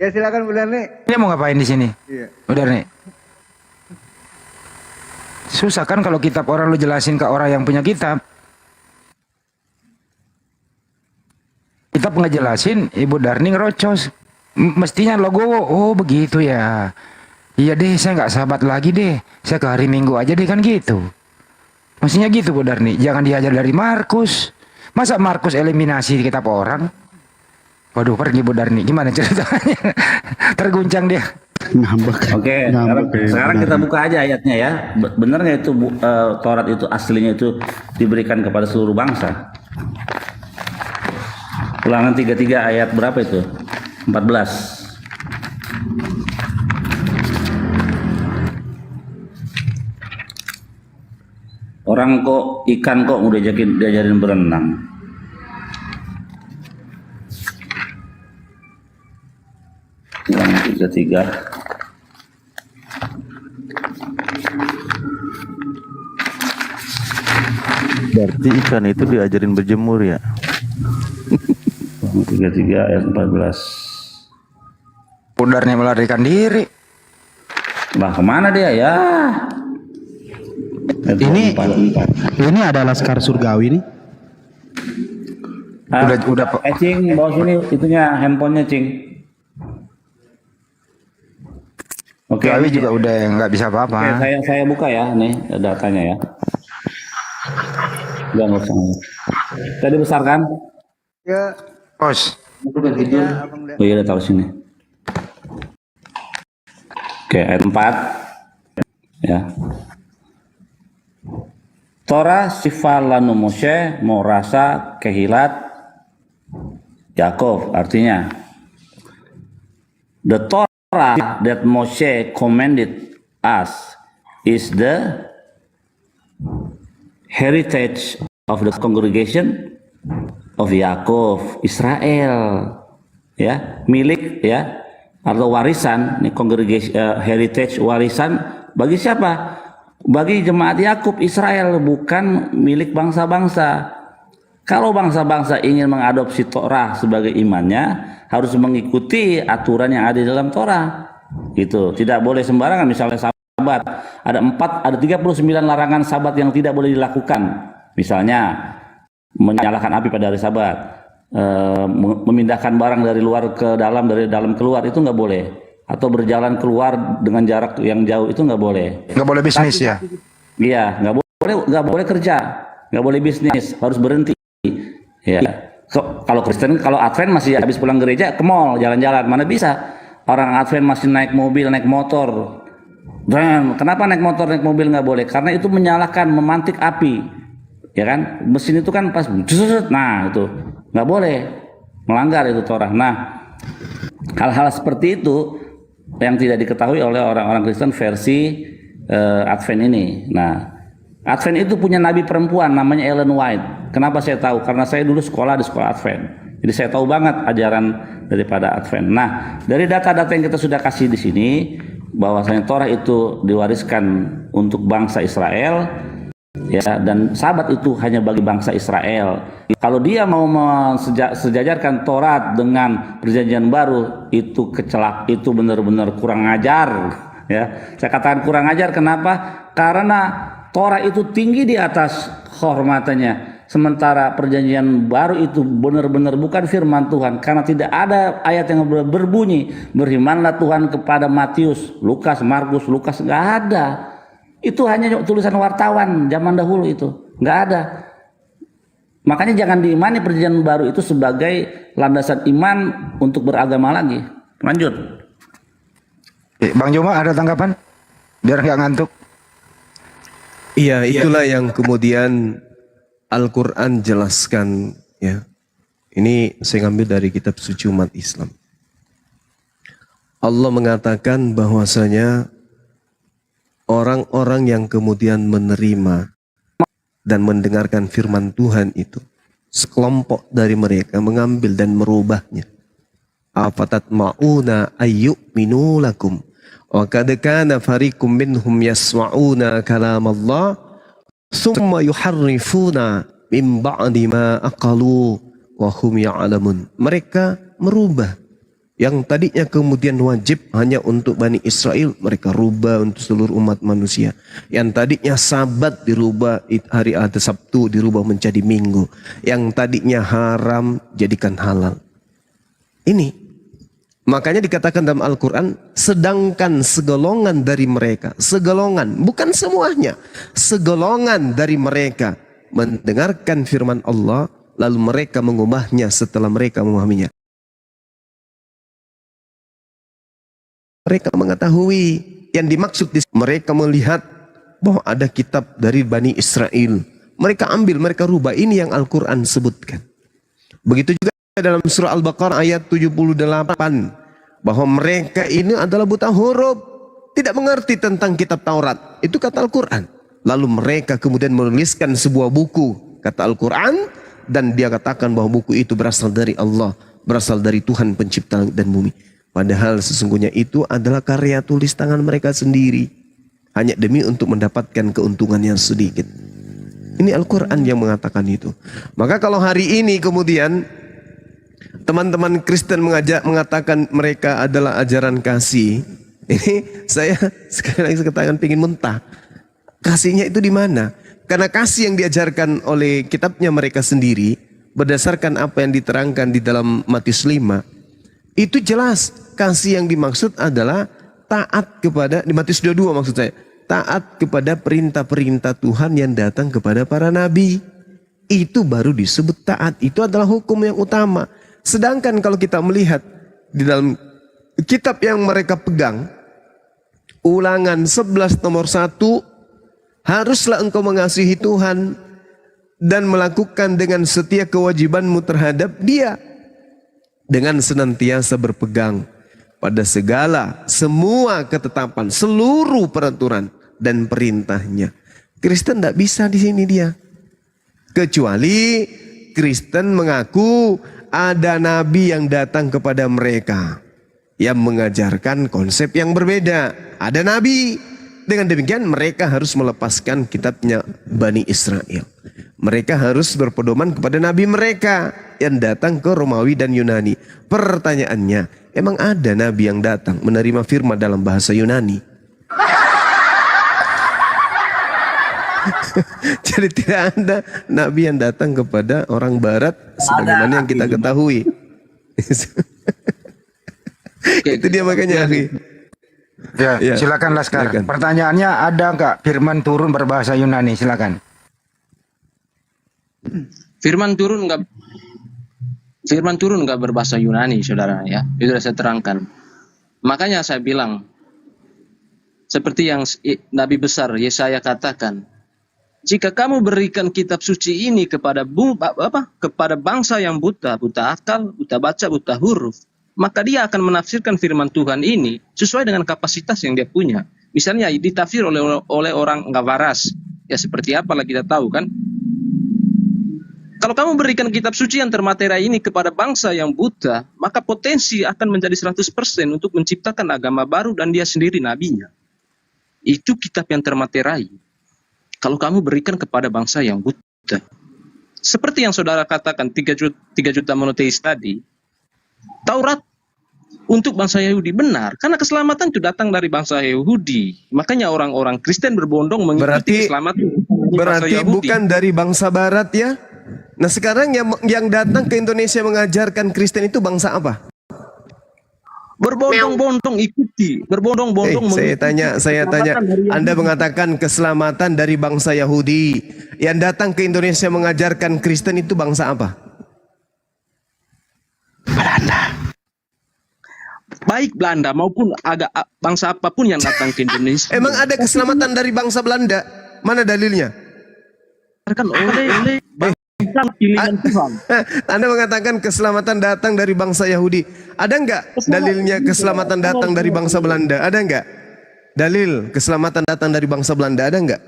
Ya silakan Budarni. Dia mau ngapain di sini? Iya. Budarni. Susah kan kalau kitab orang lu jelasin ke orang yang punya kitab. Kitab ngejelasin, Ibu Darni ngerocos. Mestinya logo, oh begitu ya. Iya deh, saya nggak sahabat lagi deh. Saya ke hari Minggu aja deh, kan gitu. Maksudnya gitu Bu Darni. Jangan diajar dari Markus. Masa Markus eliminasi di kitab orang? Waduh, pergi Bu Darni. Gimana ceritanya? Terguncang dia. Ngambek. Oke, Ngambek ya, sekarang kita benar. buka aja ayatnya ya. Benar nggak itu Taurat itu aslinya itu diberikan kepada seluruh bangsa? Ulangan 33 ayat berapa itu? 14. Orang kok ikan kok udah diajarin berenang. Ulangan 33. Berarti ikan itu diajarin berjemur ya? 33 ayat 14. Budarni melarikan diri. Lah kemana dia ya? Ayat Ini 44. ini ada laskar surgawi nih. Udah Cing, bawa sini itunya handphonenya Cing. Oke, Gawi ini- juga udah nggak bisa Oke, apa-apa. saya buka ya nih datanya ya. Jangan usah. Tadi besar kan? Ya, Bos, Abang Oh iya, udah taruh sini. Oke, ayat 4. Ya. Torah sifalanu Moshe morasa kehilat Yakov, artinya the Torah that Moshe commanded us is the heritage of the congregation of Yakov, Israel, ya, milik ya, atau warisan, nih congregation, heritage, warisan bagi siapa? Bagi jemaat Yakub, Israel, bukan milik bangsa-bangsa. Kalau bangsa-bangsa ingin mengadopsi Torah sebagai imannya, harus mengikuti aturan yang ada di dalam Torah. Gitu. Tidak boleh sembarangan. Misalnya Sabat, ada 39 larangan Sabat yang tidak boleh dilakukan. Misalnya menyalakan api pada hari Sabat, memindahkan barang dari luar ke dalam, dari dalam keluar, itu nggak boleh. Atau berjalan keluar dengan jarak yang jauh, itu nggak boleh. nggak boleh bisnis ya. Iya, nggak boleh kerja. nggak boleh bisnis, harus berhenti. Ya, kalau Kristen, kalau Advent masih habis pulang gereja ke mall, jalan-jalan, mana bisa orang Advent masih naik mobil, naik motor. Dan kenapa naik motor, naik mobil nggak boleh? Karena itu menyalakan, memantik api, ya kan? Mesin itu kan pas, nah itu nggak boleh, melanggar itu Torah. Nah, hal-hal seperti itu yang tidak diketahui oleh orang-orang Kristen versi Advent ini. Nah, Advent itu punya nabi perempuan namanya Ellen White. Kenapa saya tahu? Karena saya dulu sekolah di sekolah Advent. Jadi saya tahu banget ajaran daripada Advent. Nah, dari data-data yang kita sudah kasih di sini, bahwasanya Torah itu diwariskan untuk bangsa Israel, ya, dan Sabat itu hanya bagi bangsa Israel. Kalau dia mau sejajarkan Taurat dengan Perjanjian Baru, itu itu benar-benar kurang ajar. Ya, saya katakan kurang ajar. Kenapa? Karena Torah itu tinggi di atas kehormatannya, sementara Perjanjian Baru itu benar-benar bukan firman Tuhan, karena tidak ada ayat yang berbunyi berimanlah Tuhan kepada Matius, Lukas, Markus, Lukas, nggak ada. Itu hanya tulisan wartawan zaman dahulu, itu nggak ada. Makanya jangan diimani Perjanjian Baru itu sebagai landasan iman untuk beragama lagi. Lanjut. Bang Joma ada tanggapan? Biar nggak ngantuk. Iya, itulah yang kemudian Al-Quran jelaskan, ya. Ini saya ngambil dari kitab suci umat Islam. Allah mengatakan bahwasanya orang-orang yang kemudian menerima dan mendengarkan firman Tuhan itu, sekelompok dari mereka mengambil dan merubahnya. Afatatma'una ayyu'minu lakum wa qad kana fariqum minhum yasma'una kalamallah thumma yuharrifuna min ba'di ma aqalu wa hum ya'lamun. Mereka merubah yang tadinya kemudian wajib hanya untuk Bani Israel, mereka rubah untuk seluruh umat manusia. Yang tadinya Sabat dirubah, hari ada Sabtu dirubah menjadi Minggu. Yang tadinya haram jadikan halal. Ini makanya dikatakan dalam Al-Quran, sedangkan segolongan dari mereka, segolongan, bukan semuanya, segolongan dari mereka mendengarkan firman Allah, lalu mereka mengubahnya setelah mereka memahaminya. Mereka mengetahui yang dimaksud, mereka melihat bahwa ada kitab dari Bani Israel. Mereka ambil, mereka rubah. Ini yang Al-Quran sebutkan. Begitu juga dalam surah Al-Baqarah ayat 78, bahwa mereka ini adalah buta huruf, tidak mengerti tentang kitab Taurat. Itu kata Al-Quran. Lalu mereka kemudian menuliskan sebuah buku, kata Al-Quran, dan dia katakan bahwa buku itu berasal dari Allah, berasal dari Tuhan pencipta langit dan bumi. Padahal sesungguhnya itu adalah karya tulis tangan mereka sendiri, hanya demi untuk mendapatkan keuntungan yang sedikit. Ini Al-Quran yang mengatakan itu. Maka kalau hari ini kemudian teman-teman Kristen mengatakan mereka adalah ajaran kasih, ini saya sekali lagi katakan pingin muntah. Kasihnya itu di mana? Karena kasih yang diajarkan oleh kitabnya mereka sendiri, berdasarkan apa yang diterangkan di dalam Matius 5, itu jelas kasih yang dimaksud adalah taat kepada, di Matius 22 maksud saya, taat kepada perintah-perintah Tuhan yang datang kepada para nabi. Itu baru disebut taat. Itu adalah hukum yang utama. Sedangkan kalau kita melihat di dalam kitab yang mereka pegang, Ulangan 11 nomor 1, haruslah engkau mengasihi Tuhan dan melakukan dengan setia kewajibanmu terhadap Dia, dengan senantiasa berpegang pada semua ketetapan, seluruh peraturan dan perintahnya. Kristen tidak bisa di sini dia. Kecuali Kristen mengaku ada nabi yang datang kepada mereka yang mengajarkan konsep yang berbeda. Ada nabi. Dengan demikian mereka harus melepaskan kitabnya Bani Israel. Mereka harus berpedoman kepada nabi mereka yang datang ke Romawi dan Yunani. Pertanyaannya, emang ada nabi yang datang menerima firman dalam bahasa Yunani? Jadi tidak ada nabi yang datang kepada orang barat sebagaimana yang kita ketahui. Itu dia makanya, akhi. Ya, silakan Laskar. Silakan. Pertanyaannya, ada nggak firman turun berbahasa Yunani? Silakan. Firman turun nggak berbahasa Yunani, saudara ya. Itu sudah saya terangkan. Makanya saya bilang, seperti yang Nabi besar Yesaya katakan, jika kamu berikan kitab suci ini kepada bangsa yang buta akal, buta baca, buta huruf, maka dia akan menafsirkan firman Tuhan ini sesuai dengan kapasitas yang dia punya. Misalnya ditafsir oleh orang nggak waras, ya seperti apalah kita tahu kan. Kalau kamu berikan kitab suci yang termaterai ini kepada bangsa yang buta, maka potensi akan menjadi 100% untuk menciptakan agama baru dan dia sendiri nabinya. Itu kitab yang termaterai. Kalau kamu berikan kepada bangsa yang buta. Seperti yang saudara katakan 3 juta monoteis tadi, Taurat untuk bangsa Yahudi benar, karena keselamatan itu datang dari bangsa Yahudi. Makanya orang-orang Kristen berbondong mengikuti keselamatan bangsa Berarti Yahudi. bukan dari bangsa Barat ya? Nah sekarang yang datang ke Indonesia mengajarkan Kristen itu bangsa apa? Berbondong-bondong ikuti, berbondong-bondong Saya tanya, Anda mengatakan keselamatan dari bangsa Yahudi. Yang datang ke Indonesia mengajarkan Kristen itu bangsa apa? baik Belanda maupun bangsa apapun yang datang ke Indonesia. Emang ada keselamatan dari bangsa Belanda? Mana dalilnya? Kan oleh pilihan Tuhan. Anda mengatakan keselamatan datang dari bangsa Yahudi. Ada enggak dalilnya keselamatan datang dari bangsa Belanda? Ada enggak? Dalil keselamatan datang dari bangsa Belanda ada enggak?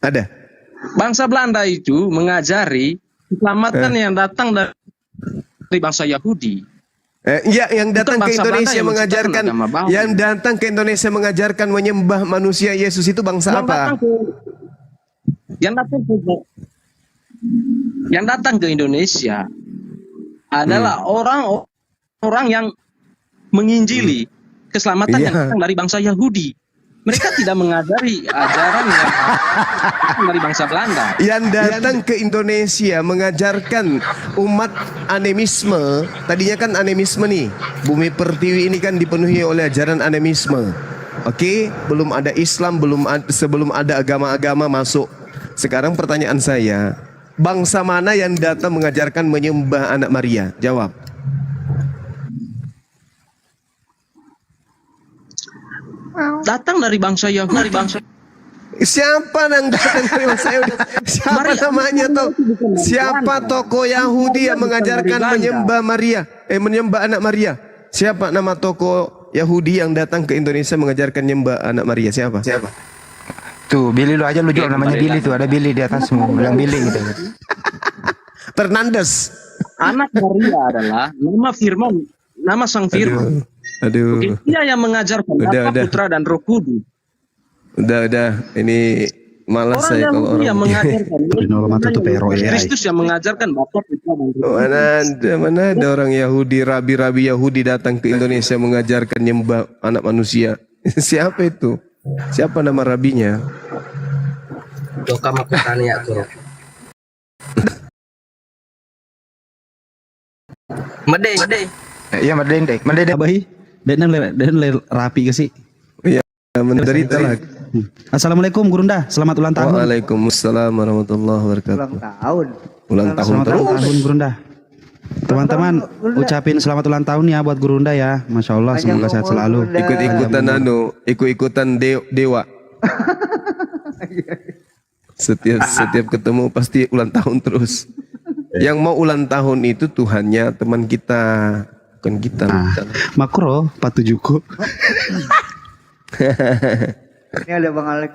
Ada. Bangsa Belanda itu mengajari keselamatan yang datang dari bangsa Yahudi. Ya, yang datang ke bangsa Indonesia Belanda mengajarkan, yang datang ke Indonesia mengajarkan menyembah manusia Yesus itu bangsa apa? Yang datang ke Indonesia adalah orang yang menginjili keselamatan yang datang dari bangsa Yahudi. Mereka tidak mengajari ajaran yang dari bangsa Belanda. Yang datang ke Indonesia mengajarkan umat animisme. Tadinya kan animisme nih. Bumi Pertiwi ini kan dipenuhi oleh ajaran animisme. Oke, belum ada Islam, sebelum ada agama-agama masuk. Sekarang pertanyaan saya, bangsa mana yang datang mengajarkan menyembah anak Maria? Jawab. Datang dari bangsa Yahudi, Siapa yang datang dari bangsa Yahudi? Siapa namanya toh? Siapa tokoh Yahudi yang mengajarkan menyembah Maria? Menyembah anak Maria? Siapa nama tokoh Yahudi yang datang ke Indonesia mengajarkan menyembah anak Maria? Siapa? Tuh, Billy lu aja lu jual namanya Billy tuh, ada Billy di atasmu, bilang Billy gitu. Fernandes. Anak Maria adalah nama Sang Firman. Aduh. Dia yang mengajarkan Bapa, Putra dan Roh Kudus. Udah. Ini malas saya kalau orang yang mengajarkan Kristus yang mengajarkan Bapa, Putra dan Roh Kudus. Mana ada orang Yahudi, rabi-rabi Yahudi datang ke Indonesia mengajarkan nyembah anak manusia. Siapa itu? Siapa nama rabinya? Doka Makutani ya tuh. Mede. Iya, Mede. Abahi, dan rapi ke sih. Iya, menderita lah. Assalamualaikum Gurunda, selamat ulang tahun. Waalaikumsalam warahmatullahi wabarakatuh. Ulang tahun Selamat terus. ulang tahun Gurunda. Teman-teman, ucapin selamat ulang tahun ya buat Gurunda ya. Masya Allah, semoga sehat selalu. Ikut-ikutan dewa. Setiap ketemu pasti ulang tahun terus. Yang mau ulang tahun itu Tuhannya, teman kita, bukan kita. Makro, patujuku. Ini ada Bang Alek.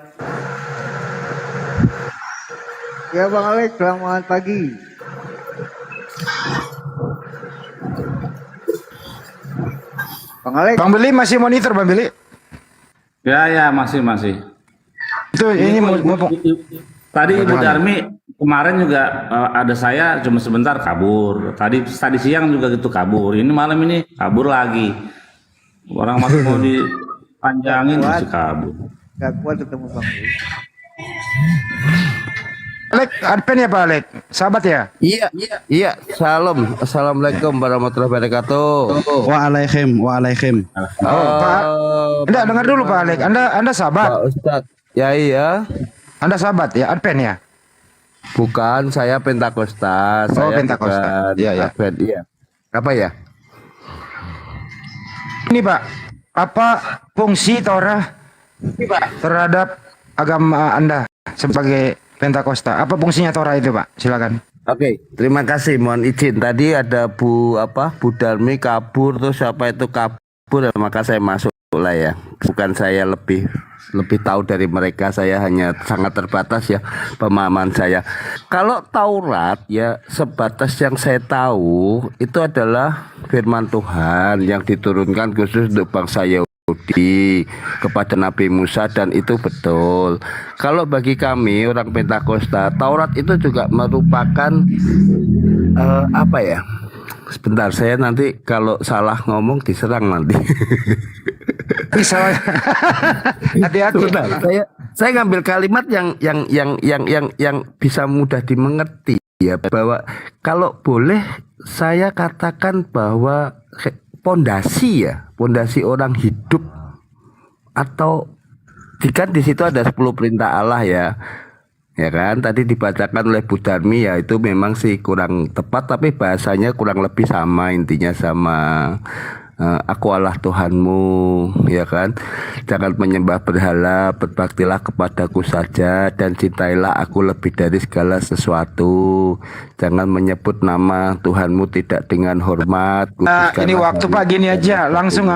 Ya Bang Alek, selamat pagi. Bang Alek. Bang Billy masih monitor Bang Billy? Ya, masih. Itu ini mau Tadi Ibu Darmi kemarin juga ada saya cuma sebentar kabur. Tadi siang juga gitu kabur. Ini malam ini kabur lagi. Orang masih mau dipanjangin masih kabur. Gak kuat ketemu Bang Billy. Alek, Adven ya Pak Alek? Sahabat ya? Iya. Salam. Assalamualaikum warahmatullahi wabarakatuh. Waalaikum. Pak, Anda dengar dulu Pak Alek. Anda sahabat. Pak Ustadz. Ya iya. Anda sahabat ya, Adven ya? Bukan, saya Pentakosta. Oh, Saya Pentakosta. bukan Iya, iya. Advent, iya. Apa ya? Ini Pak, apa fungsi Torah terhadap agama Anda sebagai Pentakosta? Apa fungsinya Torah itu Pak? Silakan. Oke, terima kasih. Mohon izin. Tadi ada Bu Darmi kabur, terus siapa itu kabur, maka saya masuk lah ya. Bukan saya lebih tahu dari mereka, saya hanya sangat terbatas ya pemahaman saya. Kalau Taurat ya sebatas yang saya tahu itu adalah firman Tuhan yang diturunkan khusus untuk bangsa Yahudi kepada Nabi Musa, dan itu betul. Kalau bagi kami orang Pentakosta, Taurat itu juga merupakan apa ya? Sebentar, saya nanti kalau salah ngomong diserang nanti. Bisa. Hati-hati. Sebentar, saya ngambil kalimat yang bisa mudah dimengerti ya, bahwa kalau boleh saya katakan bahwa pondasi orang hidup, atau kan di situ ada 10 perintah Allah ya. Ya kan, tadi dibacakan oleh Bu Darmi ya, itu memang sih kurang tepat, tapi bahasanya kurang lebih sama, intinya sama. Aku Allah Tuhanmu, ya kan. Jangan menyembah berhala, berbaktilah kepadaku saja, dan cintailah aku lebih dari segala sesuatu. Jangan menyebut nama Tuhanmu tidak dengan hormat. Ini waktu Pak, gini aja, langsung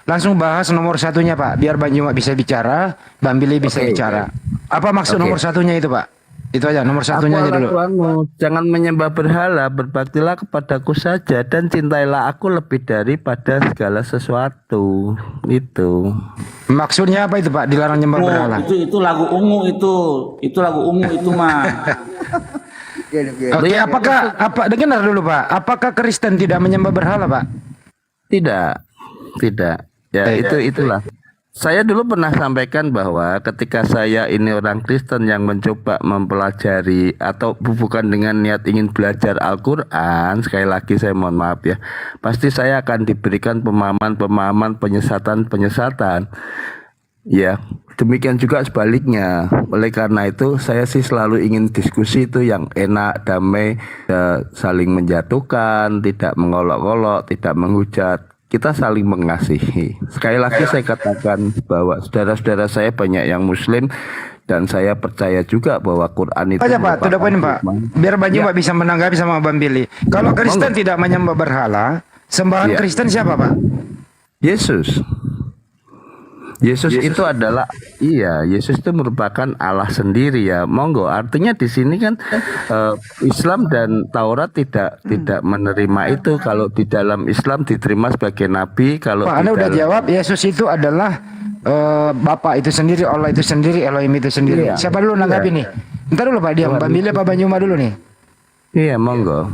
langsung bahas nomor satunya Pak, biar Bang Juma bisa bicara, Bang Billy bisa bicara. Apa maksud nomor satunya itu Pak? Itu aja, nomor satunya aja dulu. Tuhanmu, jangan menyembah berhala, berbaktilah kepadaku saja, dan cintailah aku lebih daripada segala sesuatu. Itu. Maksudnya apa itu Pak? Dilarang nyembah berhala. Itu lagu ungu itu lagu ungu itu mah. Oke, dengar dulu Pak. Apakah Kristen tidak menyembah berhala Pak? Tidak. Ya, itulah. Saya dulu pernah sampaikan bahwa ketika saya ini orang Kristen yang mencoba mempelajari, atau bukan dengan niat ingin belajar Al-Quran, sekali lagi saya mohon maaf ya, pasti saya akan diberikan pemahaman penyesatan. Ya, demikian juga sebaliknya. Oleh karena itu saya sih selalu ingin diskusi itu yang enak, damai, saling menjatuhkan, tidak mengolok-olok, tidak menghujat. Kita saling mengasihi. Sekali lagi saya katakan bahwa saudara-saudara saya banyak yang Muslim, dan saya percaya juga bahwa Quran itu aja Pak, to the point Pak. Biar Bang Juma bisa menanggapi sama Bang Billy. Kalau Kristen tidak menyembah berhala, sembahan Kristen siapa Pak? Yesus. Yesus itu adalah Yesus itu merupakan Allah sendiri ya. Monggo, artinya di sini kan Islam dan Taurat tidak menerima itu. Kalau di dalam Islam diterima sebagai nabi, kalau Pak, Anda udah jawab, Yesus itu adalah Bapa itu sendiri, Allah itu sendiri, Elohim itu sendiri. Iya. Siapa dulu nanggapi nih? Ntar dulu Pak, diam. Bang Billy apa Bang Juma dulu nih? Iya, monggo.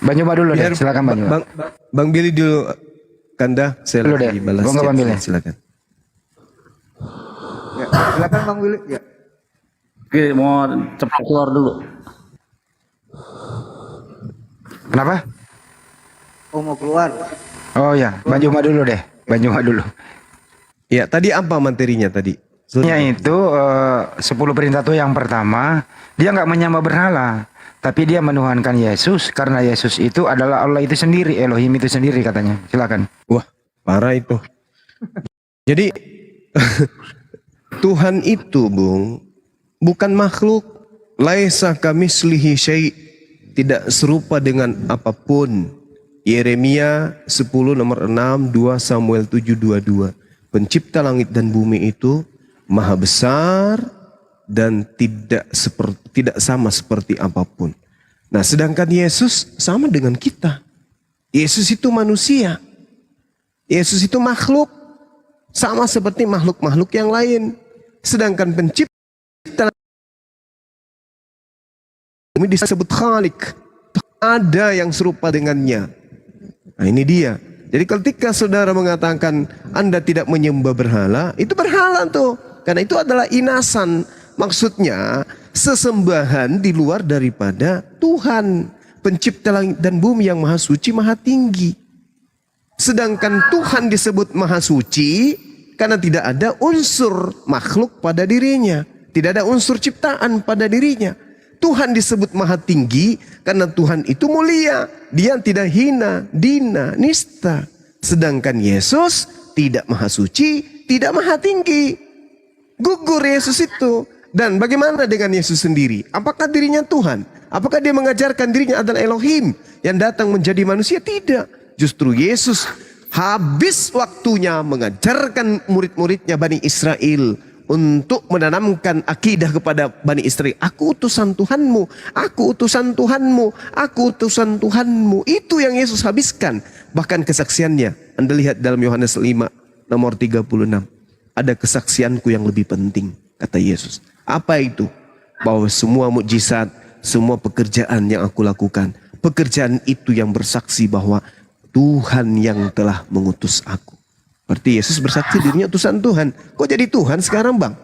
Bang Juma dulu deh, silakan Bang Juma. Bang Billy dulu, Kanda, saya Dulu lagi deh. balas. Monggo, Bang Billy. Silakan. Ya, silakan Bang Willy. Ya. Oke, mau cepat keluar dulu. Kenapa? Oh, mau keluar. Oh ya, Bang Juma dulu deh. Bang Juma dulu. Ya, tadi apa materinya tadi? Itu 10 perintah itu yang pertama, dia nggak menyembah berhala, tapi dia menuhankan Yesus karena Yesus itu adalah Allah itu sendiri, Elohim itu sendiri katanya. Silakan. Wah, parah itu. Jadi Tuhan itu, Bung, bukan makhluk. Laisa kamislihi syai', tidak serupa dengan apapun. Yeremia 10 nomor 6, 2 Samuel 7:22. Pencipta langit dan bumi itu maha besar dan tidak sama seperti apapun. Nah, sedangkan Yesus sama dengan kita. Yesus itu manusia. Yesus itu makhluk, sama seperti makhluk-makhluk yang lain. Sedangkan pencipta bumi disebut Khalik. Ada yang serupa dengannya. Nah, ini dia. Jadi ketika saudara mengatakan Anda tidak menyembah berhala, itu berhala tuh. Karena itu adalah inasan. Maksudnya sesembahan di luar daripada Tuhan, pencipta langit dan bumi yang maha suci, maha tinggi. Sedangkan Tuhan disebut maha suci karena tidak ada unsur makhluk pada dirinya. Tidak ada unsur ciptaan pada dirinya. Tuhan disebut maha tinggi karena Tuhan itu mulia. Dia tidak hina, dina, nista. Sedangkan Yesus tidak maha suci, tidak maha tinggi. Gugur Yesus itu. Dan bagaimana dengan Yesus sendiri? Apakah dirinya Tuhan? Apakah dia mengajarkan dirinya adalah Elohim yang datang menjadi manusia? Tidak. Justru Yesus habis waktunya mengajarkan murid-muridnya Bani Israel untuk menanamkan akidah kepada Bani Israel. Aku utusan Tuhanmu, aku utusan Tuhanmu, aku utusan Tuhanmu. Itu yang Yesus habiskan. Bahkan kesaksiannya, Anda lihat dalam Yohanes 5 nomor 36. Ada kesaksianku yang lebih penting, kata Yesus. Apa itu? Bahwa semua mukjizat, semua pekerjaan yang aku lakukan, pekerjaan itu yang bersaksi bahwa Tuhan yang telah mengutus aku. Berarti Yesus bersaksi dirinya utusan Tuhan. Kok jadi Tuhan sekarang, Bang?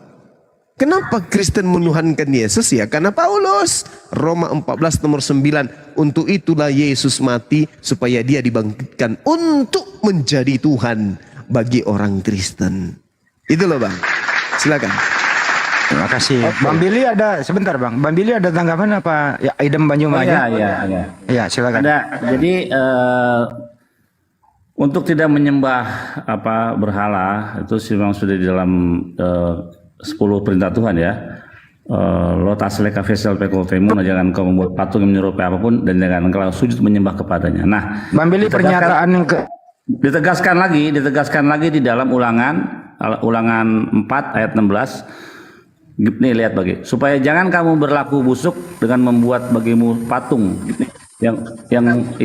Kenapa Kristen menuhankan Yesus ya? Karena Paulus, Roma 14 nomor 9, untuk itulah Yesus mati supaya dia dibangkitkan untuk menjadi Tuhan bagi orang Kristen. Itu loh, Bang. Silakan. Terima kasih. Bang Billy ada sebentar, Bang. Bang Billy ada tanggapan apa? Ya, Idem Banyuma aja. Ya, silakan. Ada. Jadi untuk tidak menyembah berhala itu memang sudah di dalam 10 perintah Tuhan ya. Lo tasleka vesel pekotemun, jangan kau membuat patung yang menyerupai apapun dan jangan engkau sujud menyembah kepadanya. Nah, Bang Billy pernyataan yang ditegaskan lagi di dalam ulangan 4 ayat 16. Nih lihat supaya jangan kamu berlaku busuk dengan membuat bagimu patung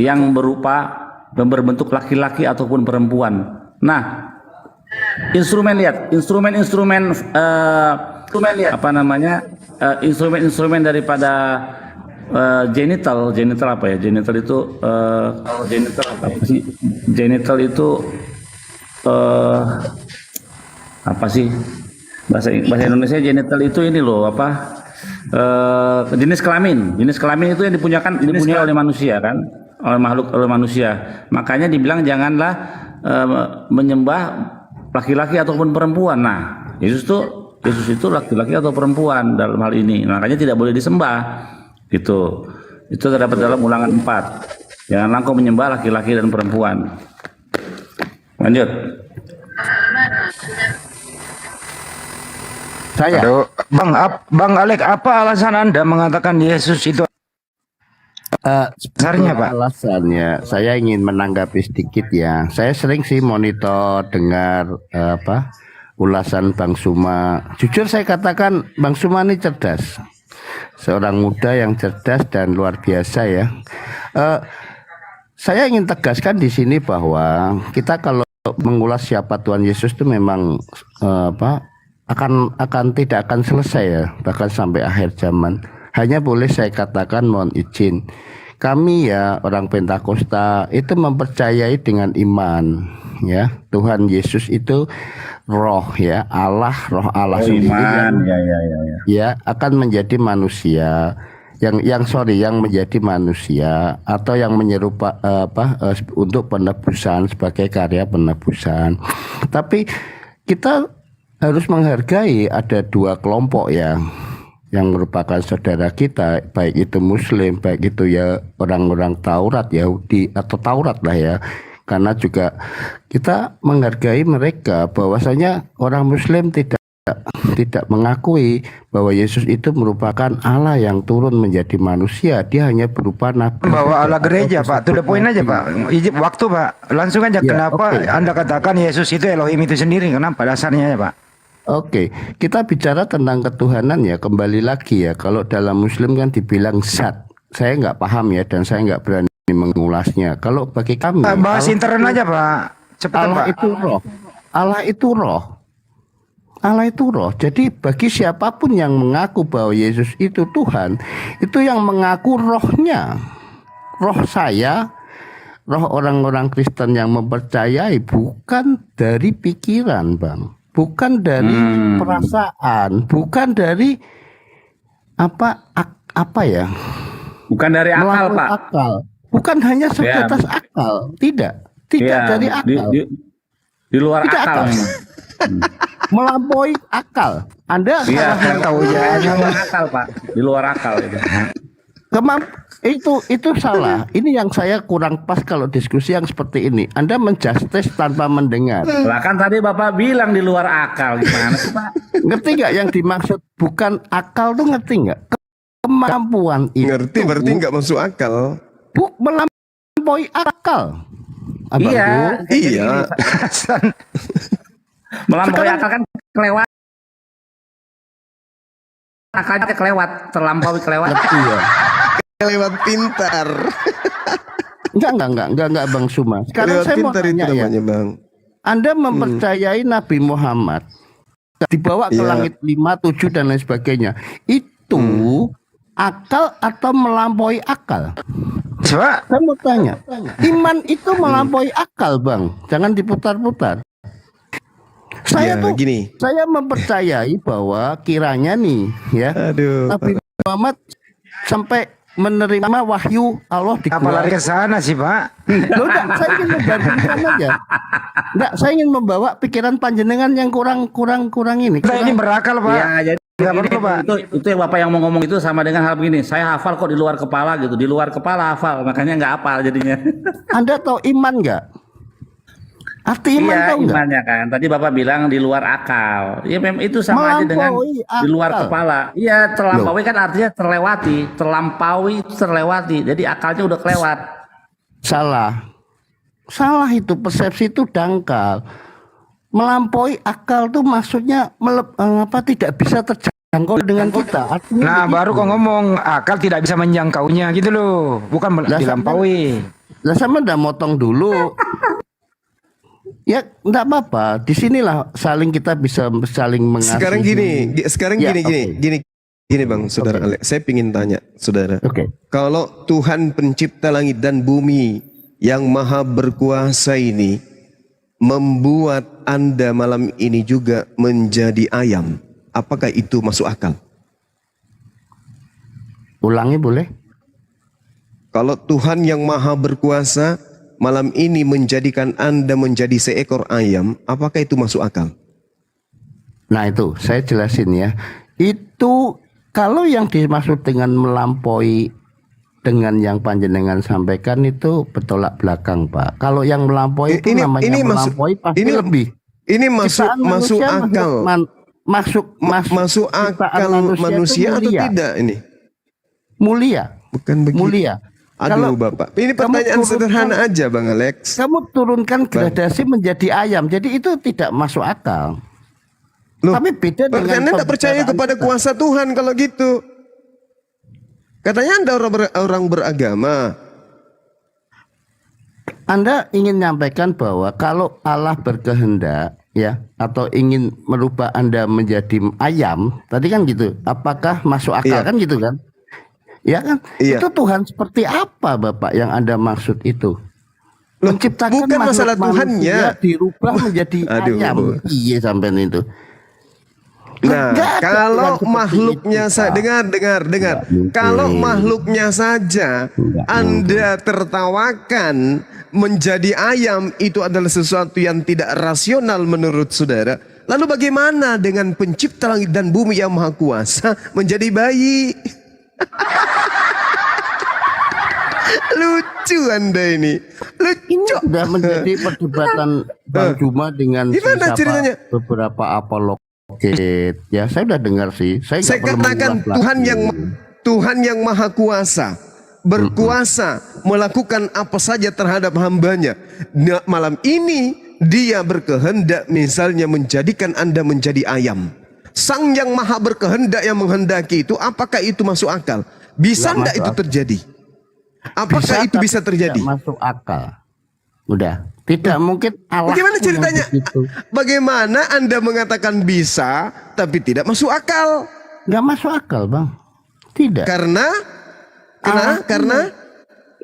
yang berupa dan berbentuk laki-laki ataupun perempuan. Nah, instrumen daripada genital apa ya? Genital itu apa sih? Bahasa Indonesia genital itu ini loh jenis kelamin itu yang dipunyai oleh manusia kan, oleh manusia. Makanya dibilang janganlah menyembah laki-laki ataupun perempuan. Nah, Yesus itu laki-laki atau perempuan dalam hal ini. Makanya tidak boleh disembah. Gitu. Itu terdapat dalam Ulangan 4. Janganlah engkau menyembah laki-laki dan perempuan. Lanjut. Aduh, Bang Alek, apa alasan Anda mengatakan Yesus itu Dasarnya, Pak. Alasannya, saya ingin menanggapi sedikit ya. Saya sering sih monitor, dengar ulasan Bang Suma. Jujur saya katakan Bang Suma ini cerdas. Seorang muda yang cerdas dan luar biasa ya. Saya ingin tegaskan di sini bahwa kita kalau mengulas siapa Tuhan Yesus itu memang tidak akan selesai ya, bahkan sampai akhir zaman. Hanya boleh saya katakan, mohon izin, kami ya orang Pentakosta itu mempercayai dengan iman ya, Tuhan Yesus itu roh ya, roh Allah sendiri ya akan menjadi manusia yang menjadi manusia atau yang menyerupai untuk penebusan, sebagai karya penebusan. Tapi kita harus menghargai ada dua kelompok yang merupakan saudara kita, baik itu Muslim, baik itu ya orang-orang Taurat, Yahudi atau Taurat lah ya. Karena juga kita menghargai mereka, bahwasanya orang Muslim tidak mengakui bahwa Yesus itu merupakan Allah yang turun menjadi manusia. Dia hanya berupa nabi. Bawa Allah gereja, Pak. To the point aja, Pak. Waktu, Pak. Langsung aja. Kenapa Anda katakan Yesus itu Elohim itu sendiri? Kenapa dasarnya ya, Pak? Oke, kita bicara tentang ketuhanan ya, kembali lagi ya. Kalau dalam Muslim kan dibilang zat. Saya nggak paham ya, dan saya nggak berani mengulasnya. Kalau bagi kami, bahas intern aja, Pak. Cepetan, Allah Pak. itu roh. Allah itu roh. Allah itu roh. Jadi bagi siapapun yang mengaku bahwa Yesus itu Tuhan, itu yang mengaku rohnya. Roh saya, roh orang-orang Kristen yang mempercayai, bukan dari pikiran, Bang. Bukan dari perasaan, bukan dari apa ya? Bukan dari akal, Pak. Akal. Bukan hanya sebatas akal, tidak dari akal. Di luar tidak akal. melampaui akal. Anda Iya, salah tahu ya. di luar akal, Pak. Di luar akal itu. Itu salah. Ini yang saya kurang pas kalau diskusi yang seperti ini. Anda menjustice tanpa mendengar. Lah kan tadi Bapak bilang di luar akal, gimana sih, Pak? Ngerti nggak yang dimaksud bukan akal tuh, ngerti nggak? Kemampuan itu Ngerti berarti nggak masuk akal. melampaui akal. Abang Iya, Bu. Iya. Melampaui akal kan kelewat. Akalnya kelewat, terlampaui kelewat. Iya. Lewat pintar. Enggak Bang Suma. Sekarang Lewat saya mau pintar itu tanya ya. namanya, Bang. Anda mempercayai Nabi Muhammad dibawa ke Iya. langit 5, 7 dan lain sebagainya. Itu akal atau melampaui akal? Coba. Saya mau tanya. Iman itu melampaui akal, Bang. Jangan diputar-putar. Saya Ya, tuh gini. saya mempercayai bahwa kiranya nih ya Aduh. Nabi Muhammad sampai menerima wahyu Allah di Apa lari ke sana sih, Pak? Loh, enggak, saya ingin membandingkan aja. Enggak, saya ingin membawa pikiran panjenengan yang kurang ini. Kita ini berakal, Pak. Iya, jadi Nggak perlu, Pak. itu yang Bapak yang mau ngomong itu sama dengan hal begini. Saya hafal kok di luar kepala gitu. Di luar kepala hafal, makanya nggak hafal jadinya. Anda tahu iman enggak? Arti iman Iya, tahu enggak? imannya kan. Tadi Bapak bilang di luar akal. Ya memang itu sama aja dengan Melampaui di luar akal. kepala. Iya, terlampaui kan artinya terlewati. Terlampaui itu terlewati. Jadi akalnya udah kelewat. Salah itu, persepsi itu dangkal. Melampaui akal tuh maksudnya tidak bisa terjangkau dengan kita. Artinya Nah, begitu. baru kok ngomong akal tidak bisa menjangkaunya gitu loh. Bukan Lah, dilampaui. Lah sama udah motong dulu. Ya enggak apa-apa. Disinilah kita bisa saling mengasihi. Sekarang Ya, gini Bang, Saudara Alex. Saya ingin tanya, Saudara. Oke. Kalau Tuhan pencipta langit dan bumi yang maha berkuasa ini membuat Anda malam ini juga menjadi ayam, apakah itu masuk akal? Ulangi boleh? Kalau Tuhan yang maha berkuasa malam ini menjadikan Anda menjadi seekor ayam, apakah itu masuk akal? Nah itu saya jelasin ya. Itu kalau yang dimaksud dengan melampaui dengan yang panjenengan sampaikan itu bertolak belakang, Pak. Kalau yang melampaui itu namanya melampaui pasti lebih. Ini masuk Ciptaan masuk manusia akal. masuk akal manusia atau tidak ini? Mulia. Bukan begitu. Mulia. Aduh Bapak, ini pertanyaan sederhana aja Bang Alex. Kamu turunkan gradasi menjadi ayam, jadi itu tidak masuk akal. Loh, tapi beda dengan Anda tidak percaya kepada kuasa Tuhan kalau gitu. Katanya Anda orang beragama. Anda ingin menyampaikan bahwa kalau Allah berkehendak ya atau ingin merubah Anda menjadi ayam, tadi kan gitu. Apakah masuk akal kan gitu kan? Ya kan? Iya. Itu Tuhan seperti apa Bapak yang Anda maksud itu? Loh, Menciptakan bukan masalah makhluk Tuhannya. manusia dirubah menjadi Aduh. ayam. Iya sampai itu. Nah, Enggak ada kalau Tuhan seperti makhluknya itu, Pak. dengar. Kalau makhluknya saja Anda tertawakan menjadi ayam, itu adalah sesuatu yang tidak rasional menurut saudara. Lalu bagaimana dengan pencipta langit dan bumi yang maha kuasa menjadi bayi? Lucu Anda ini. Ini sudah menjadi perdebatan Bang Juma dengan Gimana ceritanya? beberapa apolog. Oke, ya saya udah dengar sih. Saya nggak perlu katakan mengulas Tuhan yang maha kuasa, berkuasa melakukan apa saja terhadap hambanya. Nah, malam ini dia berkehendak misalnya menjadikan Anda menjadi ayam. Sang yang maha berkehendak yang menghendaki itu, apakah itu masuk akal? Bisa enggak itu terjadi? Apakah itu bisa terjadi? Tidak masuk akal. Udah, tidak mungkin Allah. Bagaimana ceritanya? Bagaimana Anda mengatakan bisa tapi tidak masuk akal? Nggak masuk akal, Bang. Tidak. Karena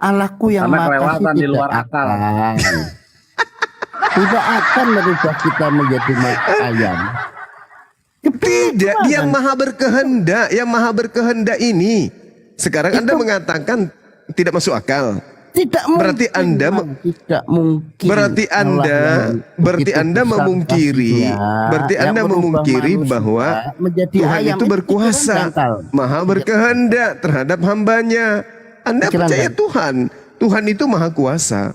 Allahku yang Karena maha kelewatan kasih di tidak luar akal. Tidak akan merubah kita menjadi ayam. tidak, yang maha berkehendak ini. Sekarang Anda mengatakan tidak masuk akal. Tidak mungkin. Berarti Anda tidak mungkin. Berarti Anda memungkiri bahwa Tuhan itu berkuasa, maha berkehendak terhadap hambanya. Anda percaya Tuhan itu maha kuasa.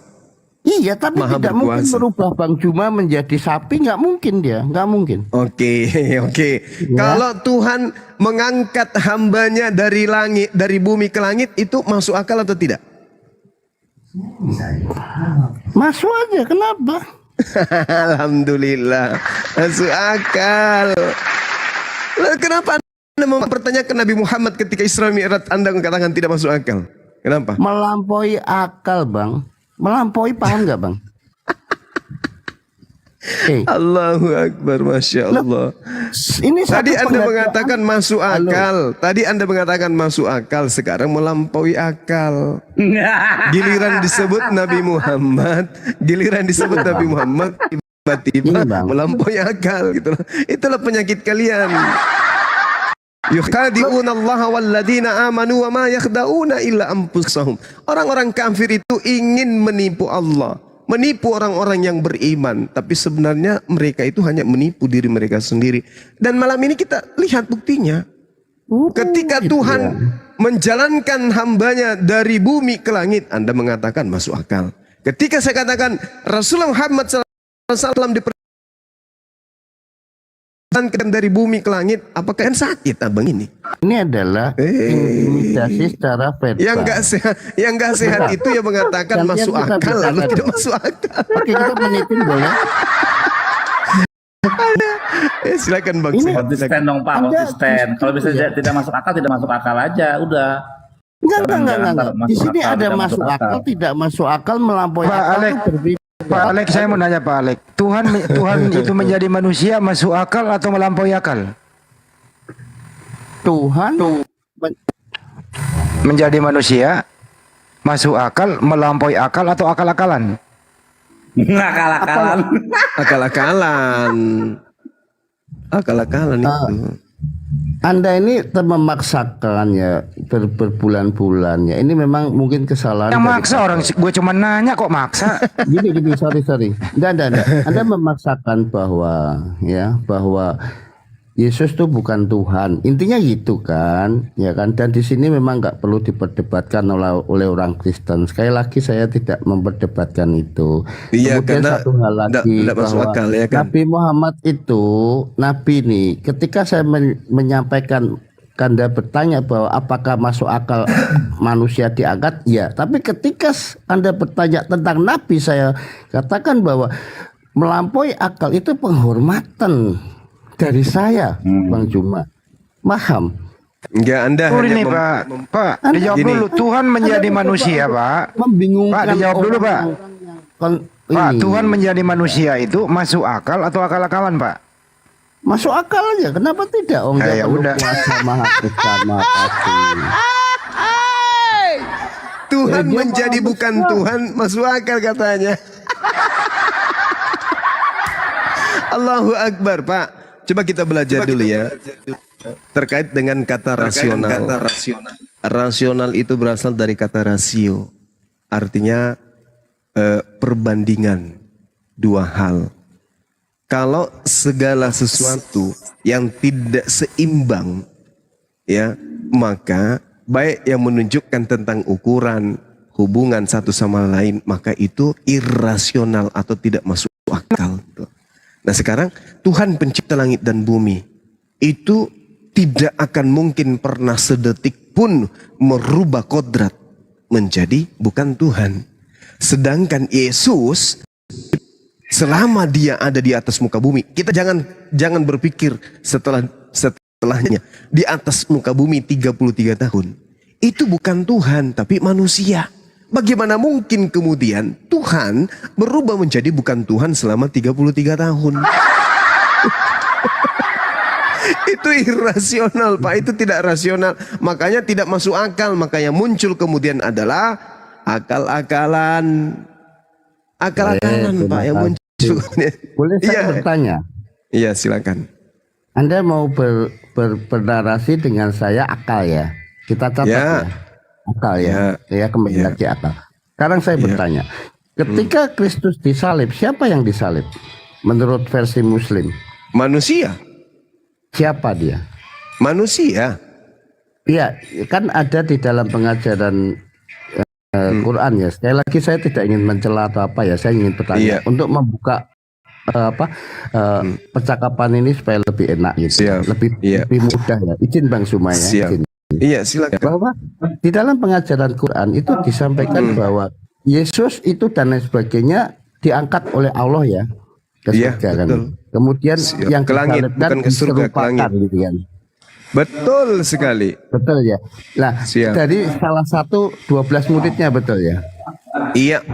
Iya, tapi Maha tidak mungkin berkuasa. merubah Bang Juma menjadi sapi, nggak mungkin dia, nggak mungkin. Oke. Kalau Tuhan mengangkat hambanya dari langit, dari bumi ke langit, itu masuk akal atau tidak? Masuk aja, kenapa? Alhamdulillah, masuk akal. Lalu kenapa Anda mempertanyakan Nabi Muhammad ketika Isra Mi'raj Anda mengatakan tidak masuk akal? Kenapa? Melampaui akal, Bang. Melampaui, paham nggak, Bang? Allahu Akbar, Masya Allah. Ini Tadi satu Anda pengertian. mengatakan masuk akal. Tadi Anda mengatakan masuk akal. Sekarang melampaui akal. Giliran disebut Nabi Muhammad, tiba-tiba melampaui akal gitu. Itulah penyakit kalian. Yukhadi'una Allah walladzina amanu wa ma yakhda'una illa anfusahum. Orang-orang kafir itu ingin menipu Allah, menipu orang-orang yang beriman, tapi sebenarnya mereka itu hanya menipu diri mereka sendiri. Dan malam ini kita lihat buktinya. Ketika Tuhan menjalankan hambanya dari bumi ke langit, Anda mengatakan masuk akal. Ketika saya katakan Rasulullah Muhammad SAW dari bumi ke langit, apakah yang sakit abang ini? Ini adalah intimidasi secara verbal. Yang nggak sehat itu ya mengatakan masuk akal lalu tidak masuk akal. Oke, kita menitin boleh. Silakan Bang. Konsisten dong Pak, konsisten. Kalau bisa tidak masuk akal aja, udah. Enggak. Di sini ada masuk akal, tidak masuk akal, melampaui Pak akal Alek, itu berbeda. Pak Alek, saya mau nanya Pak Alek, Tuhan itu menjadi manusia masuk akal atau melampaui akal? Tuhan menjadi manusia masuk akal, melampaui akal atau akal-akalan? Akal-akalan itu. Anda ini memaksakan ya berbulan-bulan ya. Ini memang mungkin kesalahan. Yang maksa orang, gue cuma nanya kok maksa. Gini, sorry. Enggak. Anda memaksakan bahwa Yesus itu bukan Tuhan. Intinya gitu kan, ya kan? Dan di sini memang nggak perlu diperdebatkan oleh orang Kristen. Sekali lagi saya tidak memperdebatkan itu. Iya, Kemudian karena satu hal lagi masuk bahwa akal, ya kan? Nabi Muhammad itu nabi nih. Ketika saya menyampaikan, Anda bertanya bahwa apakah masuk akal manusia diangkat? Ya. Tapi ketika Anda bertanya tentang nabi, saya katakan bahwa melampaui akal itu penghormatan dari saya, Bang Juma. Paham? Enggak, Anda hanya Ini Pak, dijawab Gini. dulu. Tuhan menjadi manusia, Pak. Membingungkan. Pak, dijawab dulu, Pak. Pak, Ini. Tuhan menjadi manusia itu masuk akal atau akal-akalan, Pak? Masuk akal aja. Kenapa tidak? Oh, enggak Ya perlu udah. kuasa maha bersama kasih. Tuhan dia menjadi maha bukan besar. Tuhan, masuk akal katanya. Allahu Akbar, Pak. Coba kita belajar dulu ya. Terkait dengan kata rasional. Rasional itu berasal dari kata rasio. Artinya perbandingan dua hal. Kalau segala sesuatu yang tidak seimbang, ya, maka baik yang menunjukkan tentang ukuran hubungan satu sama lain, maka itu irasional atau tidak masuk akal. Nah sekarang Tuhan pencipta langit dan bumi itu tidak akan mungkin pernah sedetik pun merubah kodrat menjadi bukan Tuhan. Sedangkan Yesus selama dia ada di atas muka bumi, kita jangan berpikir setelahnya di atas muka bumi 33 tahun. Itu bukan Tuhan tapi manusia. Bagaimana mungkin kemudian Tuhan berubah menjadi bukan Tuhan selama 33 tahun? Itu irasional, Pak. Itu tidak rasional. Makanya tidak masuk akal. Makanya muncul kemudian adalah akal-akalan. Akal-akalan, Pak, yang muncul. Boleh saya bertanya? Iya, silakan. Anda mau bernarasi dengan saya akal ya? Kita catat ya. Akal ya. Ya kembali lagi akal. Sekarang saya bertanya, ketika Kristus disalib, siapa yang disalib? Menurut versi Muslim, Manusia. siapa dia? Manusia. Iya, kan ada di dalam pengajaran Quran ya. Sekali lagi saya tidak ingin mencela atau apa ya. Saya ingin bertanya untuk membuka percakapan ini supaya lebih enak gitu, lebih mudah ya. Izin Bang Sumaya. Izin. Iya, silakan. Bahwa di dalam pengajaran Quran itu disampaikan bahwa Yesus itu dan lain sebagainya diangkat oleh Allah ya ke surga kan. Kemudian yang ke langit, bukan ke surga, ke langit. Gitu kan. Betul sekali. Betul ya. Nah, dari salah satu 12 muridnya betul ya? Iya.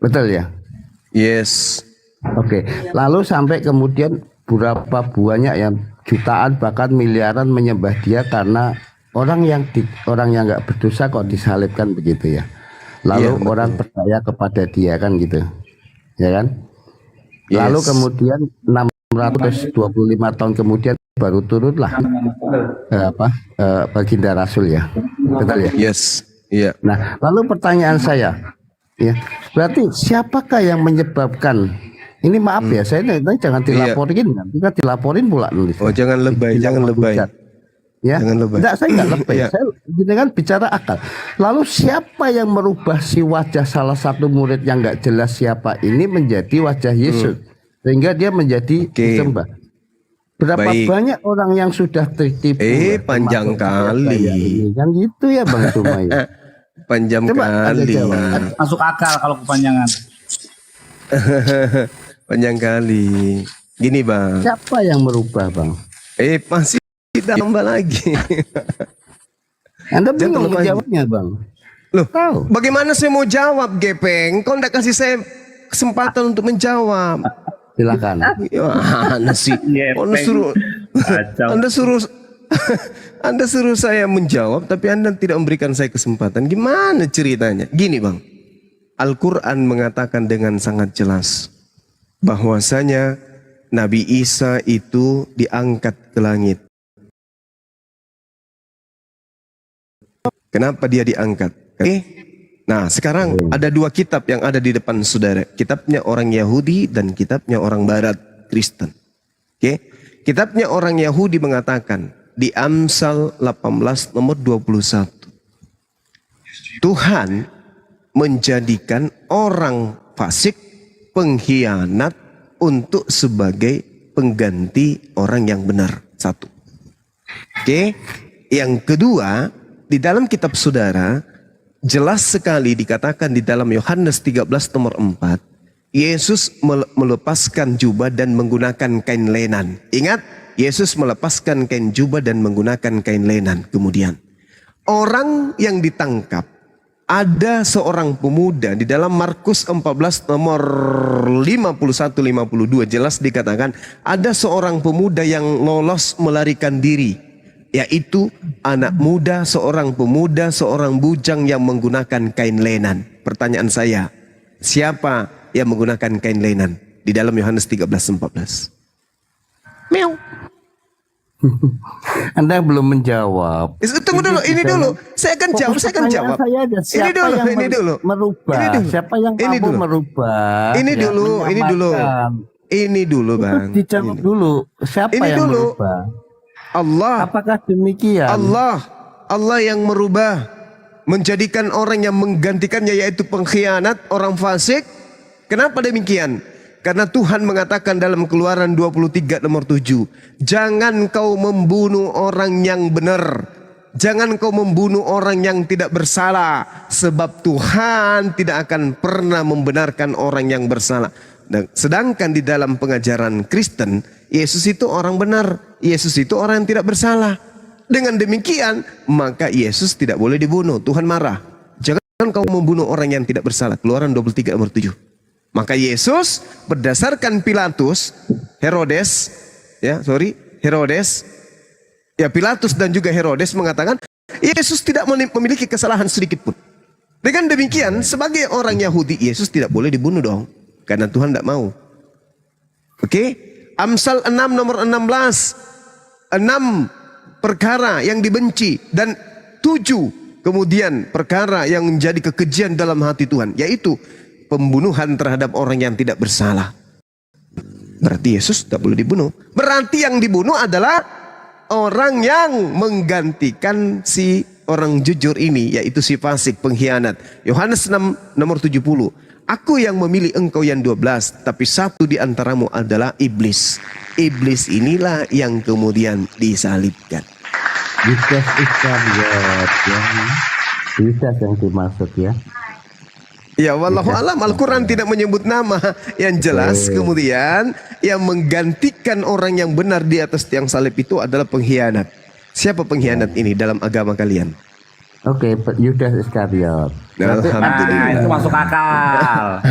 Betul ya? Yes. Oke. Lalu sampai kemudian berapa banyak yang jutaan bahkan miliaran menyembah dia karena orang yang nggak berdosa kok disalibkan begitu ya. Lalu orang percaya kepada dia kan gitu. Ya kan? Lalu kemudian 625 tahun kemudian baru turunlah baginda Rasul ya. Betul ya? Yes. Iya. Nah, lalu pertanyaan saya ya, berarti siapakah yang menyebabkan ini, maaf ya, saya nanti jangan dilaporin kan. Kita dilaporin pula nulis. Oh, jangan lebay, jangan lebay. Ya. Jangan lebay. Enggak, saya enggak lebay. Saya dengan bicara akal. Lalu siapa yang merubah si wajah salah satu murid yang enggak jelas siapa ini menjadi wajah Yesus sehingga dia menjadi disembah? Berapa banyak orang yang sudah tertipu? Panjang kali. Kan gitu ya Bang Sumaya. Panjang kali. Masuk akal kalau kepanjangan. Panjang kali. Gini Bang. Siapa yang merubah Bang? Masih tambah lagi. Anda bingung menjawabnya Bang. Loh, bagaimana saya mau jawab Gepeng? Kau ndak kasih saya kesempatan untuk menjawab. Silakan. Anda sih. Anda suruh saya menjawab, tapi Anda tidak memberikan saya kesempatan. Gimana ceritanya? Gini Bang, Al-Quran mengatakan dengan sangat jelas bahwasanya Nabi Isa itu diangkat ke langit. Kenapa dia diangkat? Nah, sekarang ada dua kitab yang ada di depan saudara. Kitabnya orang Yahudi dan kitabnya orang Barat, Kristen. Kitabnya orang Yahudi mengatakan di Amsal 18 nomor 21. Tuhan menjadikan orang fasik, pengkhianat untuk sebagai pengganti orang yang benar. Satu. Yang kedua, di dalam kitab saudara jelas sekali dikatakan di dalam Yohanes 13 nomor 4, Yesus melepaskan jubah dan menggunakan kain lenan. Ingat, Yesus melepaskan kain jubah dan menggunakan kain lenan. Kemudian orang yang ditangkap, ada seorang pemuda di dalam Markus 14 nomor 51-52 jelas dikatakan ada seorang pemuda yang lolos melarikan diri, yaitu anak muda, seorang pemuda, seorang bujang yang menggunakan kain lenan. Pertanyaan saya, siapa yang menggunakan kain lenan di dalam Yohanes 13:14? Meow. Anda belum menjawab. Tunggu dulu, ini dulu. Saya akan jawab, saya akan jawab. Ini dulu, merubah. Siapa yang mampu merubah? Ini dulu, Bang. Dijawab dulu. Siapa yang merubah? Allah. Apakah demikian? Allah yang merubah, menjadikan orang yang menggantikannya yaitu pengkhianat, orang fasik. Kenapa demikian? Karena Tuhan mengatakan dalam Keluaran 23 nomor 7, jangan kau membunuh orang yang benar, jangan kau membunuh orang yang tidak bersalah, sebab Tuhan tidak akan pernah membenarkan orang yang bersalah. Dan sedangkan di dalam pengajaran Kristen, Yesus itu orang benar, Yesus itu orang yang tidak bersalah. Dengan demikian, maka Yesus tidak boleh dibunuh. Tuhan marah. Jangan kau membunuh orang yang tidak bersalah. Keluaran 23 nomor 7. Maka Yesus berdasarkan Herodes, Pilatus dan juga Herodes mengatakan Yesus tidak memiliki kesalahan sedikit pun. Dengan demikian, sebagai orang Yahudi, Yesus tidak boleh dibunuh dong. Karena Tuhan tidak mau. Amsal 6 nomor 16. 6 perkara yang dibenci dan 7 kemudian perkara yang menjadi kekejian dalam hati Tuhan, yaitu pembunuhan terhadap orang yang tidak bersalah. Berarti Yesus tidak boleh dibunuh. Berarti yang dibunuh adalah orang yang menggantikan si orang jujur ini, yaitu si fasik, pengkhianat. Yohanes 6 nomor 70. Aku yang memilih engkau yang 12, tapi satu di antaramu adalah iblis. Iblis inilah yang kemudian disalibkan. Yudas Iskariot ya. Yudas yang dimaksud ya. Ya, wallahu alam, Al-Quran tidak menyebut nama. Yang jelas kemudian yang menggantikan orang yang benar di atas tiang salib itu adalah pengkhianat. Siapa pengkhianat ini dalam agama kalian? Oke, Yudas Iskariot. Alhamdulillah. Itu masuk akal.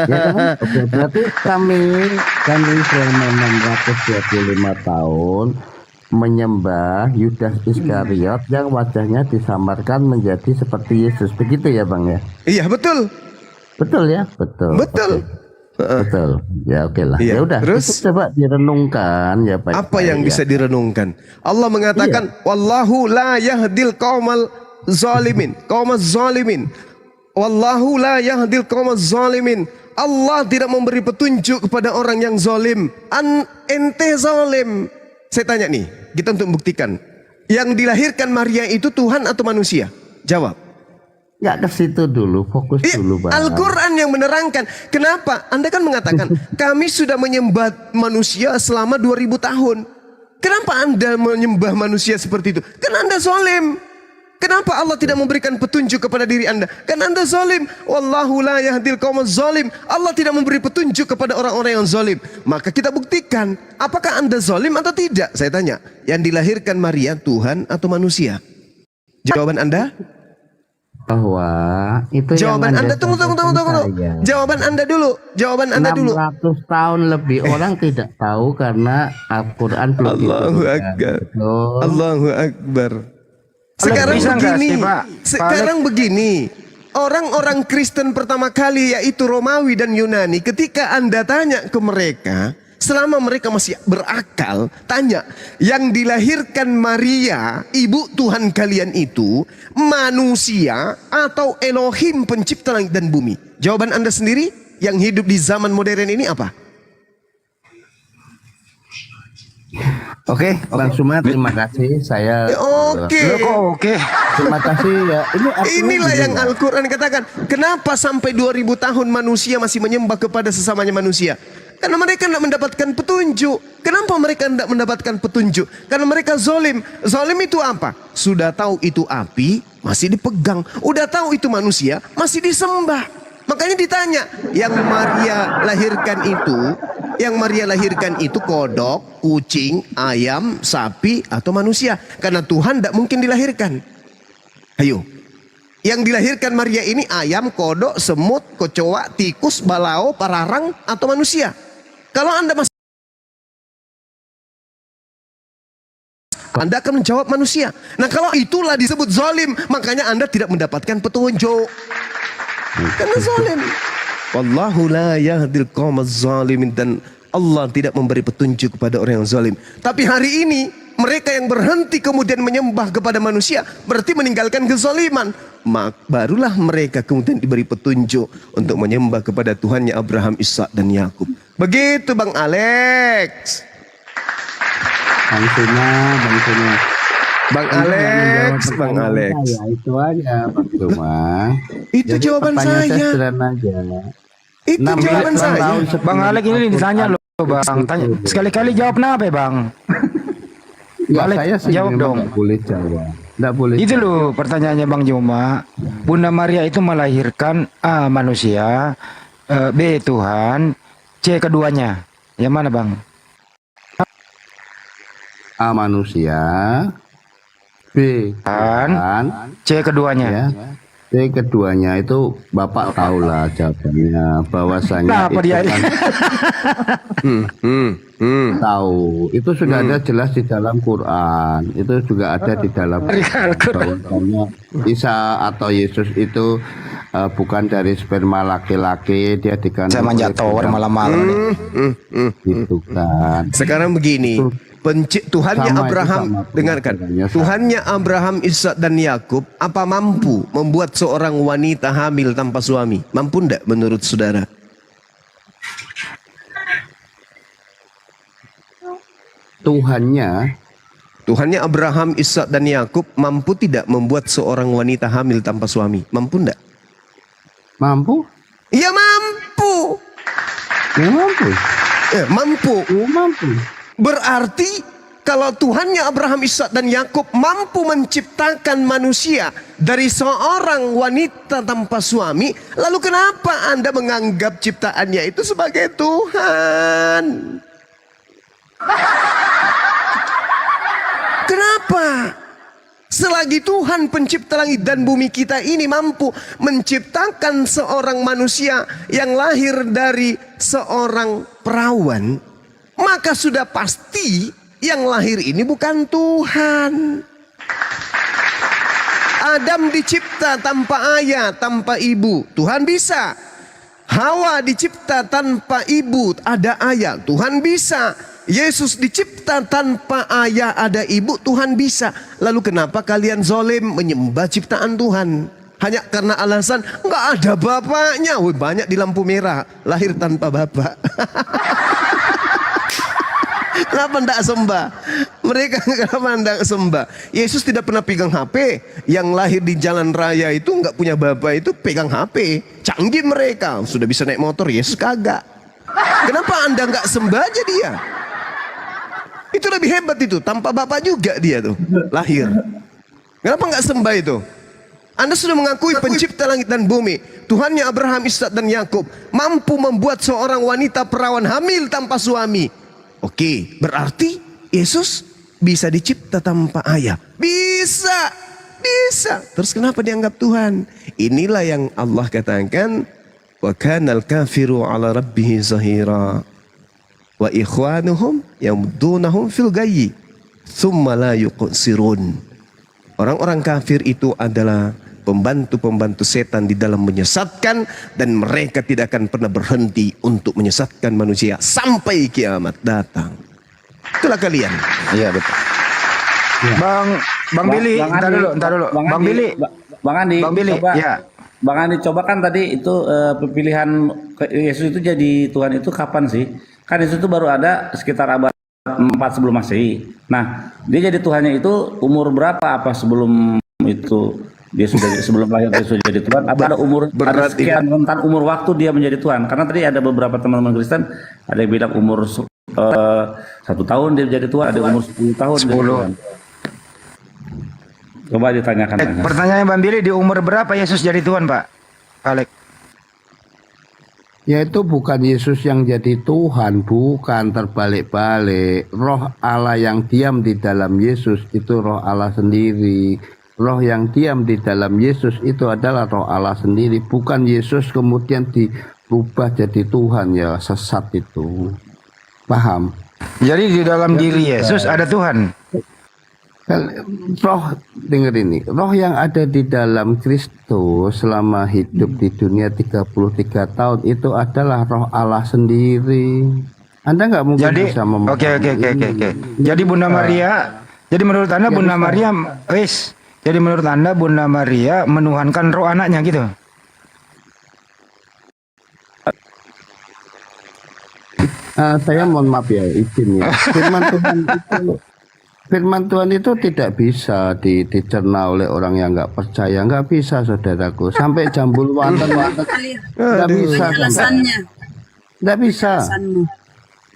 Ya kan? Oke, berarti kami selama 625 tahun menyembah Yudas Iskariot yang wajahnya disamarkan menjadi seperti Yesus. Begitu ya Bang ya? Iya, betul. Betul ya? Betul. Betul. Betul. Ya oke lah. Iya. Ya udah, Terus itu coba direnungkan ya Pak. apa yang bisa direnungkan? Allah mengatakan, wallahu la yahdil qaumal zalimin. Qaumaz zalimin. Wallahu la yahdil qaumaz zalimin. Allah tidak memberi petunjuk kepada orang yang zalim. Ente zalim. Saya tanya nih, kita untuk membuktikan. Yang dilahirkan Maria itu Tuhan atau manusia? Jawab. Nggak ke situ dulu, fokus dulu Bang. Al-Quran yang menerangkan. Kenapa? Anda kan mengatakan kami sudah menyembah manusia selama 2000 tahun. Kenapa Anda menyembah manusia seperti itu? Kan Anda zalim. Kenapa Allah tidak memberikan petunjuk kepada diri Anda? Kan Anda zalim. Wallahu la yahdil qaumaz zalim. Allah tidak memberi petunjuk kepada orang-orang yang zalim. Maka kita buktikan, apakah Anda zalim atau tidak? Saya tanya, yang dilahirkan Maria Tuhan atau manusia? Jawaban Anda? Bahwa itu jawaban yang Anda tunggu. Jawaban Anda dulu. 600 tahun lebih orang tidak tahu karena Al-Quran belum Allahu Akbar. Allahu Akbar. Sekarang begini. Orang-orang Kristen pertama kali yaitu Romawi dan Yunani, ketika Anda tanya ke mereka, selama mereka masih berakal, tanya, yang dilahirkan Maria, ibu Tuhan kalian itu, manusia atau Elohim pencipta langit dan bumi? Jawaban Anda sendiri yang hidup di zaman modern ini apa? Oke, Bang Suma, terima kasih. Saya Oke. Terima kasih ya. Inilah yang Al-Quran katakan. Kenapa sampai 2000 tahun manusia masih menyembah kepada sesamanya manusia? Karena mereka tidak mendapatkan petunjuk. Kenapa mereka tidak mendapatkan petunjuk? Karena mereka zalim. Zalim itu apa? Sudah tahu itu api, masih dipegang. Udah tahu itu manusia, masih disembah. Makanya ditanya, yang Maria lahirkan itu kodok, kucing, ayam, sapi, atau manusia? Karena Tuhan tidak mungkin dilahirkan. Ayo. Yang dilahirkan Maria ini ayam, kodok, semut, kecoa, tikus, balao, pararang, atau manusia? Kalau Anda masih, Anda akan menjawab manusia. Nah, kalau itulah disebut zalim, makanya Anda tidak mendapatkan petunjuk. Karena zalim. Wallahu la yahdil qaumaz zalimin, dan Allah tidak memberi petunjuk kepada orang yang zalim. Tapi hari ini mereka yang berhenti kemudian menyembah kepada manusia berarti meninggalkan kezaliman. Barulah mereka kemudian diberi petunjuk untuk menyembah kepada Tuhannya Abraham, Ishak dan Yakub. Begitu Bang Alex. Bang Alex. Ya, itu aja Bang Suma. Itu jadi, jawaban saya. Itu jawaban saya. Bang Alex ini ditanya loh Bang. Tanya. Sekali-kali jawab kenapa ya Bang? Ya, saya jawab dong. Nggak boleh jawab. Nggak boleh. Itu loh pertanyaannya Bang Juma. Bunda Maria itu melahirkan A manusia, B Tuhan, C keduanya. Yang mana Bang? A manusia, B Tuhan, C keduanya. Ya. C keduanya itu Bapak tahulah jawabannya, bahwasanya itu dia kan tahu. Itu sudah ada jelas di dalam Quran. Itu juga ada di dalam bahwasanya Isa atau Yesus itu bukan dari sperma laki-laki, dia dikandung. Saya manjat tower malam-malam. Gitu kan. Sekarang begini. Tuhannya Sama itu Abraham, sama dengarkan. pengertiannya, sama. Tuhannya Abraham, Ishak dan Yakub apa mampu membuat seorang wanita hamil tanpa suami? Mampu enggak menurut saudara? Tuhannya Abraham, Ishak dan Yakub mampu tidak membuat seorang wanita hamil tanpa suami? Mampu enggak? Mampu? Iya mampu. Ya mampu. Mampu. Ya mampu. Berarti kalau Tuhannya Abraham, Ishak dan Yakub mampu menciptakan manusia dari seorang wanita tanpa suami, lalu kenapa Anda menganggap ciptaannya itu sebagai Tuhan? Kenapa? Selagi Tuhan pencipta langit dan bumi kita ini mampu menciptakan seorang manusia yang lahir dari seorang perawan, maka sudah pasti yang lahir ini bukan Tuhan. Adam dicipta tanpa ayah, tanpa ibu. Tuhan bisa. Hawa dicipta tanpa ibu, ada ayah. Tuhan bisa. Yesus dicipta tanpa ayah, ada ibu. Tuhan bisa. Lalu kenapa kalian zolim menyembah ciptaan Tuhan? Hanya karena alasan nggak ada bapaknya. Wih, banyak di lampu merah lahir tanpa bapak. Kenapa tidak sembah? Mereka kenapa tidak sembah? Yesus tidak pernah pegang HP. Yang lahir di jalan raya itu nggak punya bapak itu pegang HP. Canggih mereka, sudah bisa naik motor. Yesus kagak. Kenapa Anda nggak sembah aja dia? Itu lebih hebat itu. Tanpa bapak juga dia tuh lahir. Kenapa nggak sembah itu? Anda sudah mengakui pencipta langit dan bumi. Tuhannya Abraham, Ishak dan Yakub mampu membuat seorang wanita perawan hamil tanpa suami. Oke, berarti Yesus bisa dicipta tanpa ayah. Bisa. Bisa. Terus kenapa dianggap Tuhan? Inilah yang Allah katakan, wa kanal kafiru ala rabbihi zahira wa ikhwanuhum yamdunahum fil gayyi thumma la yuqsirun. Orang-orang kafir itu adalah pembantu-pembantu setan di dalam menyesatkan, dan mereka tidak akan pernah berhenti untuk menyesatkan manusia sampai kiamat datang. Itulah kalian. Iya betul. Bang Billy, entar dulu. Bang Billy. Bang Andi, coba, ya. Bang Andi, coba kan tadi itu pilihan Yesus itu jadi Tuhan itu kapan sih? Kan Yesus itu baru ada sekitar abad 4 sebelum Masehi. Nah, dia jadi Tuhannya itu umur berapa? Apa sebelum itu dia sudah sebelum lahir dia sudah jadi Tuhan? Apa ada umur ada sekian rentan umur waktu dia menjadi Tuhan? Karena tadi ada beberapa teman-teman Kristen ada yang bilang umur 1 tahun dia menjadi Tuhan, ada umur 10 tahun. 10. Coba ditanyakan. Pertanyaannya Bang Billy, di umur berapa Yesus jadi Tuhan, Pak Alek? Yaitu bukan Yesus yang jadi Tuhan, bukan, terbalik-balik. Roh Allah yang diam di dalam Yesus itu roh Allah sendiri. Roh yang diam di dalam Yesus itu adalah roh Allah sendiri. Bukan Yesus kemudian dirubah jadi Tuhan, ya sesat itu. Paham? Jadi di dalam diri Yesus ada Tuhan. Roh, dengar ini, roh yang ada di dalam Kristus selama hidup di dunia 33 tahun itu adalah roh Allah sendiri. Anda nggak mungkin bisa memahami. Oke. Jadi Bunda Maria, jadi menurut Anda Bunda Maria, jadi menurut Anda Bunda Maria menuhankan roh anaknya gitu? Saya mohon maaf ya, izin ya. Firman Tuhan itu tidak bisa dicerna oleh orang yang nggak percaya, nggak bisa saudaraku. Sampai jambul wanten, nggak bisa, nggak bisa.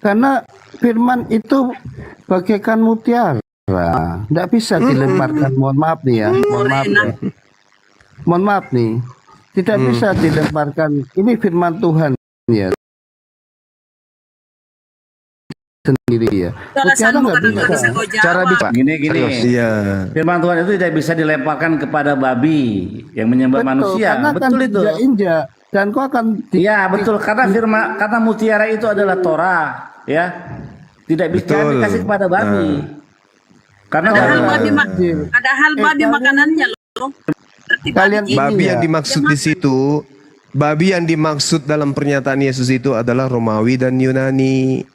Karena firman itu bagaikan mutiara, nggak bisa dilemparkan. Mohon maaf nih ya, mohon maaf nih, tidak bisa dilemparkan. Ini firman Tuhan ya. Sendiri ya. Cara bicara gini. Iya. Firman Tuhan itu tidak bisa dilemparkan kepada babi yang menyembah manusia. Betul itu. Injak dan kau akan iya, betul, karena firman kata mutiara itu adalah Torah, ya. Tidak bisa dikasih kepada babi. Karena ada hal babi makanannya loh. Kalian babi yang dimaksud di situ, babi yang dimaksud dalam pernyataan Yesus itu adalah Romawi dan Yunani.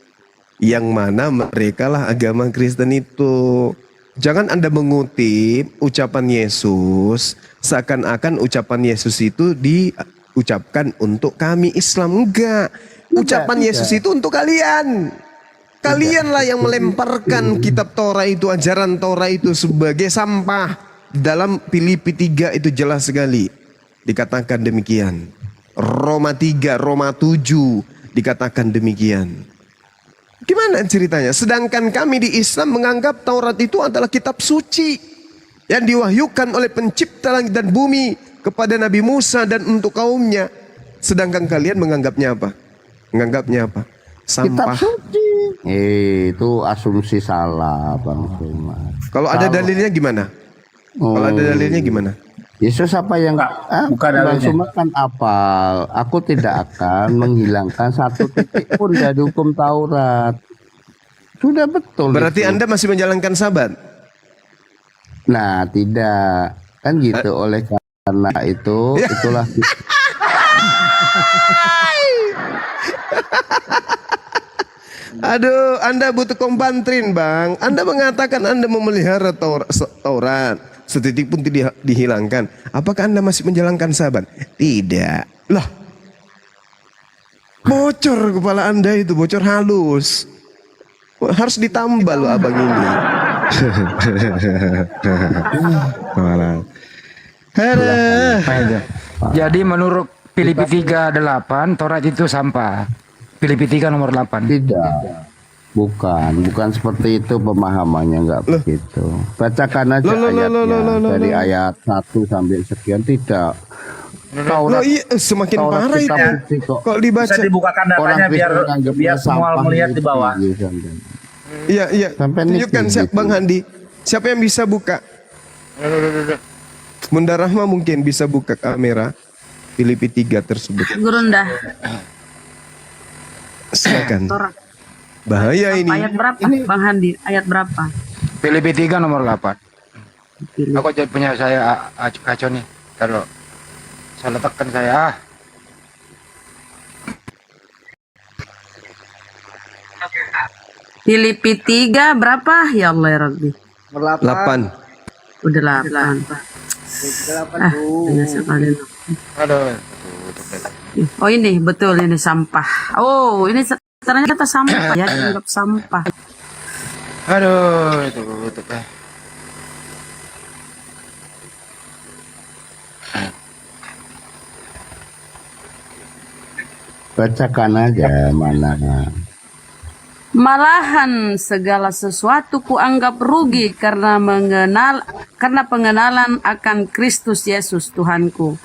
yang mana mereka lah agama Kristen itu. Jangan Anda mengutip ucapan Yesus seakan-akan ucapan Yesus itu diucapkan untuk kami Islam. Enggak. Ucapan Yesus itu untuk kalian. Kalianlah yang melemparkan kitab Torah itu, ajaran Torah itu sebagai sampah. Dalam Filipi 3 itu jelas sekali dikatakan demikian. Roma 3, Roma 7 dikatakan demikian. Gimana ceritanya? Sedangkan kami di Islam menganggap Taurat itu adalah kitab suci yang diwahyukan oleh pencipta langit dan bumi kepada Nabi Musa dan untuk kaumnya. Sedangkan kalian menganggapnya apa? Menganggapnya apa? Kitab Sampah. suci. Itu asumsi salah, Bang Firman. Kalau ada dalilnya gimana? Kalau ada dalilnya gimana? Yesus apa yang bukan Bang dalilnya. Suma kan apal. Aku tidak akan menghilangkan satu titik pun dari hukum Taurat. Sudah betul. Berarti itu. Anda masih menjalankan sabat? Nah, tidak. Kan gitu. Oleh karena itu, itulah Aduh, Anda butuh kompantrin, Bang. Anda mengatakan Anda memelihara Taurat, setitik pun tidak dihilangkan. Apakah Anda masih menjalankan sabat? Tidak. Lah, bocor kepala Anda itu, bocor halus. Harus ditambah loh abang ini. Jadi menurut Filipi 3:8 Taurat itu sampah. Filipi 3 nomor 8. tidak. Bukan seperti itu pemahamannya, enggak begitu. Bacakan aja ayatnya dari ayat 1 sampai sekian. Tidak. Loh, iya, semakin Taurat parah kitab itu. suci kok. Kok dibaca? Bisa dibukakan datanya biar semua melihat di bawah. Iya, iya. Sampai Tunjukkan niki siapa gitu. Bang Handi. Siapa yang bisa buka? Bunda Rahma mungkin bisa buka kamera Filipi 3 tersebut. Gurunda. Silakan. Torah. Bahaya ini. Ayat berapa, Bang Handi? Ayat berapa? Filipi 3 nomor 8. Aku jadi punya saya kacau nih. Kalau saya letakkan saya. Filipi 3 berapa? Ya Allah ya Rabbi. 8. Udah 8. Banyak sekali. Aduh. Oh ini betul, ini sampah. Oh ini ternyata sampah ya, dianggap sampah. Aduh, itu. Bacakan aja mana. Malahan segala sesuatu kuanggap rugi karena pengenalan akan Kristus Yesus Tuhanku.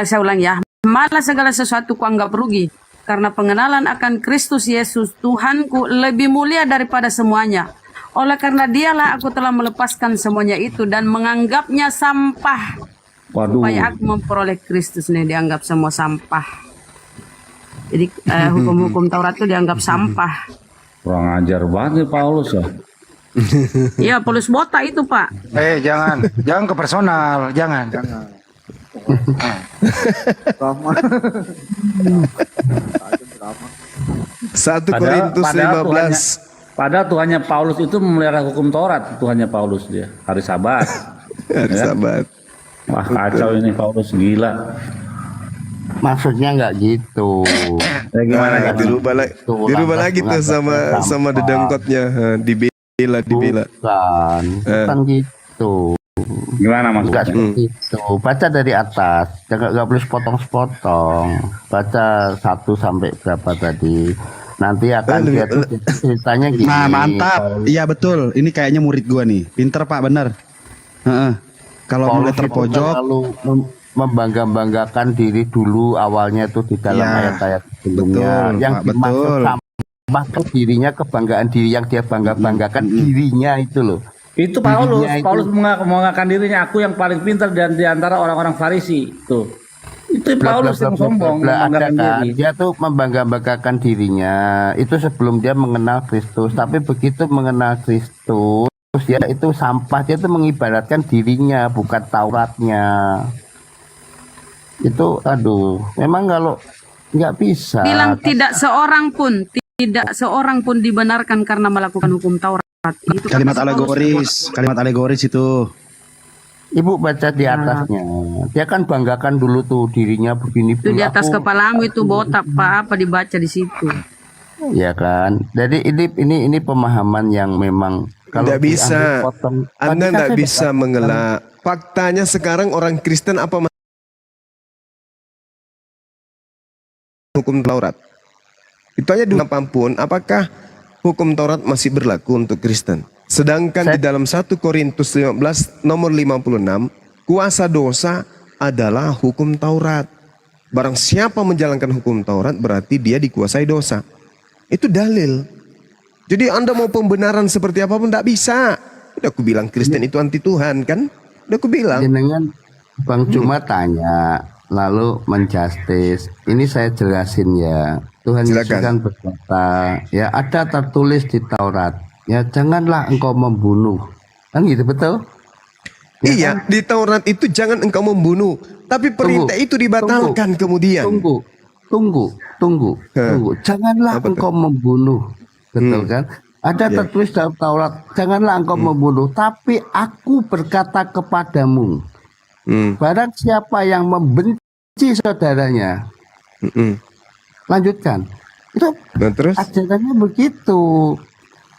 Saya ulang ya. Malah segala sesuatu kuanggap rugi karena pengenalan akan Kristus Yesus Tuhanku lebih mulia daripada semuanya. Oleh karena dialah aku telah melepaskan semuanya itu dan menganggapnya sampah. Waduh. Supaya aku memperoleh Kristus nih, dianggap semua sampah. Jadi hukum-hukum Taurat itu dianggap sampah. Kurang ajar banget nih Paulus ya. Iya, Paulus botak itu, Pak. Jangan ke personal, jangan. 1 Korintus 15. Padahal Tuhannya Paulus itu memelihara hukum Taurat. Tuhannya Paulus dia. Hari Sabat. Hari Ya. Sabat. Wah kacau ini Paulus, gila. Maksudnya nggak gitu. Ya, gimana Ah, dirubah lagi tuh sama dedengkotnya. Dibela. Bukan gitu. Gimana Enggak maksudnya? seperti itu. Baca dari atas, nggak boleh sepotong-sepotong. Baca 1 sampai berapa tadi. Nanti akan dia tuh ceritanya gini. Nah, mantap. Iya betul. Ini kayaknya murid gua nih. Pinter Pak, bener. Heeh. Kalau Paulus mulai itu terpojok, lalu membangga-banggakan diri dulu awalnya tuh di dalam Ya, ayat-ayat sebelumnya. betul, Yang Pak, dimaksud betul. sampah tuh dirinya, kebanggaan diri yang dia bangga-banggakan dirinya itu loh. Itu Paulus. Dirinya itu- Paulus mengaku dirinya, aku yang paling pintar dan di antara orang-orang Farisi. Tuh. Itu Paulus yang sombong, Ada membanggakan kan? diri. Dia tuh membangga-banggakan dirinya itu sebelum dia mengenal Kristus. Tapi begitu mengenal Kristus, dia itu sampah. Dia tuh mengibaratkan dirinya, bukan Tauratnya. Itu aduh, memang kalau nggak bisa. Bilang tidak seorang pun tidak seorang pun dibenarkan karena melakukan hukum Taurat. Itu Kalimat kata Paulus. kalimat alegoris itu. Ibu baca di atasnya. Dia kan banggakan dulu tuh dirinya begini. Itu di atas kepalamu itu botak Pak, apa dibaca di situ. Ya kan. Jadi ini pemahaman yang memang Tidak bisa. potong, Anda tadi kan tidak saya bisa katakan, mengelak. Faktanya sekarang orang Kristen apa hukum Taurat? Itu aja dulu apapun. Apakah hukum Taurat masih berlaku untuk Kristen? Sedangkan di dalam 1 Korintus 15 nomor 56, kuasa dosa adalah hukum Taurat. Barang siapa menjalankan hukum Taurat berarti dia dikuasai dosa. Itu dalil. Jadi Anda mau pembenaran seperti apapun tidak bisa. Udah aku bilang Kristen itu anti Tuhan kan? Udah aku bilang. Jenengan Bang Cuma tanya, lalu menjustis. Ini saya jelasin ya. Tuhan Yesus kan berkata, ya ada tertulis di Taurat, ya janganlah engkau membunuh. Kan gitu betul? Ya Iya, kan? di Taurat itu jangan engkau membunuh. Tapi perintah itu dibatalkan kemudian. Tunggu. Janganlah engkau membunuh. Betul kan? Ada tertulis dalam Taurat, janganlah engkau membunuh. Tapi aku berkata kepadamu, barang siapa yang membenci saudaranya, lanjutkan. Itu terus ajarannya begitu.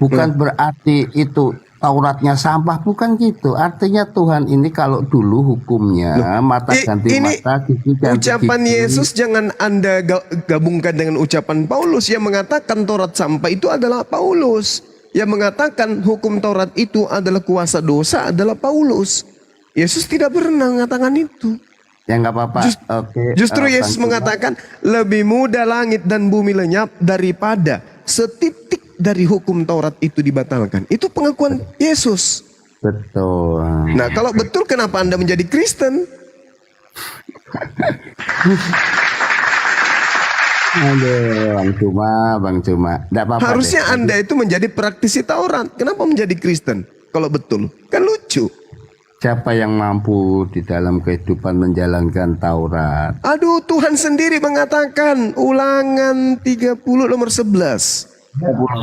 Bukan berarti itu Tauratnya sampah, bukan gitu. Artinya Tuhan ini kalau dulu hukumnya mata ganti mata, gigi ganti ucapan gigi. Yesus jangan Anda gabungkan dengan ucapan Paulus yang mengatakan Taurat sampah itu adalah Paulus. Yang mengatakan hukum Taurat itu adalah kuasa dosa adalah Paulus. Yesus tidak pernah mengatakan itu. Ya nggak apa-apa. Justru Yesus mengatakan lebih mudah langit dan bumi lenyap daripada setitik dari hukum Taurat itu dibatalkan. Itu pengakuan Yesus. Betul. Nah, kalau betul kenapa Anda menjadi Kristen? Aduh, Bang Cuma. Nggak apa-apa. Harusnya Anda itu menjadi praktisi Taurat. Kenapa menjadi Kristen? Kalau betul, kan lucu. Siapa yang mampu di dalam kehidupan menjalankan Taurat? Aduh, Tuhan sendiri mengatakan Ulangan 30 nomor 11.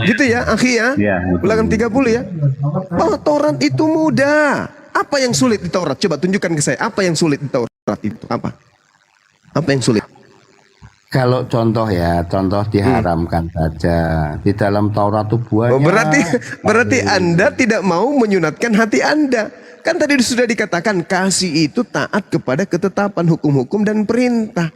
Gitu ya, akhi ya? Ulangan 30 ya. Bahwa Taurat itu mudah. Apa yang sulit di Taurat? Coba tunjukkan ke saya. Apa yang sulit di Taurat itu? Apa? Apa yang sulit? Kalau contoh diharamkan saja. Di dalam Taurat itu banyak. Oh, berarti Anda tidak mau menyunatkan hati Anda. Kan tadi sudah dikatakan kasih itu taat kepada ketetapan hukum-hukum dan perintah.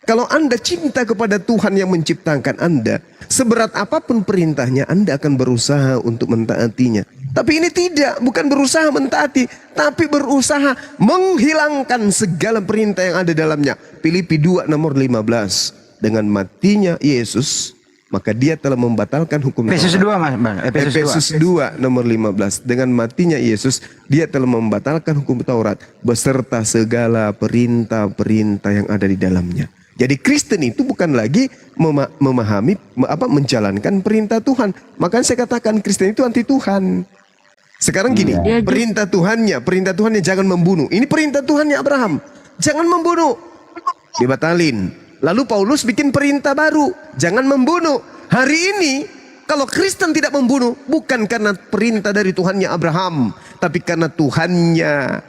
Kalau Anda cinta kepada Tuhan yang menciptakan Anda, seberat apapun perintahnya, Anda akan berusaha untuk mentaatinya. Tapi ini tidak, bukan berusaha mentaati, tapi berusaha menghilangkan segala perintah yang ada dalamnya. Filipi 2 nomor 15. Dengan matinya Yesus, maka dia telah membatalkan hukum Taurat. Efesus 2 Mas, Bang. Efesus 2 nomor 15. Dengan matinya Yesus, dia telah membatalkan hukum Taurat beserta segala perintah-perintah yang ada di dalamnya. Jadi Kristen itu bukan lagi menjalankan perintah Tuhan. Makanya saya katakan Kristen itu anti Tuhan. Sekarang gini, perintah Tuhannya jangan membunuh. Ini perintah Tuhannya Abraham, jangan membunuh. Dibatalin. Lalu Paulus bikin perintah baru, jangan membunuh. Hari ini kalau Kristen tidak membunuh, bukan karena perintah dari Tuhannya Abraham, tapi karena Tuhannya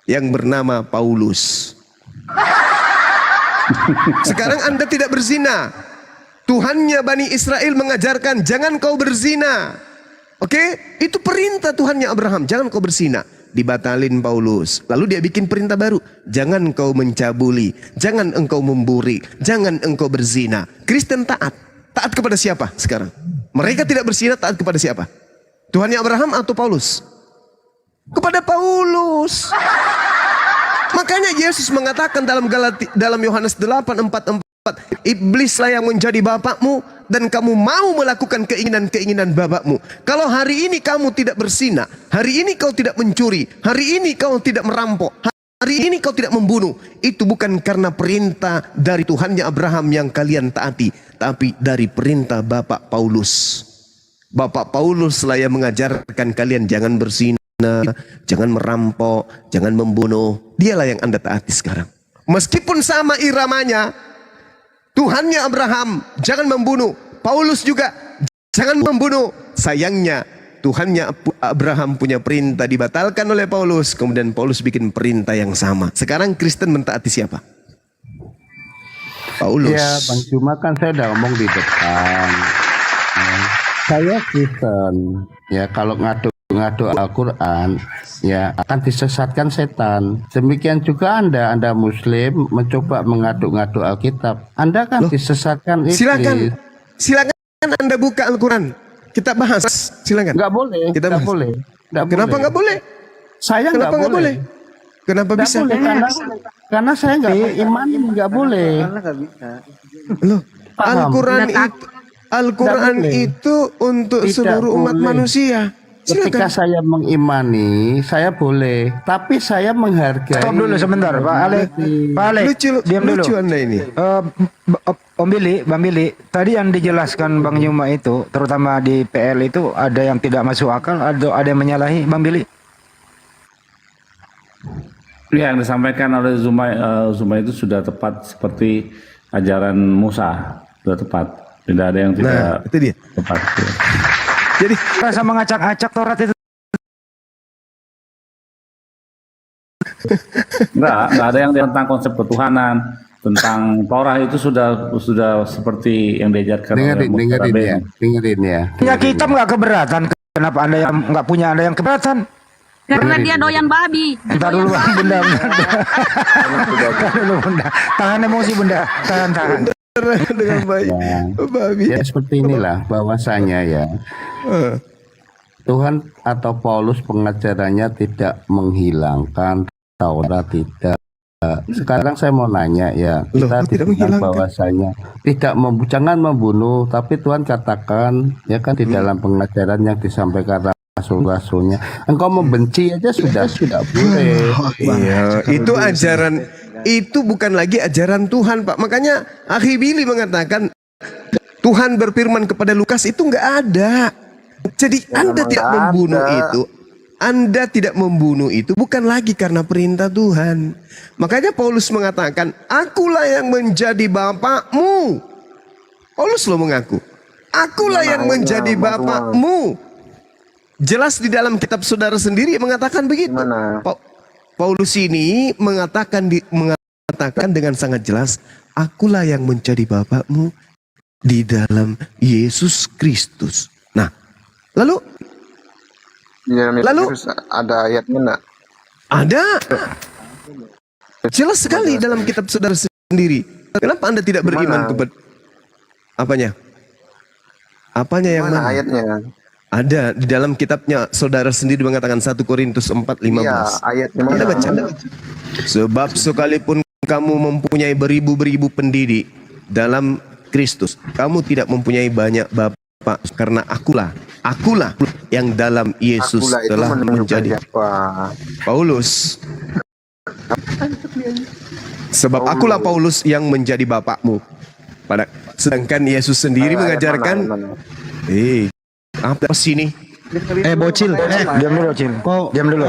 yang bernama Paulus. Sekarang Anda tidak berzina. Tuhannya Bani Israel mengajarkan jangan kau berzina. Oke? Itu perintah Tuhannya Abraham, jangan kau berzina. Dibatalin Paulus. Lalu dia bikin perintah baru, jangan kau mencabuli, jangan engkau memburi, jangan engkau berzina. Kristen taat. Taat kepada siapa sekarang? Mereka tidak berzina, taat kepada siapa? Tuhannya Abraham atau Paulus? Kepada Paulus. Makanya Yesus mengatakan dalam Yohanes 8:44, iblislah yang menjadi bapakmu dan kamu mau melakukan keinginan-keinginan bapakmu. Kalau hari ini kamu tidak berzina, hari ini kau tidak mencuri, hari ini kau tidak merampok, hari ini kau tidak membunuh, itu bukan karena perintah dari Tuhannya Abraham yang kalian taati, tapi dari perintah Bapak Paulus. Bapak Paulus lah yang mengajarkan kalian jangan berzina, jangan merampok, jangan membunuh. Dialah yang Anda taati sekarang. Meskipun sama iramanya, Tuhannya Abraham, jangan membunuh. Paulus juga jangan membunuh. Sayangnya Tuhannya Abraham punya perintah dibatalkan oleh Paulus. Kemudian Paulus bikin perintah yang sama. Sekarang Kristen mentaati siapa? Paulus. Ya, Bang, cuma kan saya udah ngomong di depan. Ya, saya Kristen. Ya, kalau ngadu Al-Quran, ya akan disesatkan setan. Demikian juga Anda Muslim mencoba mengadu Alkitab, Anda kan disesatkan iblis. Silakan Anda buka Al-Quran. Kita bahas. Silakan. Nggak boleh. Kita nggak bahas. boleh. Nggak Kenapa boleh. nggak boleh? Saya Kenapa nggak boleh. Kenapa Nggak bisa? boleh, karena saya nggak beriman, nggak boleh. Karena nggak bisa. Loh, Paham. Al-Quran boleh. itu untuk Tidak seluruh umat boleh. manusia. Ketika saya mengimani, saya boleh, tapi saya menghargai. Stop dulu sebentar, Pak Ale. Pak Ale, diam dulu. Lucu Anda ini. Om Billy, Bang Billy, tadi yang dijelaskan Bang Yuma itu, terutama di PL itu ada yang tidak masuk akal, ada yang menyalahi, Bang Billy. Ya, yang disampaikan oleh Zuma itu sudah tepat seperti ajaran Musa, sudah tepat. Tidak ada yang tidak itu dia. tepat. Jadi rasa mengacak-acak Taurat itu. Enggak ada yang tentang konsep ketuhanan, tentang Torah itu sudah seperti yang diajarkan oleh Musa. dengerin ya. Ya kita nggak keberatan. Kenapa Anda yang nggak punya Anda yang keberatan? Karena dia doyan babi. Entar dulu Bunda. Tahan dulu Bunda. Tahan emosi Bunda. Tahan. Dengan baik. Babi. Ya seperti inilah bahwasanya ya. Tuhan atau Paulus pengajarannya tidak menghilangkan Taurat, tidak. Sekarang saya mau nanya ya, kita bilang bahwasanya jangan membunuh, tapi Tuhan katakan ya kan di dalam pengajaran yang disampaikan rasul-rasulnya, engkau membenci aja sudah boleh. Iya, itu ajaran, itu bukan lagi ajaran Tuhan, Pak. Makanya Akhi Billy mengatakan Tuhan berfirman kepada Lukas itu nggak ada. Jadi Anda tidak membunuh itu. Anda tidak membunuh itu bukan lagi karena perintah Tuhan. Makanya Paulus mengatakan, akulah yang menjadi bapakmu. Paulus lo mengaku, akulah yang menjadi bapakmu. Jelas di dalam kitab saudara sendiri mengatakan begitu. Paulus ini mengatakan dengan sangat jelas, akulah yang menjadi bapakmu di dalam Yesus Kristus. Nah, lalu ada ayatnya enggak? Ada. Jelas sekali dalam kitab saudara sendiri. Kenapa Anda tidak beriman kepada apanya? Apanya yang mana? Ayatnya? Ada di dalam kitabnya saudara sendiri mengatakan 1 Korintus 4:15. Iya, ayatnya mana? Anda baca. Sebab sekalipun kamu mempunyai beribu-beribu pendidik dalam Kristus, kamu tidak mempunyai banyak bapak, karena akulah yang dalam Yesus telah menjadi Paulus. Sebab akulah Paulus yang menjadi bapakmu. Sedangkan Yesus sendiri mengajarkan, apa sini? Bocil. Diam dulu, Cil. Diam dulu.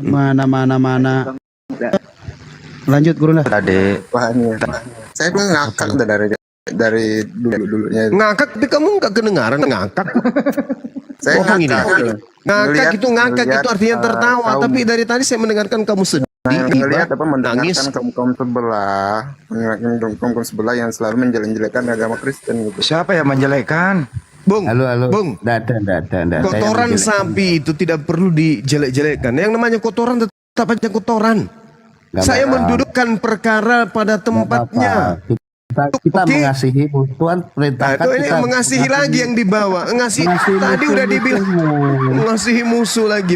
Mana. Lanjut Guru lah. Tadi bahannya. Saya bilang ngakak dari dulunya. Ngakak, tapi kamu nggak kedengaran ngakak. Saya ngakak itu artinya tertawa. Tapi dari tadi saya mendengarkan kamu sedih. Melihat mendengarkan kaum sebelah, kaum sebelah yang selalu menjelek-jelekkan agama Kristen gitu. Siapa yang menjelekkan? Bung, Bung. Kotoran sapi itu tidak perlu dijelek-jelekkan. Yang namanya kotoran tetap aja kotoran. Saya mendudukkan perkara pada tempatnya. Kita mengasihi Tuhan perintahkan ini kita mengasihi lagi yang dibawa. Tadi udah dibilang mengasihi musuh lagi.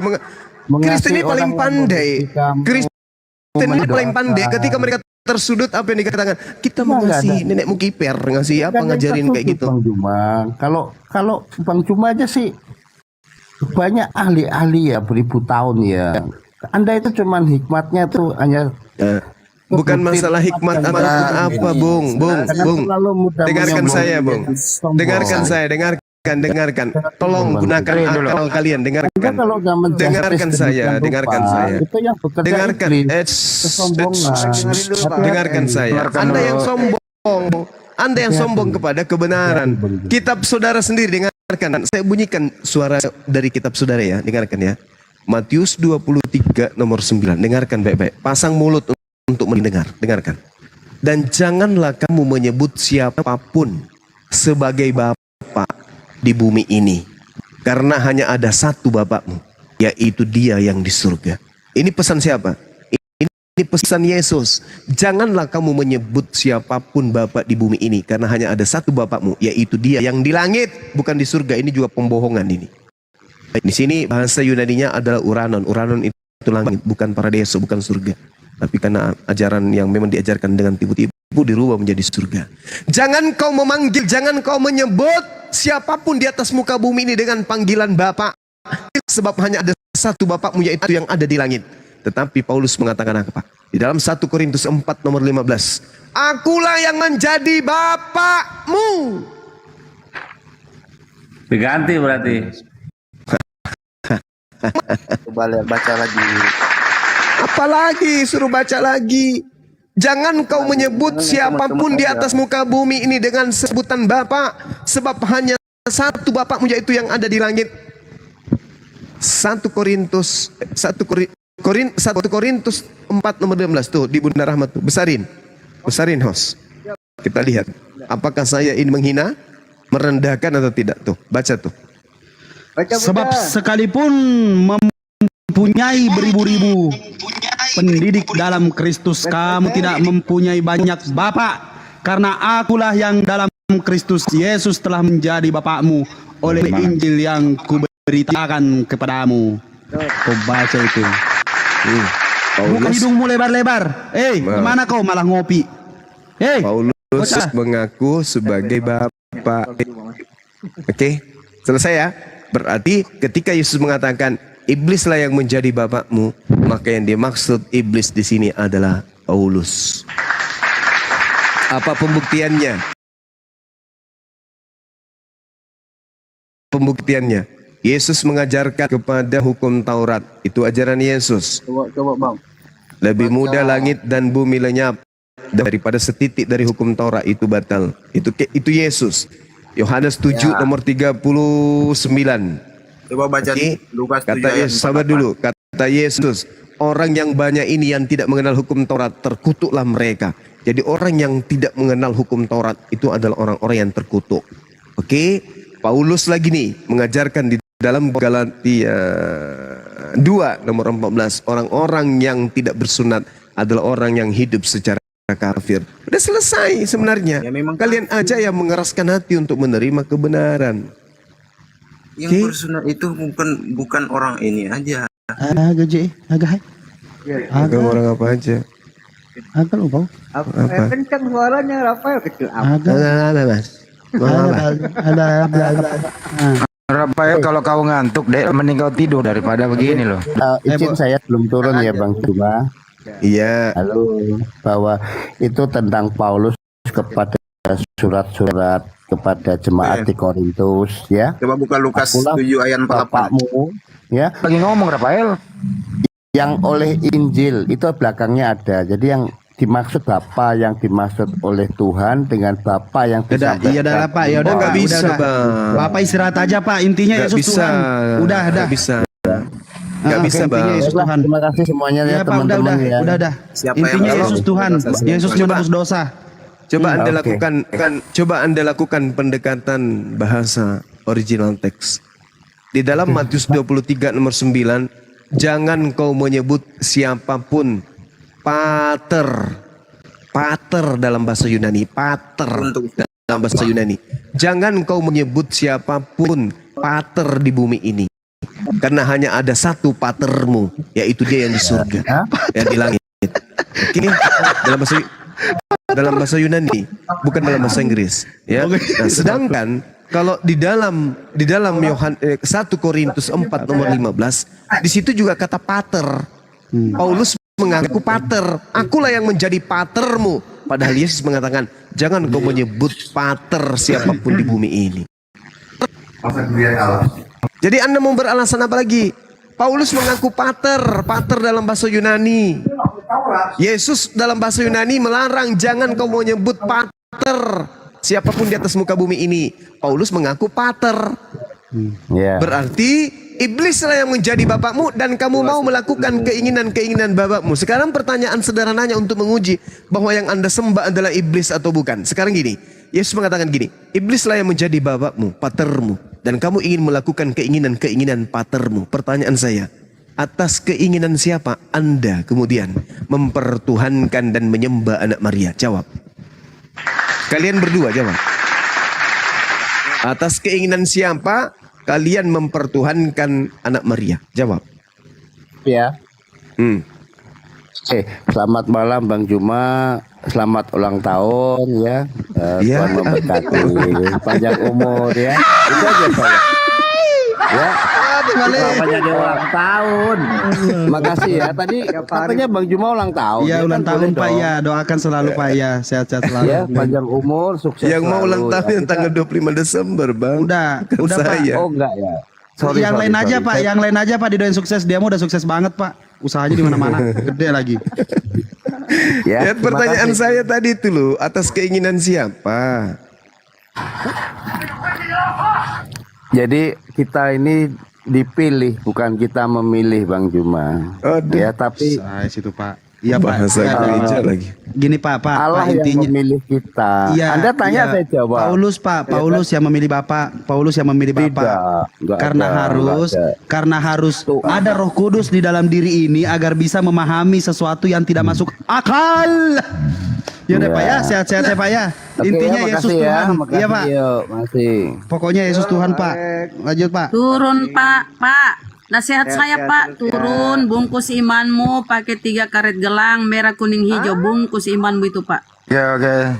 Kristen ini paling pandai. Kristen ini paling pandai. Ketika mereka tersudut, apa yang dikatakan? Kita mengasihi nenek Mukiper, ngasih apa, ngajarin kayak gitu. Bang Juma, kalau Bang Juma aja sih banyak ahli-ahli ya beribu tahun ya. Anda itu cuman hikmatnya tuh hanya bukan masalah hikmat atau apa, Bung. Dengarkan saya, Bung. Dengarkan. Tolong gunakan akal kalian. Dengarkan saya. Dengarkan saya. Anda yang sombong. Anda yang sombong kepada kebenaran. Kitab saudara sendiri, dengarkan. Saya bunyikan suara dari kitab saudara ya, dengarkan ya. Matius 23 nomor 9. Dengarkan baik-baik. Pasang mulut untuk mendengar. Dengarkan. Dan janganlah kamu menyebut siapapun sebagai Bapa di bumi ini, karena hanya ada satu Bapakmu, yaitu Dia yang di surga. Ini pesan siapa? Ini pesan Yesus. Janganlah kamu menyebut siapapun Bapa di bumi ini, karena hanya ada satu Bapakmu, yaitu Dia yang di langit, bukan di surga. Ini juga pembohongan ini. Di sini bahasa Yunaninya adalah uranon. Uranon itu langit, bukan paradiso, bukan surga. Tapi karena ajaran yang memang diajarkan dengan tipu-tipu dirubah menjadi surga. Jangan kau memanggil, jangan kau menyebut siapapun di atas muka bumi ini dengan panggilan Bapa, sebab hanya ada satu Bapakmu, yaitu yang ada di langit. Tetapi Paulus mengatakan apa? Di dalam 1 Korintus 4 nomor 15. Akulah yang menjadi Bapakmu. Diganti berarti. Coba lihat, baca lagi. Apalagi suruh baca lagi. Jangan kau menyebut siapapun di atas muka bumi ini dengan sebutan Bapa, sebab hanya satu Bapakmu, yaitu yang ada di langit. 1 Korintus 4 nomor 15 tuh di Bunda Rahmat tuh. Besarin host. Kita lihat apakah saya ini menghina, merendahkan atau tidak tuh. Baca tuh. Sebab sekalipun mempunyai beribu-ribu pendidik dalam Kristus, kamu tidak mempunyai banyak Bapa, karena akulah yang dalam Kristus Yesus telah menjadi Bapakmu oleh Injil yang kuberitakan kepadamu. Kau baca itu. Bukan hidungmu lebar-lebar. Kemana kau malah ngopi? Paulus mengaku sebagai Bapa. Oke, selesai ya. Berarti ketika Yesus mengatakan iblislah yang menjadi bapakmu, maka yang dimaksud iblis di sini adalah Paulus. Apa pembuktiannya? Pembuktiannya, Yesus mengajarkan kepada hukum Taurat. Itu ajaran Yesus. Coba Bang. Lebih mudah langit dan bumi lenyap daripada setitik dari hukum Taurat itu batal. Itu Yesus. Yohanes 7 nomor 39. Coba baca Lukas 7 kata ayat Yesus, sabar dulu. Kata Yesus, orang yang banyak ini yang tidak mengenal hukum Taurat, terkutuklah mereka. Jadi orang yang tidak mengenal hukum Taurat itu adalah orang-orang yang terkutuk. Oke, Paulus lagi nih mengajarkan di dalam Galatia 2 nomor 14, orang-orang yang tidak bersunat adalah orang yang hidup secara kafir. Udah selesai sebenarnya. Ya, kalian aja yang mengeraskan hati untuk menerima kebenaran. Yang bersunat itu bukan orang ini aja. Agak orang apa aja? Agak lupa. Apa? Kencang suaranya Rafael kecil. Ada mas. Rafael, kalau kau ngantuk deh, mending kau tidur daripada begini loh. Izin saya belum turun ya Bang Cuma. Iya. Halo, bahwa itu tentang Paulus kepada surat-surat kepada jemaat di Korintus, ya. Coba buka Lukas 7 ayat 48. Bapakmu, ya. Lagi ngomong Rafael. Yang oleh Injil itu belakangnya ada. Jadi yang dimaksud Bapa yang dimaksud oleh Tuhan dengan Bapa yang disampaikan. Iya dah Pak, ya udah nggak bisa Bang. Bapak istirahat aja Pak, intinya Nggak Yesus bisa. Tuhan. Udah. Nggak bisa. Nggak bisa Bang. Yesus Tuhan. Terima kasih semuanya ya Pak, teman-teman ya. Udah. Siapa Intinya yang Yesus Tuhan. Yesus menebus dosa. Coba Anda lakukan pendekatan bahasa original teks. Di dalam Matius 23 nomor 9, jangan kau menyebut siapapun pater. Pater dalam bahasa Yunani, pater dalam bahasa Yunani. Jangan kau menyebut siapapun pater di bumi ini, karena hanya ada satu patermu, yaitu Dia yang di surga, yang di langit. Oke, dalam bahasa Yunani, bukan dalam bahasa Inggris. Ya. Nah, sedangkan kalau di dalam 1 Korintus 4 nomor 15, di situ juga kata pater. Paulus mengaku pater. Akulah yang menjadi patermu. Padahal Yesus mengatakan, jangan kau menyebut pater siapapun di bumi ini. Jadi Anda mau beralasan apa lagi? Paulus mengaku pater dalam bahasa Yunani. Yesus dalam bahasa Yunani melarang jangan kau menyebut pater pater. Siapapun di atas muka bumi ini, Paulus mengaku pater. Berarti iblislah yang menjadi bapakmu dan kamu mau melakukan keinginan-keinginan bapakmu. Sekarang pertanyaan sederhananya untuk menguji bahwa yang Anda sembah adalah iblis atau bukan. Sekarang gini, Yesus mengatakan gini, iblislah yang menjadi bapakmu, patermu, dan kamu ingin melakukan keinginan-keinginan patermu. Pertanyaan saya, atas keinginan siapa Anda kemudian mempertuhankan dan menyembah anak Maria? Jawab. Kalian berdua jawab. Atas keinginan siapa kalian mempertuhankan anak Maria? Jawab. Ya. Selamat malam Bang Juma, selamat ulang tahun ya. Tuhan memberkati, panjang umur ya. Itu aja saya. Ya. Selamat jadi ulang tahun. Makasih ya. Tadi katanya Bang Juma ulang tahun. Iya, ulang tahun Pak ya. Doakan selalu Pak ya. Sehat-sehat selalu. Ya, panjang umur, sukses. Yang mau ulang tahun yang tanggal 25 Desember, Bang. Udah saya. Pak. Oh enggak ya. Yang lain aja Pak, yang lain aja Pak didoain sukses. Dia mah udah sukses banget Pak. Usahanya di mana-mana, gede lagi. Ya, pertanyaan saya tadi itu loh, atas keinginan siapa? Jadi kita ini dipilih, bukan kita memilih Bang Juma. Ya, tapi saya situ Pak. Iya Pak. Bahasa gereja lagi. Gini Pak, Allah yang intinya memilih kita. Iya, Anda tanya saya jawab. Paulus Pak, Paulus yang memilih Bapak, Paulus yang memilih Bapak. Karena harus ada Roh Kudus di dalam diri ini agar bisa memahami sesuatu yang tidak masuk akal. Ya deh Pak ya, sehat-sehat ya Pak ya. Intinya ya, Yesus ya, Tuhan. Iya Pak. Masih. Pokoknya Yesus Tuhan Pak. Lanjut Pak. Turun Pak. Nasihat saya Pak, turun bungkus imanmu pakai 3 karet gelang merah kuning hijau, bungkus imanmu itu Pak. Ya oke.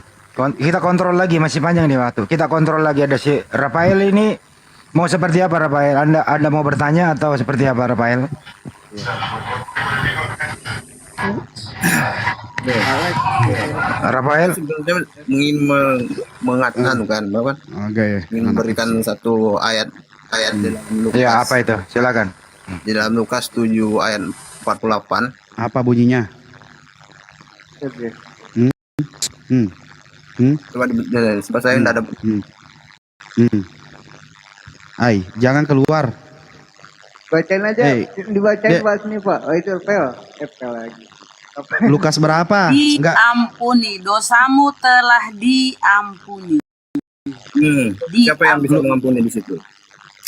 Kita kontrol lagi, masih panjang nih waktu. Kita kontrol lagi, ada si Rafael ini mau seperti apa Rafael? Anda mau bertanya atau seperti apa Rafael? Rafael sebenarnya ingin mengatakan kan, Bapak. Ingin memberikan satu ayat dalam Lukas. Ya, apa itu? Silakan. Di dalam Lukas 7 ayat 48. Apa bunyinya? Coba sebab saya tidak ada. Jangan keluar. Bacain aja, dibacain pas nih Pak. Oh itu F lagi. Lukas berapa? Diampuni, dosamu telah diampuni. Siapa yang bisa mengampuni di situ?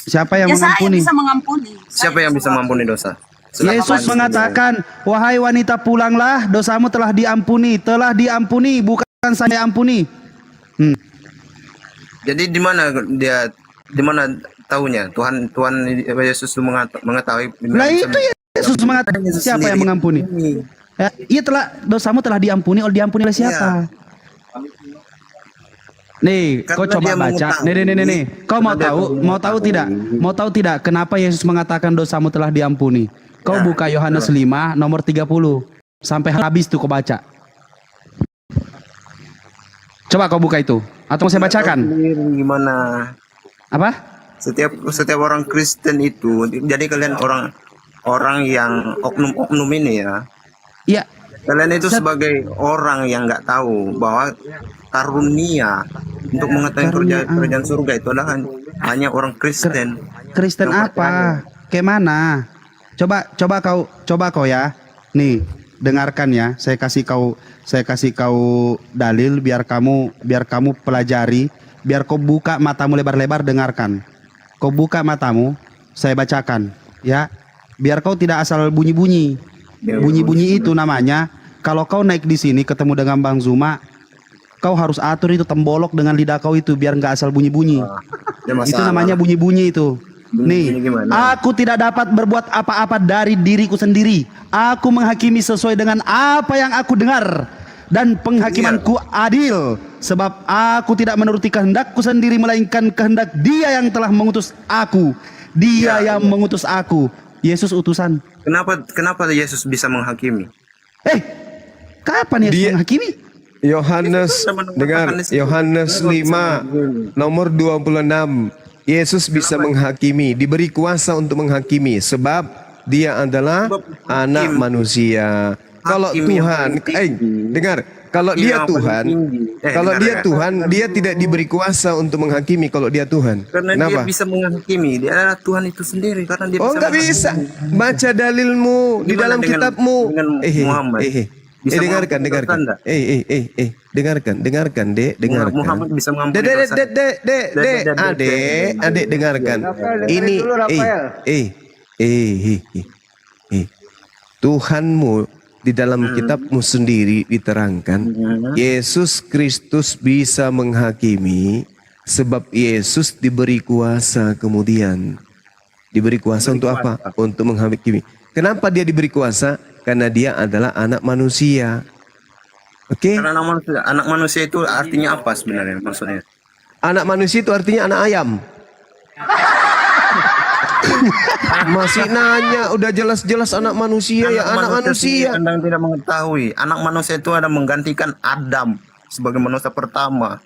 Siapa yang mengampuni? Saya bisa mengampuni. Siapa yang bisa mengampuni dosa? Yesus mengatakan, wahai wanita pulanglah, dosamu telah diampuni. Telah diampuni, bukan saya ampuni. Jadi di mana tahunya? Tuhan Yesus mengetahui. Nah itu Yesus mengatakan siapa yang mengampuni? Iya dosamu telah diampuni oleh siapa? Nih, kau coba baca. Nih. Kau mau tahu tidak? Mau tahu tidak kenapa Yesus mengatakan dosamu telah diampuni? Kau buka Yohanes 5 nomor 30 sampai habis tuh kau baca. Coba kau buka itu atau saya bacakan? Gimana? Apa? Setiap orang Kristen itu, jadi kalian orang yang oknum ini ya. Iya. Kalian itu sebagai orang yang nggak tahu bahwa karunia untuk mengetahui kerajaan surga itu adalah hanya orang Kristen. Kristen apa? Kayak mana? Coba kau ya. Nih, dengarkan ya. Saya kasih kau dalil biar kamu pelajari, biar kau buka matamu lebar-lebar, dengarkan. Kau buka matamu, saya bacakan ya. Biar kau tidak asal bunyi-bunyi. Bunyi-bunyi itu namanya, kalau kau naik di sini ketemu dengan Bang Zuma, kau harus atur itu tembolok dengan lidah kau itu biar nggak asal bunyi-bunyi. Itu namanya bunyi-bunyi itu. Nih, aku tidak dapat berbuat apa-apa dari diriku sendiri. Aku menghakimi sesuai dengan apa yang aku dengar, dan penghakimanku adil, sebab aku tidak menuruti kehendakku sendiri, melainkan kehendak Dia yang telah mengutus aku. Dia yang mengutus aku. Yesus utusan. Kenapa Yesus bisa menghakimi? Kapan Yesus menghakimi? Yohanes, dengar, Yohanes 5 nomor 26. Yesus bisa menghakimi, diberi kuasa untuk menghakimi sebab Dia adalah anak manusia. Kalau Tuhan, dengar, Kalau dia yang paling Tuhan, tinggi. kalau Dengar dia ya. Tuhan, dia tidak diberi kuasa untuk menghakimi kalau dia Tuhan. Karena Kenapa? dia bisa menghakimi, dia adalah Tuhan itu sendiri karena dia Oh, bisa nggak bisa. menghakimi. Baca dalilmu di Gimana dalam dengan- kitabmu. dengan Muhammad? Bisa Dengarkan, mengampuni dengarkan. dosa Dengarkan, Dek, dengarkan. Muhammad bisa mengampuni Dek, dosa. Adek, dengarkan. Rafael, dengerin Ini, dulu, Rafael. Tuhanmu di dalam kitabmu sendiri diterangkan, Yesus Kristus bisa menghakimi sebab Yesus diberi kuasa kemudian. Diberi kuasa untuk apa? Untuk menghakimi. Kenapa dia diberi kuasa? Karena dia adalah anak manusia. Oke? Karena anak manusia itu artinya apa sebenarnya maksudnya? Anak manusia itu artinya anak ayam. Masih nanya, udah jelas-jelas anak manusia ya anak manusia. Anda tidak mengetahui, anak manusia itu ada menggantikan Adam sebagai manusia pertama.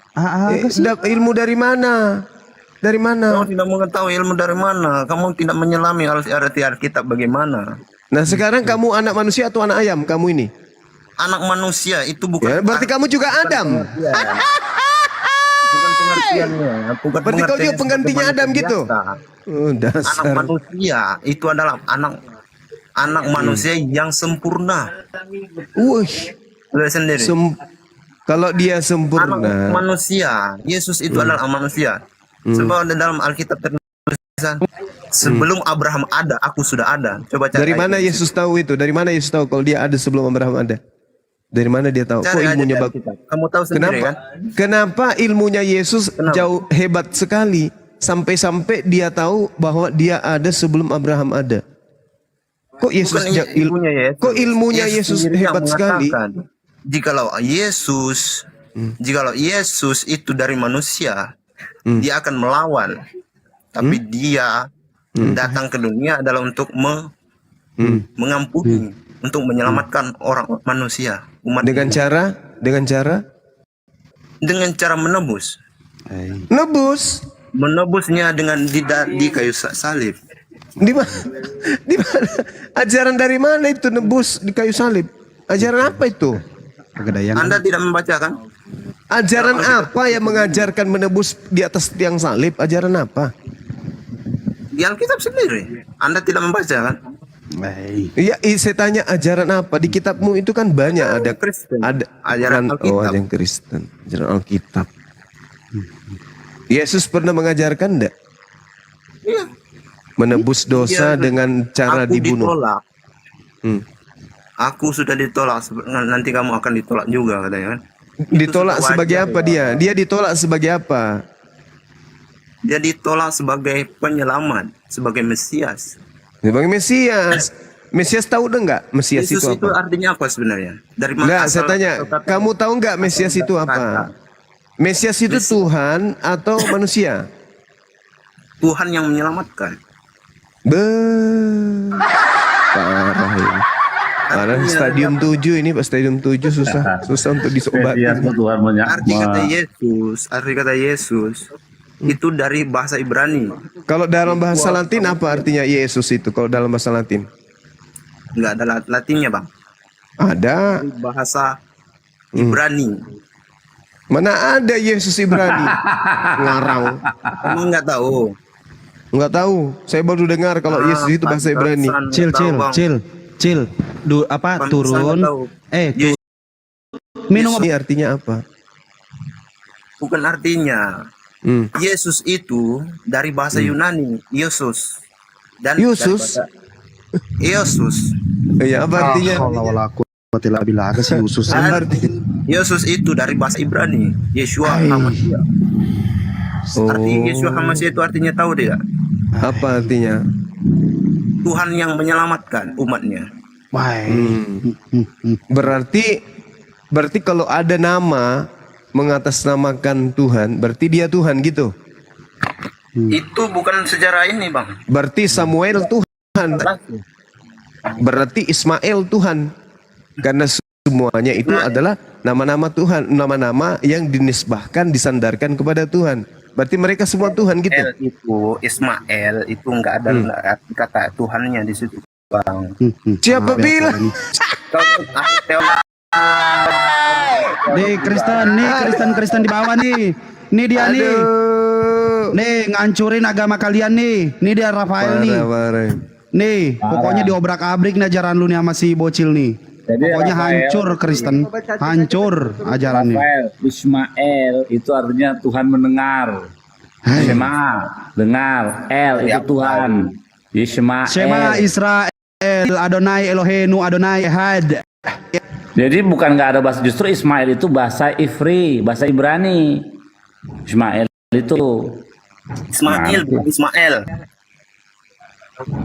Ilmu dari mana? Dari mana? Kamu tidak mengetahui ilmu dari mana? Kamu tidak menyelami arti Alkitab bagaimana? Nah sekarang kamu anak manusia atau anak ayam kamu ini? Anak manusia itu bukan. Ya, berarti kamu juga Adam. Bukan pengertiannya. Bukan Berarti kau juga pengertiannya penggantinya sebagai Adam manusia gitu? biasa. Oh, Anak dasar. manusia itu adalah anak manusia yang sempurna. Wih. Lihat sendiri. Kalau dia Anak sempurna. manusia, Yesus itu adalah manusia. Sebab dalam Alkitab tertulisan sebelum Abraham ada, aku sudah ada. Coba cari. Dari mana Yesus tahu itu? Dari mana Yesus tahu kalau dia ada sebelum Abraham ada? Dari mana dia tahu? Kok Cari aja ilmunya di bagus? Alkitab. Kamu tahu sendiri Kenapa? kan? Kenapa ilmunya Yesus jauh hebat sekali sampai-sampai dia tahu bahwa dia ada sebelum Abraham ada? Kok Yesus Bukan ilmunya Yesus. Kok ilmunya Yesus sendiri yang hebat sekali? mengatakan, Jikalau Yesus itu dari manusia, dia akan melawan. Tapi dia datang ke dunia adalah untuk mengampuni, untuk menyelamatkan orang manusia, umat Dengan cara menebus. nebus. Menebusnya dengan di kayu salib. Di mana? Ajaran dari mana itu nebus di kayu salib? Ajaran apa itu? Anda tidak membacakan? Ajaran apa yang mengajarkan menebus di atas tiang salib? Ajaran apa? Di Alkitab sendiri. Anda tidak membaca kan? Iya, saya tanya ajaran apa di kitabmu itu kan banyak ada Kristen. ada Ajaran Alkitab. ajaran Kristen, ajaran Alkitab. Yesus pernah mengajarkan enggak? Iya. Menebus dosa dengan cara Aku dibunuh. ditolak. Aku sudah ditolak. Nanti kamu akan ditolak juga katanya kan? Ditolak sudah sebagai wajar, apa dia? Dia ditolak sebagai apa? Dia ditolak sebagai penyelamat, sebagai Mesias. Sebagai Mesias. Mesias tahu enggak? Mesias Yesus itu apa? artinya apa sebenarnya? Dari mana Enggak, saya asal tanya, kata- kamu tahu enggak Mesias itu apa? Mesias itu Tuhan atau manusia? Tuhan yang menyelamatkan. Parah ini. Parah stadium 7 ini, Pak, stadium 7 susah untuk disobati. Arti kata Yesus itu dari bahasa Ibrani. Kalau dalam bahasa Latin apa artinya Yesus itu? Kalau dalam bahasa Latin? Enggak ada Latinnya, Bang. Ada. Dari bahasa Ibrani. Mana ada Yesus Ibrani? Ngarang. Kamu enggak tahu? Enggak tahu. Saya baru dengar kalau Yesus itu bahasa Ibrani. Cil. Turun. Minum. Ini artinya apa? Bukan artinya. Yesus itu dari bahasa Yunani, Yesus. Dan Yesus. Yesus. Iya, apa artinya? Yesus itu dari bahasa Ibrani, Yeshua HaMashiach. Arti Yeshua HaMashiach itu artinya tahu tidak? Apa artinya? Tuhan yang menyelamatkan umatnya. Berarti kalau ada nama mengatasnamakan Tuhan, berarti dia Tuhan gitu. Itu bukan sejarah ini, Bang. Berarti Samuel Tuhan. Berarti Ismail Tuhan. Karena semuanya itu adalah nama-nama Tuhan, nama-nama yang dinisbahkan, disandarkan kepada Tuhan. Berarti mereka semua Tuhan gitu. Ismail itu enggak ada kata Tuhannya di situ, Bang. Siapa bilang? Nih Kristen di bawah nih. Nih dia nih. Nih ngancurin agama kalian nih. Nih dia Rafael nih. Nih, pokoknya diobrak-abrik nih ajaran lu nih sama si bocil nih. Jadi Pokoknya Rafael, hancur Kristen. Hancur ajarannya. Rafael, Ismail itu artinya Tuhan mendengar. Shema, dengar. El itu Tuhan. Ismail. Shema Israel Adonai Eloheinu Adonai Ehad. Jadi bukan nggak ada bahasa, justru Ismail itu bahasa Ivri, bahasa Ibrani. Ismail itu Ismail, bukan Ismail.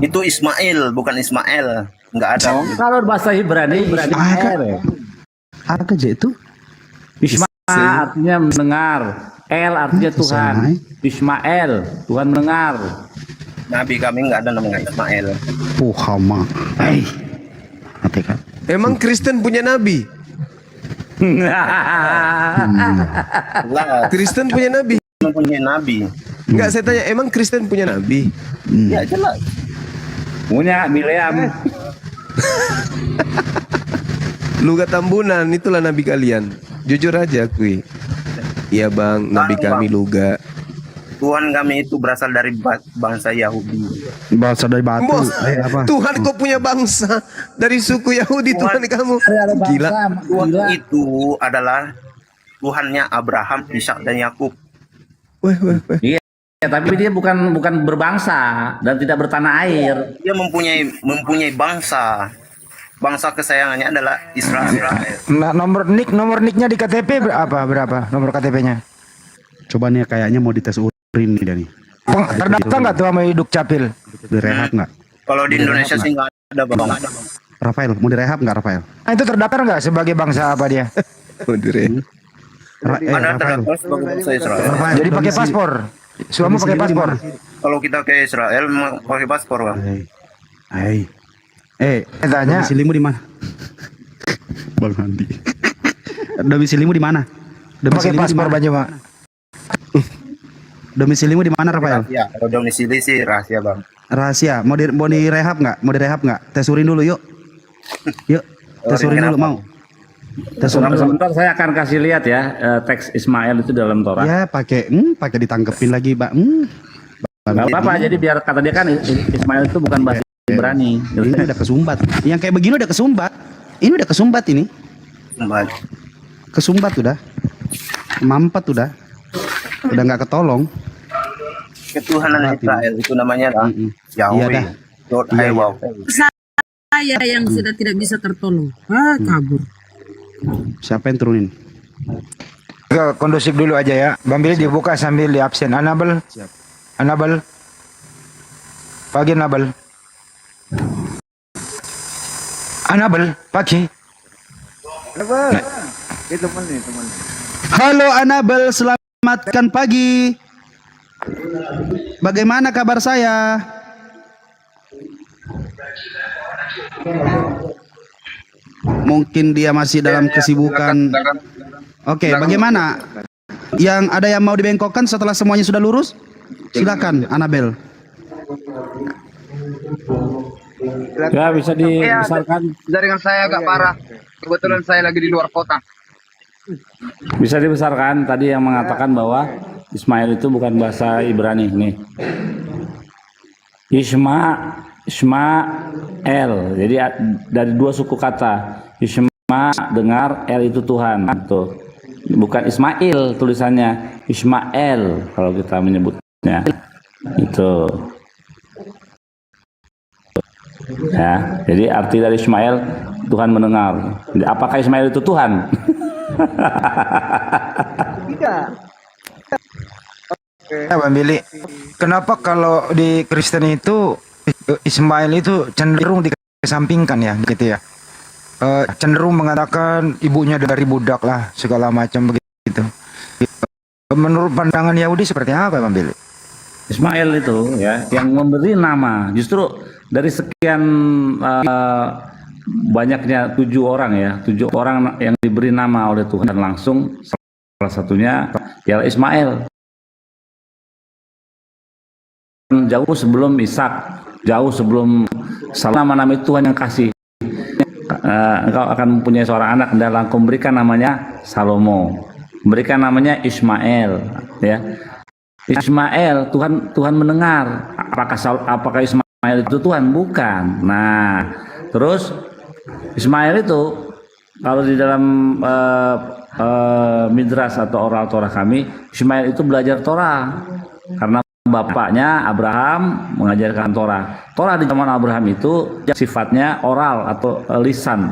Itu Ismail, bukan Ismail. Nggak ada. Kalau bahasa Ibrani, Ismail. Apa aja itu? Isma artinya mendengar. El artinya Tuhan. Ismail, Tuhan mendengar. Nabi kami nggak ada namanya Ismail. Hama. Emang Kristen punya nabi? Kristen punya nabi? Punya nabi. Enggak, saya tanya, emang Kristen punya nabi? Ya jelas. Punya Bileam. Luga Tambunan, itulah nabi kalian. Jujur aja akui. Iya bang, nabi kami Luga. Tuhan kami itu berasal dari bangsa Yahudi. Bahasa dari batu. Bos, Apa? Tuhan kok punya bangsa dari suku Yahudi, Tuhan kamu. Gila. Tuhan itu adalah Tuhannya Abraham, Ishak dan Yakub. Iya, tapi dia bukan berbangsa dan tidak bertanah air. Dia mempunyai bangsa. Bangsa kesayangannya adalah Israel. Nah, nomor nicknya di KTP berapa nomor KTP-nya? Coba nih kayaknya mau dites urin nih Dani. Terdaftar nggak tuh sama Hidup Capil? Direhab nggak? Kalau di Indonesia sih nggak ada bang. Rafael, mau direhab nggak Rafael? Nah, itu terdaftar nggak sebagai bangsa apa dia? Ada terdaftar sebagai bangsa Israel. Jadi pakai paspor. Suami pakai paspor. Kalau kita ke Israel pakai paspor bang. Tanya. Domisilimu di mana? Bang Andi. Domisilimu di mana? Pakai paspor Banyu, Mak. Domisilimu di mana Rafael? Ya, kalau domisili sih rahasia bang. Rahasia. Mau direhab nggak? Mau direhab nggak? Tes urin dulu yuk. Yuk. Tes urin dulu mau. Tes urin dulu. Sebentar saya akan kasih lihat ya teks Ismail itu dalam Torah. Ya pakai ditangkepin lagi, Pak. Gak apa-apa, jadi biar kata dia kan Ismail itu bukan bahasa Ibrani. Ini udah kesumbat. Yang kayak begini udah kesumbat. Ini udah kesumbat ini. Kesumbat udah. Mampet udah. Udah nggak ketolong. Ketuhanan Israel itu namanya Yahweh. Saya yang sudah tidak bisa tertolong. Kabur. Siapa yang turunin? Kondusif dulu aja ya. Bang Billy dibuka sambil di absen. Anabel. Pagi Anabel. Pagi. Teman nih. Halo Anabel, selamatkan pagi. Bagaimana kabar saya? Mungkin dia masih dalam kesibukan. Oke, bagaimana? Yang ada yang mau dibengkokkan setelah semuanya sudah lurus? Silakan, Anabel. Ya, bisa dibesarkan. Jaringan saya agak parah. Kebetulan saya lagi di luar kota. Bisa dibesarkan tadi yang mengatakan bahwa Ismail itu bukan bahasa Ibrani nih. Ismael. Jadi dari dua suku kata. Isma dengar, El itu Tuhan. Tuh. Bukan Ismail tulisannya, Ismael kalau kita menyebutnya. Itu. Ya, jadi arti dari Ismail Tuhan mendengar. Jadi, apakah Ismail itu Tuhan? Tidak. Bang Billy, kenapa kalau di Kristen itu Ismail itu cenderung dikesampingkan ya, gitu ya? Cenderung mengatakan ibunya dari budak lah, segala macam begitu. Menurut pandangan Yahudi seperti apa, Bang Billy? Ismail itu ya, yang memberi nama. Justru dari sekian banyaknya 7 orang ya, 7 orang yang diberi nama oleh Tuhan dan langsung salah satunya ialah Ismail. Jauh sebelum Ishak, jauh sebelum nama-nama Tuhan yang kasih. engkau akan mempunyai seorang anak dan engkau berikan namanya Salomo, berikan namanya Ismail, ya. Ismail, Tuhan mendengar. Apakah Ismail itu Tuhan? Bukan. Nah, terus Ismail itu kalau di dalam Midras atau oral Torah kami, Ismail itu belajar Torah karena bapaknya Abraham mengajarkan Torah. Torah di zaman Abraham itu sifatnya oral atau lisan,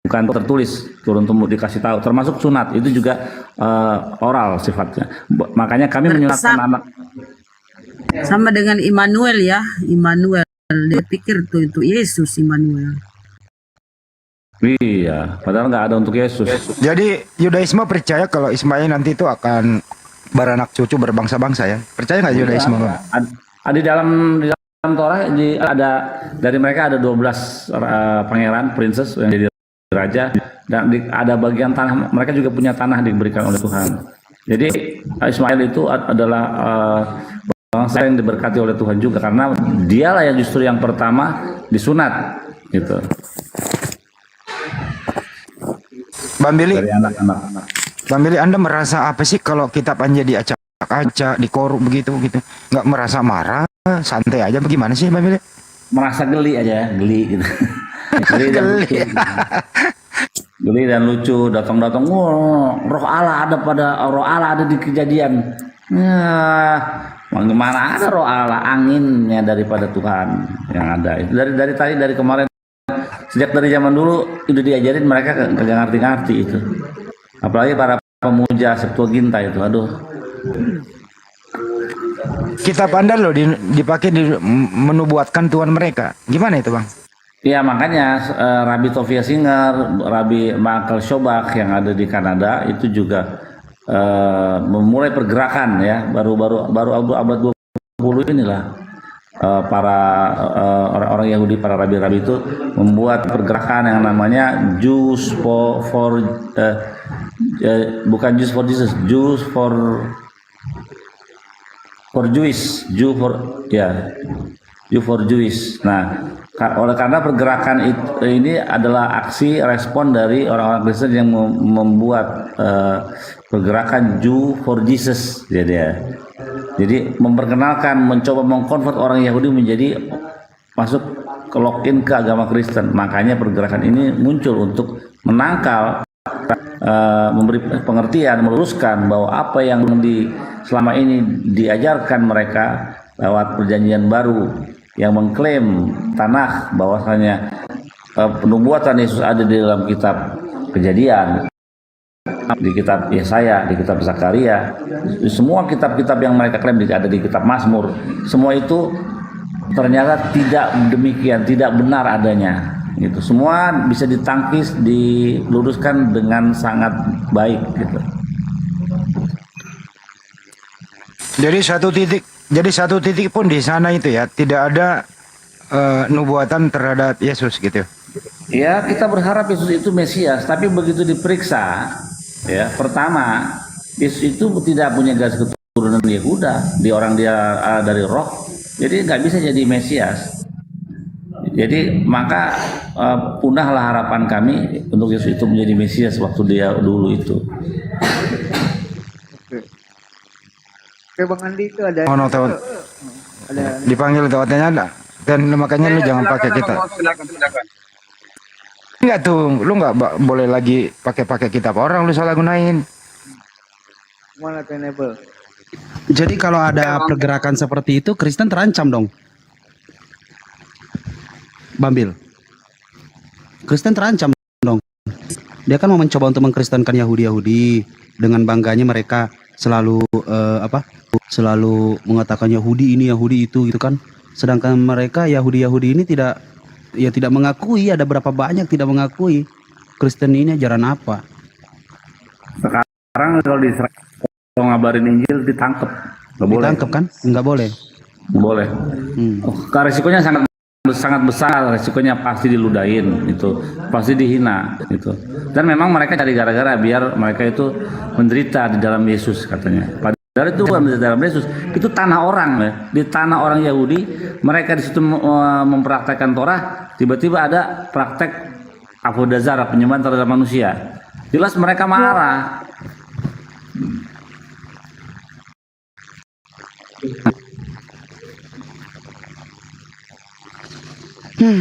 bukan tertulis, turun-temurun dikasih tahu. Termasuk sunat itu juga oral sifatnya. Makanya kami menyunatkan anak. Sama dengan Immanuel ya, Immanuel. Dia pikir itu Yesus Immanuel. Iya, padahal nggak ada untuk Yesus. Jadi Yudaisme percaya kalau Ismail nanti itu akan beranak cucu berbangsa-bangsa ya. Percaya nggak Yudaisme? Di dalam Torah ada dari mereka ada 12 pangeran, princess yang jadi raja, dan ada bagian tanah mereka juga punya tanah diberikan oleh Tuhan. Jadi Ismail itu adalah bangsa yang diberkati oleh Tuhan juga karena dialah yang justru yang pertama disunat gitu. Bang Billy, Dari anak-anak. Bang Billy, Anda merasa apa sih kalau kita panjang diacak-acak, dikorup begitu? Nggak merasa marah, santai aja bagaimana sih Bang Billy? Merasa geli aja, geli gitu. Geli dan lucu, datang-datang, wah, roh Allah ada di kejadian. Bagaimana ada roh Allah, anginnya daripada Tuhan yang ada. Itu dari kemarin. Sejak dari zaman dulu itu diajarin, mereka nggak ngerti-ngerti itu. Apalagi para pemuja Septuaginta itu, aduh. Kitab Anda loh dipakai menubuatkan Tuhan mereka. Gimana itu Bang? Ya makanya Rabbi Tovia Singer, Rabbi Michael Schobach yang ada di Kanada itu juga memulai pergerakan ya, baru abad 20 inilah. Para orang-orang Yahudi, para rabi-rabi itu membuat pergerakan yang namanya Jews bukan Jews for Jesus, Jews for Jewish, Jew for Jewish. Nah, oleh karena pergerakan ini adalah aksi respon dari orang-orang Kristen yang membuat pergerakan Jew for Jesus, jadi memperkenalkan, mencoba mengkonvert orang Yahudi menjadi masuk ke login ke agama Kristen. Makanya pergerakan ini muncul untuk menangkal, memberi pengertian, meluruskan bahwa apa yang selama ini diajarkan mereka lewat perjanjian baru yang mengklaim tanah bahwasanya penubuatan Yesus ada di dalam kitab Kejadian, di kitab Yesaya, di kitab Zakaria, di semua kitab-kitab yang mereka klaim ada di kitab Mazmur, semua itu ternyata tidak demikian, tidak benar adanya. Gitu. Semua bisa ditangkis, diluruskan dengan sangat baik. Gitu. Jadi satu titik pun di sana itu ya tidak ada nubuatan terhadap Yesus gitu. Ya, kita berharap Yesus itu Mesias, tapi begitu diperiksa, ya, pertama Yesus itu tidak punya garis keturunan Yehuda, dia dari roh, jadi nggak bisa jadi Mesias. Jadi maka punahlah harapan kami untuk Yesus itu menjadi Mesias waktu dia dulu itu. Oke Bang Andi itu ada. Dipanggil tawatnya ada. Dan makanya lu jangan pakai kita. Enggak tuh, lu nggak boleh lagi pakai kitab orang, lu salah gunain. Mana tenable? Jadi kalau ada pergerakan seperti itu, Kristen terancam dong, Bambil. Kristen terancam dong. Dia kan mau mencoba untuk mengkristenkan Yahudi dengan bangganya mereka selalu selalu mengatakan Yahudi ini, Yahudi itu, gitu kan. Sedangkan mereka Yahudi ini tidak mengakui, ada berapa banyak tidak mengakui Kristen ini ajaran apa. Sekarang kalau ngabarin Injil ditangkap, nggak boleh. Ditangkap kan? Nggak boleh. Boleh. Resikonya sangat besar, resikonya pasti diludahin, itu pasti dihina, itu. Dan memang mereka cari gara-gara biar mereka itu menderita di dalam Yesus katanya. dari Tuhan di dalam Yesus. Itu tanah orang ya. Di tanah orang Yahudi, mereka di situ mempraktekkan Torah, tiba-tiba ada praktek avodazara, penyembahan terhadap manusia. Jelas mereka marah.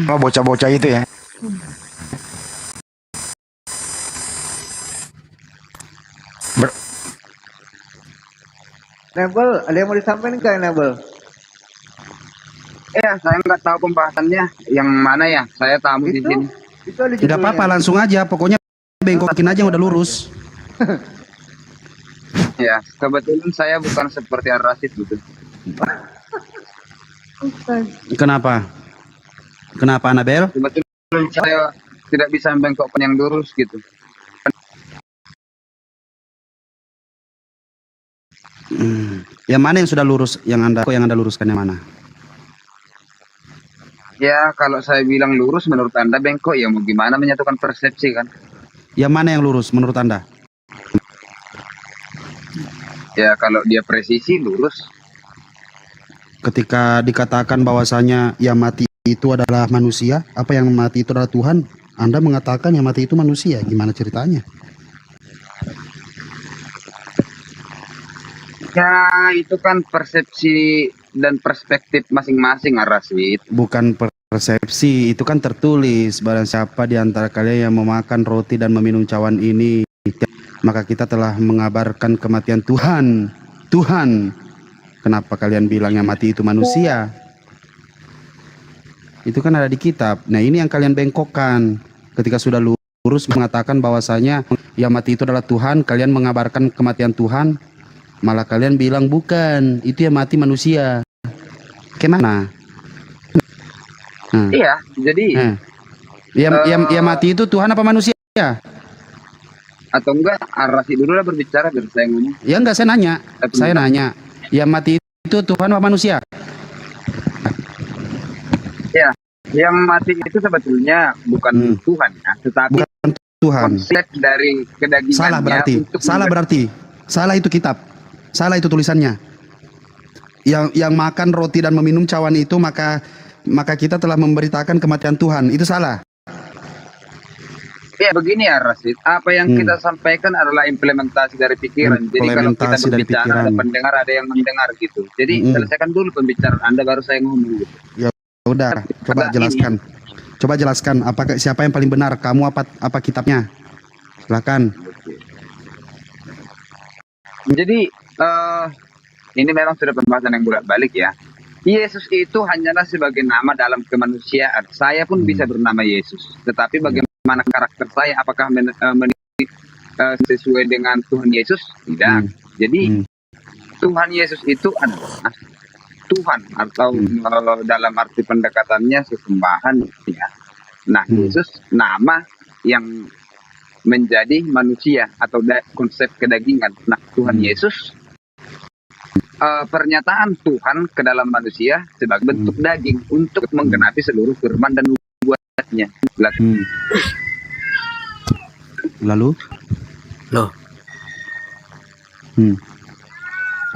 Oh, bocah-bocah itu ya. Nebel, ada yang mau disampaikan nggak Nebel? Ya, saya nggak tahu pembahasannya yang mana ya. Saya tamu di sini. Itu ada Tidak apa-apa, langsung aja. Pokoknya bengkokin aja yang udah lurus. Ya, kebetulan saya bukan seperti Ar-Rasyid gitu. Kenapa? Kenapa, Anabel? Kebetulan saya tidak bisa membengkokkan yang lurus gitu. Yang mana yang sudah lurus? Yang anda luruskan yang mana? Ya, kalau saya bilang lurus menurut Anda bengkok, ya mau gimana menyatukan persepsi kan? Yang mana yang lurus menurut anda? Ya, kalau dia presisi lurus. Ketika dikatakan bahwasanya yang mati itu adalah manusia, apa yang mati itu adalah Tuhan, Anda mengatakan yang mati itu manusia. Gimana ceritanya? Ya, itu kan persepsi dan perspektif masing-masing, Ar-Rasyid. Bukan persepsi, itu kan tertulis. Barang siapa di antara kalian yang memakan roti dan meminum cawan ini, maka kita telah mengabarkan kematian Tuhan. Tuhan, kenapa kalian bilang yang mati itu manusia? Itu kan ada di kitab. Nah, ini yang kalian bengkokkan. Ketika sudah lurus mengatakan bahwasanya yang mati itu adalah Tuhan, kalian mengabarkan kematian Tuhan, malah kalian bilang bukan, itu yang mati manusia. Gimana? Iya, jadi yang mati itu Tuhan apa manusia? Atau enggak, Ar-Rasyid dulu lah berbicara biar saya ngomong. Ya enggak, saya nanya. Saya nanya, yang mati itu Tuhan apa manusia? Ya, yang mati itu sebetulnya bukan Tuhan ya, tetapi bukan Tuhan. Konsep dari kedagingannya. Salah berarti. Salah itu kitab. Salah itu tulisannya. Yang makan roti dan meminum cawan itu maka kita telah memberitakan kematian Tuhan. Itu salah. Ya begini ya Rasid, apa yang kita sampaikan adalah implementasi dari pikiran. Jadi kalau kita berbicara ada pendengar, ada yang mendengar gitu. Jadi selesaikan dulu pembicaraan Anda baru saya ngomong gitu. Ya udah, coba jelaskan. Coba jelaskan siapa yang paling benar, kamu apa kitabnya? Silakan. Jadi ini memang sudah pembahasan yang bolak-balik ya. Yesus itu hanyalah sebagai nama dalam kemanusiaan. Saya pun bisa bernama Yesus, tetapi bagaimana karakter saya? Apakah sesuai dengan Tuhan Yesus? Tidak. Jadi Tuhan Yesus itu adalah Tuhan atau dalam arti pendekatannya sesembahan ya. Nah, Yesus nama yang menjadi manusia atau konsep kedagingan. Nah, Tuhan Yesus pernyataan Tuhan ke dalam manusia sebagai bentuk daging untuk menggenapi seluruh firman dan nubuatnya. Lalu? Loh.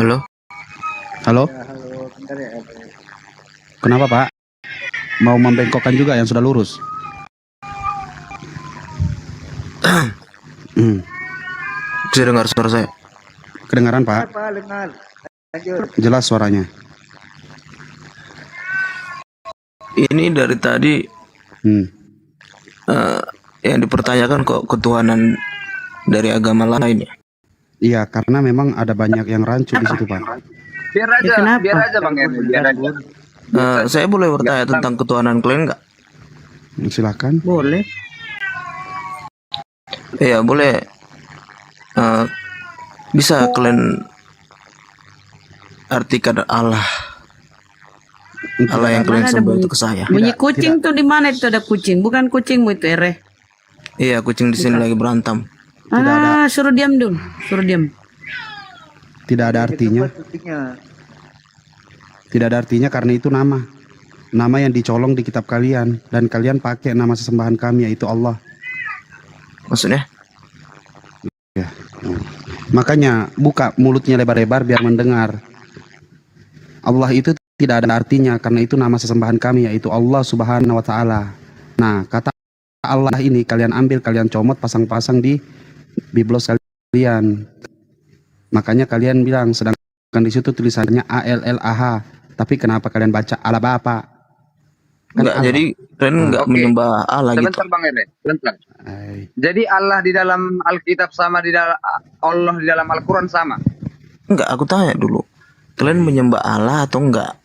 Halo? Halo? Kenapa Pak? Mau membengkokkan juga yang sudah lurus? Bisa dengar suara saya? Kedengaran Pak? Jelas suaranya. Ini dari tadi yang dipertanyakan kok ketuhanan dari agama lain ya? Iya, karena memang ada banyak yang rancu di situ Pak. Biar aja Bang Henry, biar aja. Saya boleh bertanya tentang ketuhanan kalian nggak? Silakan. Boleh. Iya boleh. Bisa kalian artikan Allah yang kalian sembah itu ke saya? Bunyi kucing tuh di mana itu ada kucing? Bukan kucingmu itu Ere. Iya kucing di sini lagi berantem. Suruh diam dulu, suruh diam. Tidak ada artinya. Tidak ada artinya karena itu nama yang dicolong di kitab kalian dan kalian pakai nama sesembahan kami yaitu Allah. Maksudnya? Ya. Makanya buka mulutnya lebar-lebar biar mendengar. Allah itu tidak ada artinya karena itu nama sesembahan kami yaitu Allah Subhanahu wa taala. Nah, kata Allah ini kalian ambil, kalian comot, pasang-pasang di biblos kalian. Makanya kalian bilang sedangkan di situ tulisannya ALLAH, tapi kenapa kalian baca Allah Bapa? Kan Enggak, Allah. jadi kalian enggak Oke. menyembah Allah gitu. Sebentar Bang Eren, sebentar. Jadi Allah di dalam Alkitab sama di dalam Allah di dalam Al-Quran sama. Enggak, aku tanya dulu. Kalian menyembah Allah atau enggak?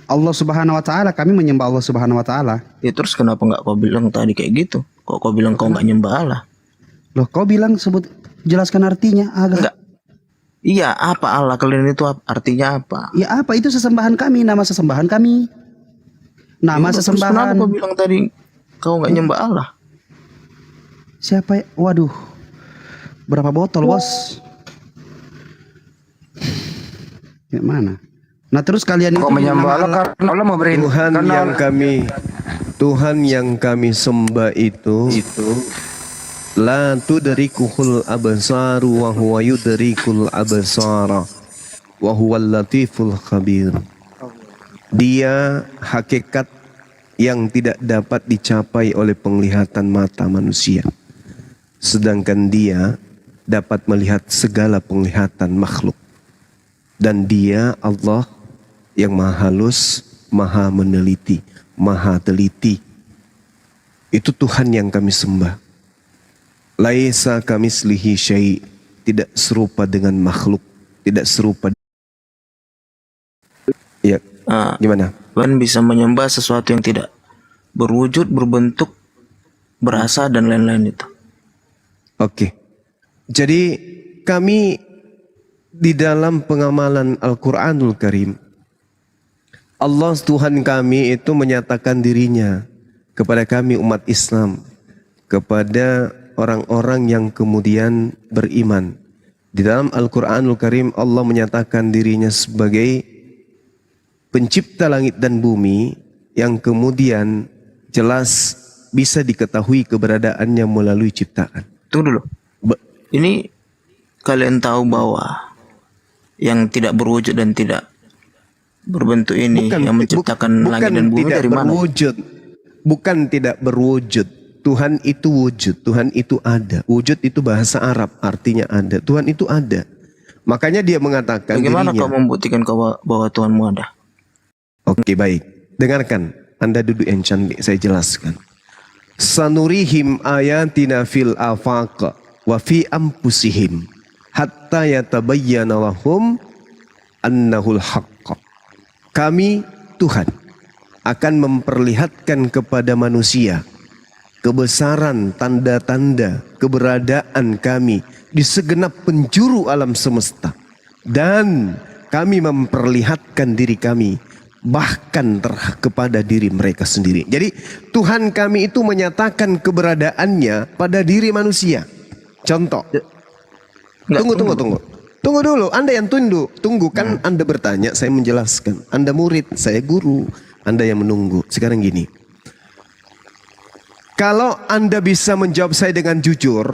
Allah Subhanahu wa taala, kami menyembah Allah Subhanahu wa taala. Ya terus kenapa enggak kau bilang tadi kayak gitu? Kok kau bilang kau enggak nyembah Allah? Loh, kau bilang jelaskan artinya agak. Enggak. Iya, apa Allah kalian itu artinya apa? Ya apa itu sesembahan kami, nama sesembahan kami. Nama Terus sesembahan. kenapa kau bilang tadi kau enggak nyembah Allah? Siapa ya? Waduh. Berapa botol, Bos? Ya mana? Nah, terus kalian Kok itu menyembah Allah nama karena Allah mau beri Tuhan yang kami sembah itu la tudrikuhul absaru wa huwa yudrikul absara wa huwal latiful khabir. Dia hakikat yang tidak dapat dicapai oleh penglihatan mata manusia, sedangkan dia dapat melihat segala penglihatan makhluk. Dan dia Allah yang maha halus, maha meneliti, maha teliti. Itu Tuhan yang kami sembah. Laisa kamislihi syai', tidak serupa dengan makhluk, tidak serupa. Ya, gimana? Kalian bisa menyembah sesuatu yang tidak berwujud, berbentuk, berasa dan lain-lain itu. Oke. Jadi kami di dalam pengamalan Al-Quranul Karim, Allah Tuhan kami itu menyatakan dirinya kepada kami umat Islam, kepada orang-orang yang kemudian beriman. Di dalam Al-Quranul Karim Allah menyatakan dirinya sebagai pencipta langit dan bumi yang kemudian jelas bisa diketahui keberadaannya melalui ciptaan. Tunggu dulu. Ini kalian tahu bahwa yang tidak berwujud dan tidak berbentuk ini yang menciptakan langit dan bumi dari mana? Bukan tidak berwujud. Tuhan itu wujud, Tuhan itu ada. Wujud itu bahasa Arab, artinya ada. Tuhan itu ada. Makanya dia mengatakan Bagaimana dirinya. kau membuktikan bahwa Tuhanmu ada? Oke, baik. Dengarkan. Anda duduk yang cantik, saya jelaskan. Sanurihim ayatina fil afaq wa fi anfusihim hatta yatabayyana lahum annahul haqq. Kami Tuhan akan memperlihatkan kepada manusia kebesaran tanda-tanda keberadaan kami di segenap penjuru alam semesta, dan kami memperlihatkan diri kami bahkan kepada diri mereka sendiri. Jadi Tuhan kami itu menyatakan keberadaannya pada diri manusia. Contoh. Tunggu dulu. Anda yang tunggu kan Anda bertanya, saya menjelaskan. Anda murid, saya guru. Anda yang menunggu. Sekarang gini. Kalau Anda bisa menjawab saya dengan jujur,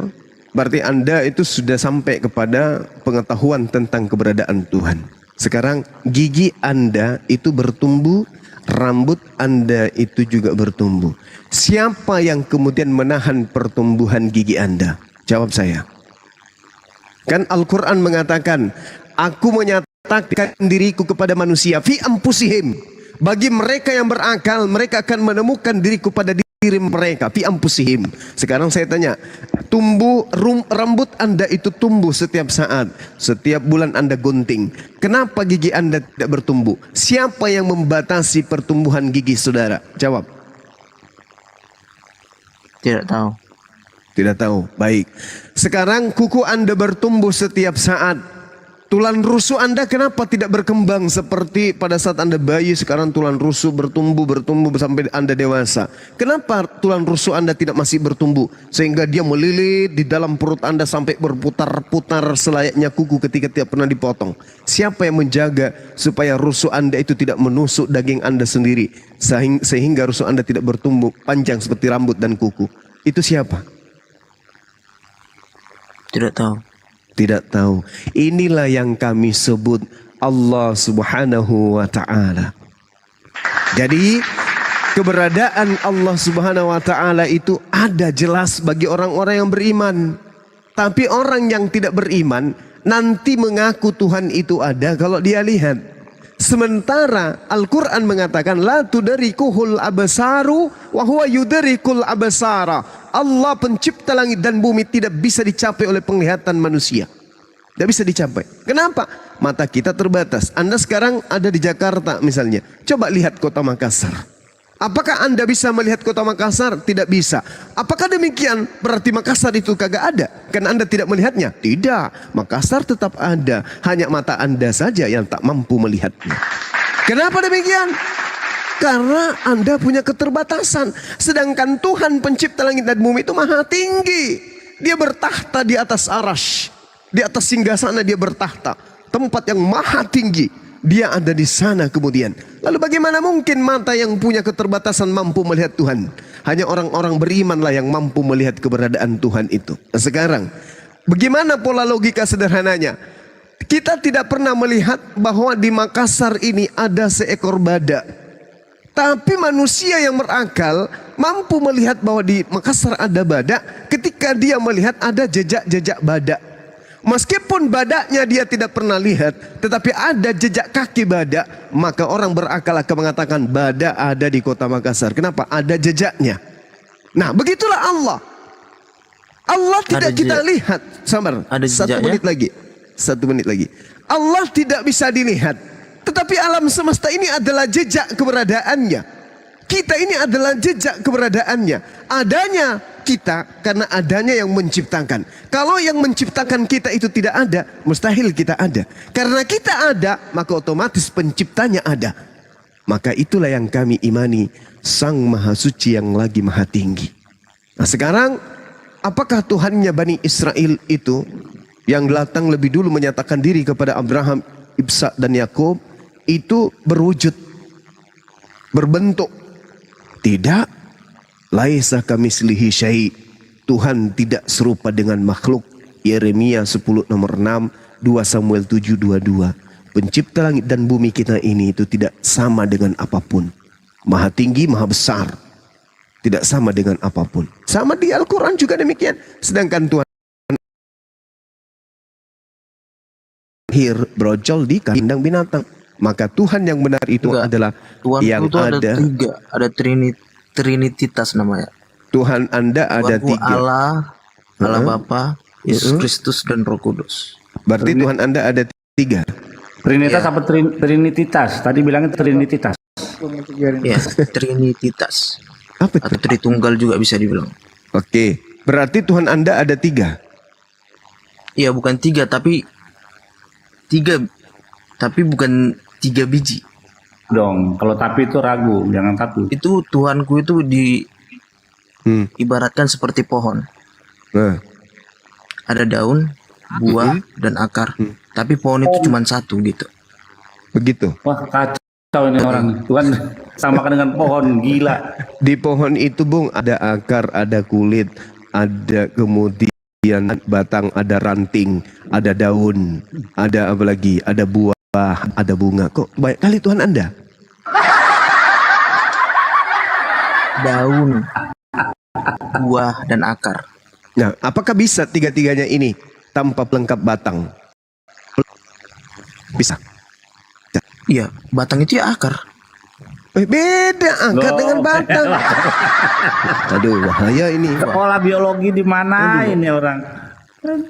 berarti Anda itu sudah sampai kepada pengetahuan tentang keberadaan Tuhan. Sekarang gigi Anda itu bertumbuh, rambut Anda itu juga bertumbuh. Siapa yang kemudian menahan pertumbuhan gigi Anda? Jawab saya. Kan Al-Quran mengatakan, aku menyatakan diriku kepada manusia fi anfusihim. Bagi mereka yang berakal, mereka akan menemukan diriku pada diri mereka fi anfusihim. Sekarang saya tanya, rambut Anda itu tumbuh setiap saat, setiap bulan Anda gunting. Kenapa gigi Anda tidak bertumbuh? Siapa yang membatasi pertumbuhan gigi saudara? Jawab. Tidak tahu. Tidak tahu. Baik. Sekarang kuku Anda bertumbuh setiap saat. Tulang rusuk Anda kenapa tidak berkembang seperti pada saat Anda bayi? Sekarang tulang rusuk bertumbuh sampai Anda dewasa. Kenapa tulang rusuk Anda tidak masih bertumbuh sehingga dia melilit di dalam perut Anda sampai berputar-putar selayaknya kuku ketika tidak pernah dipotong? Siapa yang menjaga supaya rusuk Anda itu tidak menusuk daging Anda sendiri sehingga rusuk Anda tidak bertumbuh panjang seperti rambut dan kuku? Itu siapa? Tidak tahu. Tidak tahu. Inilah yang kami sebut Allah Subhanahu wa Ta'ala. Jadi keberadaan Allah Subhanahu wa Ta'ala itu ada jelas bagi orang-orang yang beriman. Tapi orang yang tidak beriman nanti mengaku Tuhan itu ada kalau dia lihat. Sementara Al-Quran mengatakan la tudarikuhul absaru wa huwa yudarikul absara. Allah pencipta langit dan bumi tidak bisa dicapai oleh penglihatan manusia. Tidak bisa dicapai. Kenapa? Mata kita terbatas. Anda sekarang ada di Jakarta misalnya. Coba lihat kota Makassar. Apakah Anda bisa melihat kota Makassar? Tidak bisa. Apakah demikian berarti Makassar itu kagak ada? Karena Anda tidak melihatnya? Tidak. Makassar tetap ada. Hanya mata Anda saja yang tak mampu melihatnya. Kenapa demikian? Karena Anda punya keterbatasan. Sedangkan Tuhan pencipta langit dan bumi itu maha tinggi. Dia bertahta di atas arash. Di atas singgasana dia bertahta. Tempat yang maha tinggi. Dia ada di sana kemudian. Lalu bagaimana mungkin mata yang punya keterbatasan mampu melihat Tuhan? Hanya orang-orang berimanlah yang mampu melihat keberadaan Tuhan itu. Nah, sekarang, bagaimana pola logika sederhananya? Kita tidak pernah melihat bahwa di Makassar ini ada seekor badak. Tapi manusia yang berakal mampu melihat bahwa di Makassar ada badak ketika dia melihat ada jejak-jejak badak. Meskipun badaknya dia tidak pernah lihat, tetapi ada jejak kaki badak, maka orang berakal akan mengatakan badak ada di kota Makassar. Kenapa? Ada jejaknya. Nah, begitulah Allah. Allah tidak kita lihat. Sabar. Satu menit lagi. Allah tidak bisa dilihat. Tetapi alam semesta ini adalah jejak keberadaannya. Kita ini adalah jejak keberadaannya. Adanya kita karena adanya yang menciptakan. Kalau yang menciptakan kita itu tidak ada, mustahil kita ada. Karena kita ada, maka otomatis penciptanya ada. Maka itulah yang kami imani, Sang Maha Suci yang lagi Maha Tinggi. Nah sekarang, apakah Tuhannya Bani Israel itu yang datang lebih dulu menyatakan diri kepada Abraham, Ishak dan Yakub itu berwujud, berbentuk? Tidak. Laisa kamitslihi syai'. Tuhan tidak serupa dengan makhluk. Yeremia 10 nomor 6, 2 Samuel 7:22. Pencipta langit dan bumi kita ini itu tidak sama dengan apapun. Maha tinggi, maha besar. Tidak sama dengan apapun. Sama di Al-Quran juga demikian. Sedangkan Tuhan lahir brojol di kandang binatang. Maka Tuhan yang benar itu adalah Tuhan yang itu ada tiga, ada Trinititas namanya. Tuhan Anda ada Tuhanku tiga. Allah Bapa, Yesus Kristus dan Roh Kudus. Berarti Tuhan Anda ada tiga. Trinitas apa Trinititas? Tadi bilangnya Trinititas. Ya, Trinititas. Apa itu? Atau Tritunggal juga bisa dibilang. Oke, berarti Tuhan Anda ada tiga. Ya, bukan tiga, tapi bukan 3 biji. Dong, kalau tapi itu ragu, jangan tapi. Itu Tuhanku itu ibaratkan seperti pohon. Ada daun, buah, dan akar. Tapi pohon itu cuma satu gitu. Begitu. Wah, kacau ini orang. Tuhan samakan dengan pohon, gila. Di pohon itu, Bung, ada akar, ada kulit, ada kemudian batang, ada ranting, ada daun, ada apa lagi? Ada buah, ada bunga. Kok banyak kali Tuhan Anda? Daun, buah, dan akar. Nah, apakah bisa tiga-tiganya ini tanpa pelengkap batang? Bisa. Iya, batang itu ya akar. Beda akar dengan batang. Aduh, bahaya ini. Sekolah biologi di mana ini orang?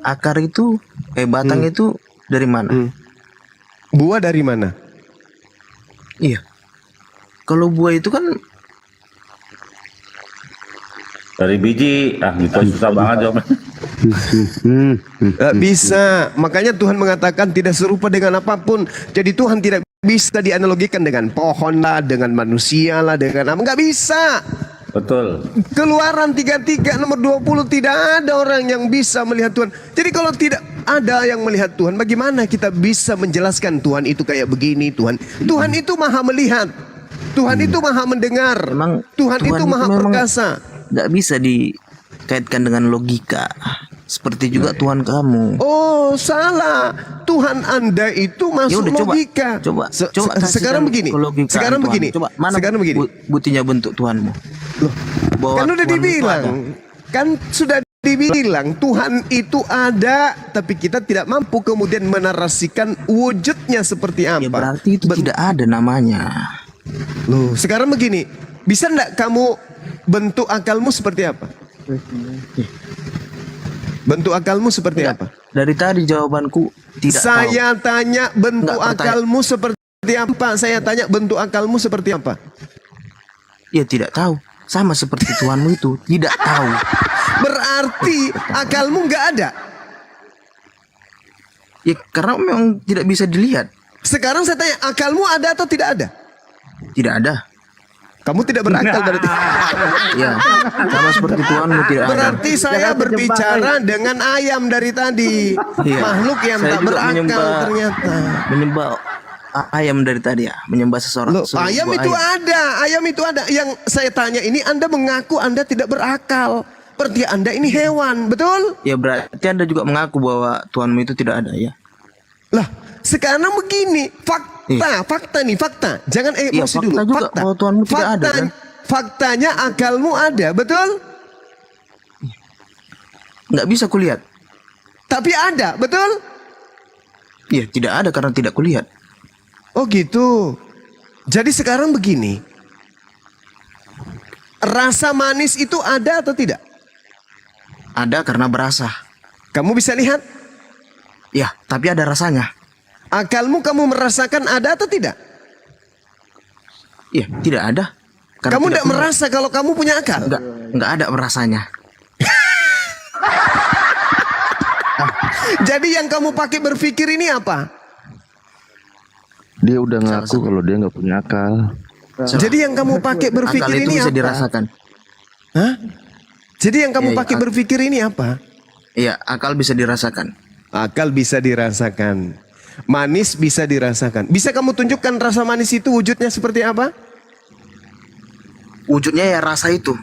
Akar itu, batang itu dari mana? Buah dari mana? Iya. Kalau buah itu kan dari biji. Itu susah banget jawabnya. Bisa. Makanya Tuhan mengatakan tidak serupa dengan apapun. Jadi Tuhan tidak bisa dianalogikan dengan pohon lah, dengan manusia lah, dengan apa. Nggak bisa. Betul. Keluaran 33 nomor 20 tidak ada orang yang bisa melihat Tuhan. Jadi kalau tidak ada yang melihat Tuhan, bagaimana kita bisa menjelaskan Tuhan itu kayak begini? Tuhan itu maha melihat. Tuhan itu maha mendengar. Tuhan itu maha perkasa. Nggak bisa dikaitkan dengan logika. seperti juga Tuhan kamu. Oh, salah. Tuhan Anda itu Ya masuk udah, logika. coba kasih Sekarang kan begini. kelogikaan Sekarang Tuhan. begini. Coba mana Sekarang begini. buktinya bentuk Tuhanmu? Bahwa Kan udah Tuhanmu itu dibilang. ada. Kan sudah dibilang Tuhan itu ada, tapi kita tidak mampu kemudian menarasikan wujudnya seperti apa. Ya berarti itu tidak ada namanya. Loh, sekarang begini. Bisa enggak kamu bentuk akalmu seperti apa? Bentuk akalmu seperti apa? Dari tadi jawabanku tidak Saya tahu. tanya bentuk Enggak bertanya. akalmu seperti apa? Saya tanya bentuk akalmu seperti apa? Ya tidak tahu. Sama seperti Tuhanmu itu tidak tahu. Berarti akalmu nggak ada. Ya karena memang tidak bisa dilihat. Sekarang saya tanya, akalmu ada atau tidak ada? Tidak ada. Kamu tidak berakal berarti. Ya, sama seperti Tuhanmu tidak ada. Berarti saya berbicara dengan ayam dari tadi. Iya. Makhluk yang Saya tak juga berakal ternyata. Menyembah ayam dari tadi ya, menyembah seseorang. Loh, ayam itu ada, ayam itu ada. Yang saya tanya ini Anda mengaku Anda tidak berakal. Berarti Anda ini hewan, betul? Ya berarti Anda juga mengaku bahwa Tuhanmu itu tidak ada ya. Lah, sekarang begini, fakta nih, fakta. Jangan emosi fakta dulu. juga Fakta. bahwa Tuhanmu tidak ada, kan? Faktanya akalmu ada, betul? Nggak bisa kulihat. Tapi ada, betul? Ya tidak ada karena tidak kulihat. Oh gitu. Jadi sekarang begini. Rasa manis itu ada atau tidak? Ada karena berasa. Kamu bisa lihat? Ya, tapi ada rasanya. Akalmu kamu merasakan ada atau tidak? Ya, tidak ada. Karena Kamu tidak tidak merasa kalau kamu punya akal? Enggak ada rasanya. Jadi yang kamu pakai berpikir ini apa? Dia udah ngaku kalau dia nggak punya akal. Jadi yang kamu pakai berpikir Akal itu ini bisa apa? dirasakan. Hah? Jadi yang kamu Iya, pakai berpikir ini apa? Iya, akal bisa dirasakan. Akal bisa dirasakan. Manis bisa dirasakan. Bisa kamu tunjukkan rasa manis itu wujudnya seperti apa? Wujudnya ya rasa itu.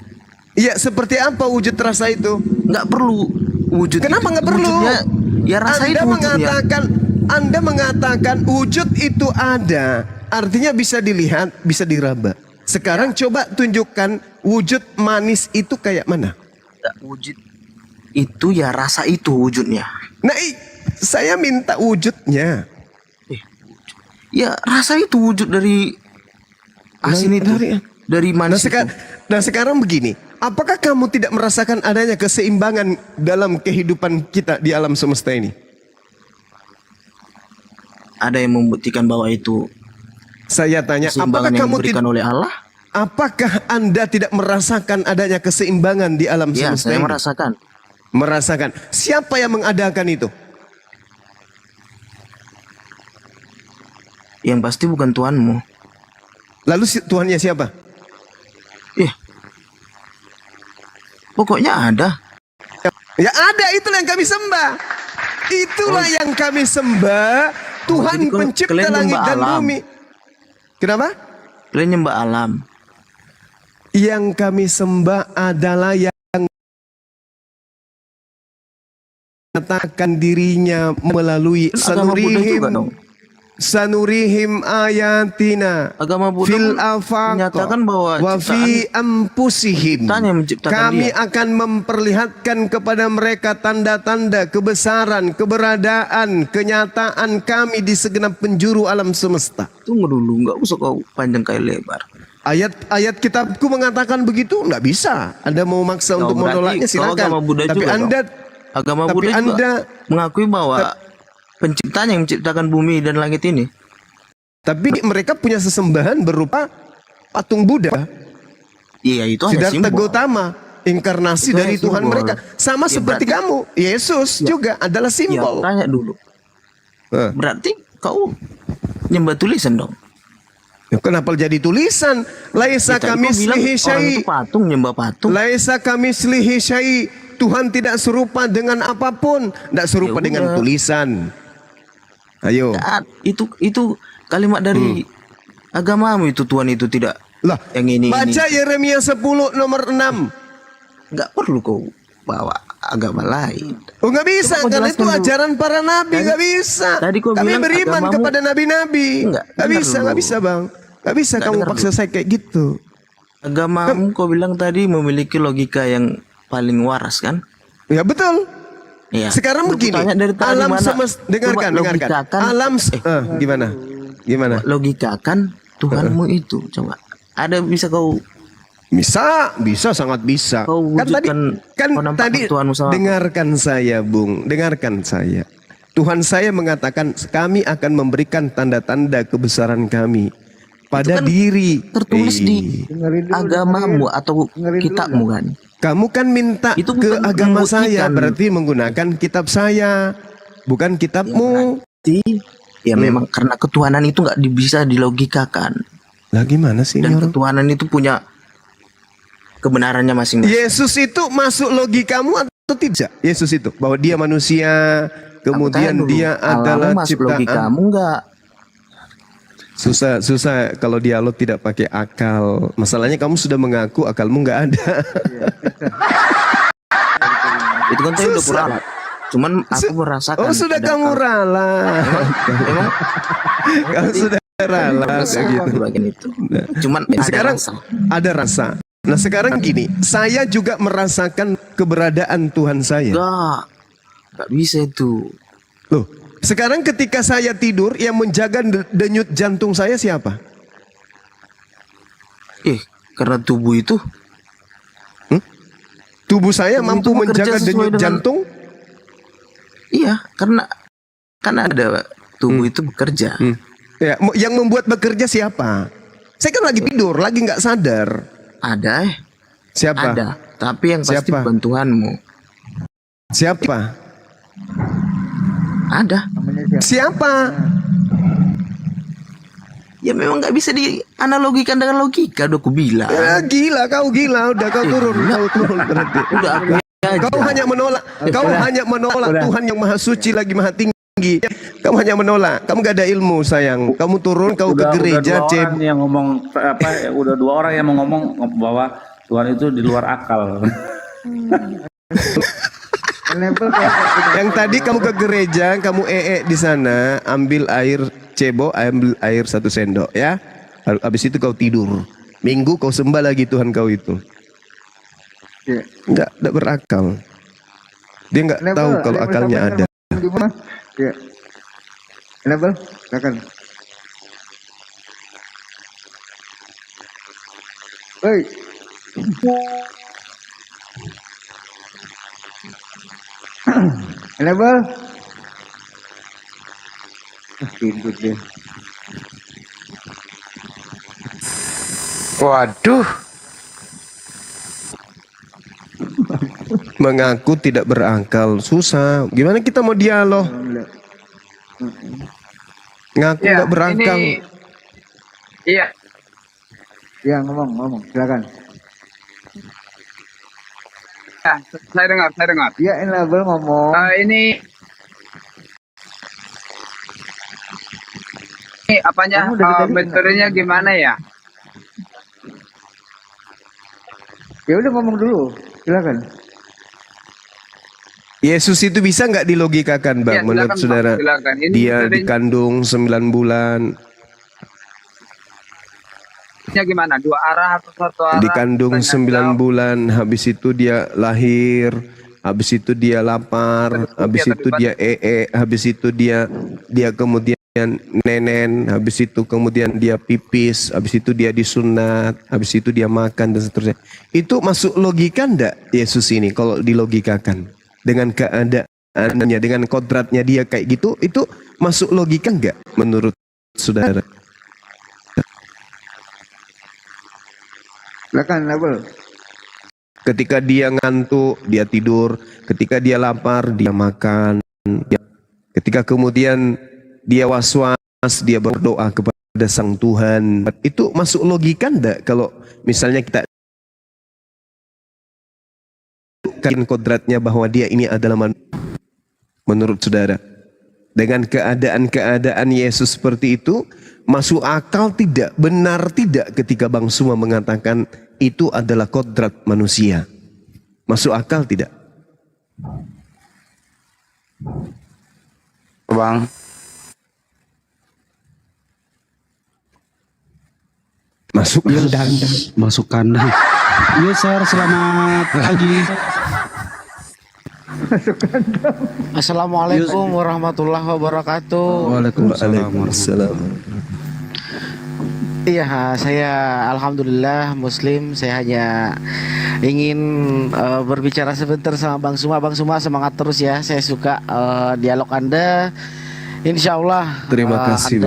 Iya, seperti apa wujud rasa itu? Nggak perlu wujud. Kenapa nggak perlu? Wujudnya, ya rasa Anda itu wujudnya. Anda mengatakan wujud itu ada. Artinya bisa dilihat, bisa diraba. Sekarang coba tunjukkan wujud manis itu kayak mana? Wujud itu ya rasa itu wujudnya. Nah, saya minta wujudnya. Ya rasa itu wujud dari asin itu. Dari manis itu. Nah sekarang begini. Apakah kamu tidak merasakan adanya keseimbangan dalam kehidupan kita di alam semesta ini? Ada yang membuktikan bahwa itu. Saya tanya, apakah keseimbangan yang kamu diberikan oleh Allah? Apakah Anda tidak merasakan adanya keseimbangan di alam Ya, semesta saya ini? merasakan. Merasakan. Siapa yang mengadakan itu? Yang pasti bukan Tuhanmu. Lalu Tuhannya siapa? Pokoknya ada. Ya ada, itulah yang kami sembah. Itulah yang kami sembah. Tuhan jadi pencipta kalian langit nyembah dan alam. bumi. Kenapa? Kalian nyembah alam. Yang kami sembah adalah yang menyatakan dirinya melalui Agama Buddha juga dong. sanurihim ayatina Agama Buddha fil pun afaq menyatakan bahwa wa fi ampusihim. Kami dia. akan memperlihatkan kepada mereka tanda-tanda kebesaran, keberadaan, kenyataan kami di segenap penjuru alam semesta. Tunggu dulu, nggak usah kau panjang kali lebar. Ayat kitabku mengatakan begitu, nggak bisa. Anda mau maksa untuk menolaknya silakan. Agama Buddha Tapi juga Anda dong. Agama tapi Buddha Anda juga mengakui bahwa penciptanya yang menciptakan bumi dan langit ini. Tapi mereka punya sesembahan berupa patung Buddha. Iya, itu hanya Siddhartha simbol. Gautama, inkarnasi Itu dari hanya Tuhan simbol. mereka. Sama Ya, seperti berarti- kamu. Yesus juga adalah simbol. Ya, tanya dulu. Berarti kau nyembah tulisan dong? Ya, kenapa jadi tulisan? Laisa Ya, tadi kau bilang kamislihi orang syai. itu patung, nyembah patung. Laisa kamislihi syai. Tuhan tidak serupa dengan apapun. Tidak serupa Ya dengan udah. tulisan. Ayo. Itu kalimat dari agamamu itu, Tuhan itu tidak. Lah, yang ini. baca Yeremia 10 nomor 6. Nggak perlu kau bawa. agama lain. Oh nggak bisa, Coba kau karena itu jelaskan dulu. ajaran para nabi, Tadi- nggak bisa. tadi kau Kami bilang beriman agamamu- kepada nabi-nabi. Enggak, Nggak dengar bisa, dulu. nggak bisa bang. Nggak bisa Nggak, kamu dengar paksa dulu. saya kayak gitu. Agamamu kau bilang tadi memiliki logika yang paling waras kan? Ya betul. Iya. Sekarang Aku begini, tanya dari tadi alam mana? semesta, dengarkan, Coba dengarkan. logikakan. Alam, gimana? Gimana? Logikakan Tuhanmu itu, coba. Ada bisa kau Bisa, sangat bisa. Kau Kan tadi, wujudkan kan penampakan tadi Tuhanmu sama aku. dengarkan saya, Bung, dengarkan saya. Tuhan saya mengatakan kami akan memberikan tanda-tanda kebesaran kami pada kan diri. tertulis di agamamu atau kitabmu kan? Kamu kan minta Itu ke bukan agama saya, membuktikan. berarti menggunakan kitab saya, bukan kitabmu. Ya memang karena ketuhanan itu nggak bisa dilogikakan. Lah gimana sih? Dan ketuhanan itu punya kebenarannya masing-masing. Yesus itu masuk logikamu atau tidak? Yesus itu bahwa dia manusia, kemudian Aku tanya dulu, dia adalah Allahmu masuk ciptaan. logikamu nggak? Susah kalau dialog tidak pakai akal. Masalahnya kamu sudah mengaku akalmu nggak ada. Itu kan saya udah puralat. Cuman aku merasakan. Oh sudah ada kamu ralat. Emang Kamu sudah ralat kayak gitu. bagian itu. Cuman Sekarang ada rasa. ada rasa. Nah sekarang gini, saya juga merasakan keberadaan Tuhan saya. Nggak bisa itu. Loh, sekarang ketika saya tidur, yang menjaga denyut jantung saya siapa? Karena tubuh itu. Tubuh saya mampu bekerja menjaga sesuai denyut dengan- jantung? Iya, karena kan ada tubuh itu bekerja. Ya, yang membuat bekerja siapa? Saya kan lagi tidur, lagi nggak sadar. Ada Siapa? Ada, tapi yang pasti Siapa? bantuanmu. Siapa? Ada. Siapa? Ya memang nggak bisa dianalogikan dengan logika, udah aku bilang. Ya, gila, kau gila, udah kau turun, kau turun berarti. Udah aku Kau hanya menolak, kau hanya menolak Tuhan yang maha suci lagi maha tinggi. Kamu hanya menolak, kamu gak ada ilmu sayang. Kamu turun, kau ke gereja, dua orang yang ngomong udah dua orang yang mau ngomong bahwa Tuhan itu di luar akal. Yang tadi kamu ke gereja, kamu di sana, ambil air cebo, ambil air 1 sendok ya. Habis itu kau tidur. Minggu kau sembah lagi Tuhan kau itu. Enggak berakal. Dia nggak tahu kalau akalnya ada. Ya. Enable, silakan. Hei. Enable. Tidur dia. Waduh. Mengaku tidak berakal, susah. Gimana kita mau dialog? Ngaku Ya, nggak berakal. Iya. Ya, ngomong, silakan. Ya, saya dengar. Ya, Enable ngomong. Ini apanya Kamu dari tadi metodenya gimana ya? Ya udah ngomong dulu, silakan. Yesus itu bisa nggak dilogikakan, Bang, Ya, menurut silakan, saudara? Bang, silakan. Ini Dia metodenya- dikandung 9 bulan, Gimana? Dua arah atau satu arah? dikandung Tanya 9 jawab. bulan, habis itu dia lahir, habis itu dia lapar, habis itu dia habis itu dia kemudian nenen, habis itu kemudian dia pipis, habis itu dia disunat, habis itu dia makan dan seterusnya. Itu masuk logika ndak Yesus ini kalau dilogikakan dengan keadaannya, dengan kodratnya dia kayak gitu, itu masuk logika nggak menurut saudara? Silakan, Enable. Ketika dia ngantuk, dia tidur. Ketika dia lapar, dia makan. Ketika kemudian dia was-was, dia berdoa kepada Sang Tuhan. Itu masuk logika enggak kalau misalnya kita kan kodratnya bahwa dia ini adalah manusia? Menurut saudara, dengan keadaan Yesus seperti itu, masuk akal tidak? Benar tidak ketika Bang Suma mengatakan itu adalah kodrat manusia? Masuk akal tidak? Bang. Masuk kandang. Masuk kandang. Yo sir, selamat pagi. Assalamualaikum warahmatullahi wabarakatuh. Waalaikumsalam. Iya, saya alhamdulillah Muslim. Saya hanya ingin berbicara sebentar sama Bang Suma. Bang Suma semangat terus ya. Saya suka dialog Anda. Insya Allah Terima kasih,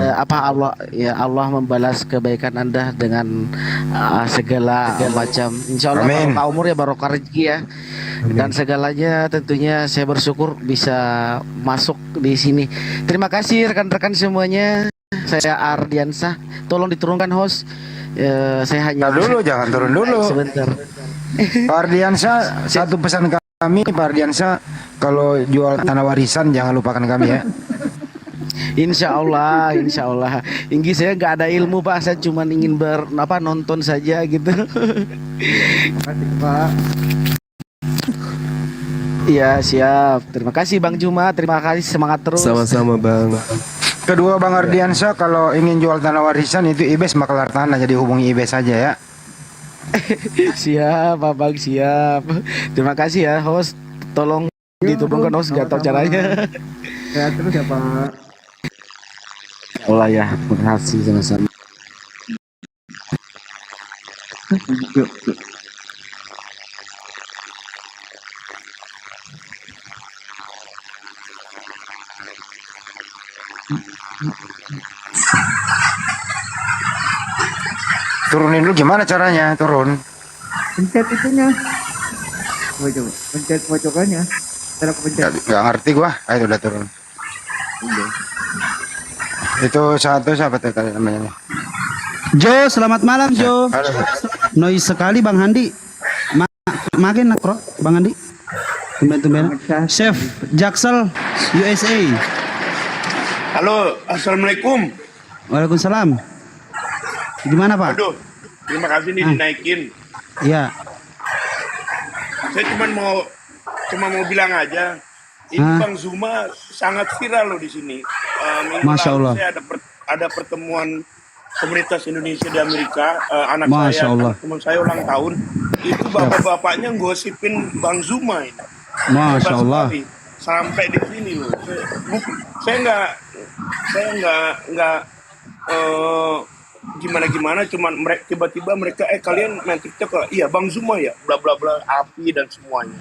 Allah membalas kebaikan Anda dengan segala macam. Insya Allah Amin. barokah umur ya, barokah rezeki ya. Dan segalanya tentunya saya bersyukur bisa masuk di sini. Terima kasih rekan-rekan semuanya. Saya Ardiansah. Tolong diturunkan host. Saya hanya dulu, jangan turun dulu. Sebentar. Pak Ardiansah, satu pesan kami, Pak Ardiansah, kalau jual tanah warisan jangan lupakan kami ya. Insya Allah. Inggi saya nggak ada ilmu Pak, saya cuma ingin nonton saja gitu. Pak. Iya siap. Terima kasih Bang Juma, terima kasih, semangat terus. Sama-sama Bang. Kedua Bang Ardiansah, kalau ingin jual tanah warisan itu Ibes Makelar Tanah, jadi hubungi Ibes saja ya. Siap Pak Bang, siap. Terima kasih ya host, tolong diturunkan host, nggak tahu caranya. Ya terus ya Pak. Allah ya, terima kasih sama-sama. Turunin dulu gimana caranya? Turun. Pencet itunya. Coba. Pencet pojokannya. Cara pencet. Gak ngerti gua. Itu udah turun. Udah. Itu satu siapa tuh kali namanya? Jo, selamat malam Jo. Halo. Noise sekali Bang Handi. Makin nak bro, Bang Handi. Tumben-tumben. Chef Jaksel USA. Halo, assalamualaikum. Waalaikumsalam. Gimana Pak? Aduh, terima kasih nih dinaikin. Iya. Saya cuma mau bilang aja, ini Bang Zuma sangat viral loh di sini. Minggu Masya lalu Allah. saya ada pertemuan komunitas Indonesia di Amerika. Anak Masya Allah. teman saya ulang tahun. Itu bapak-bapaknya gosipin Bang Zuma ini. Masya Hebat Allah. sekali. Sampai di sini loh. Saya nggak gimana cuman tiba-tiba mereka kalian main TikTok kok, iya Bang Zuma ya, bla bla bla, api dan semuanya.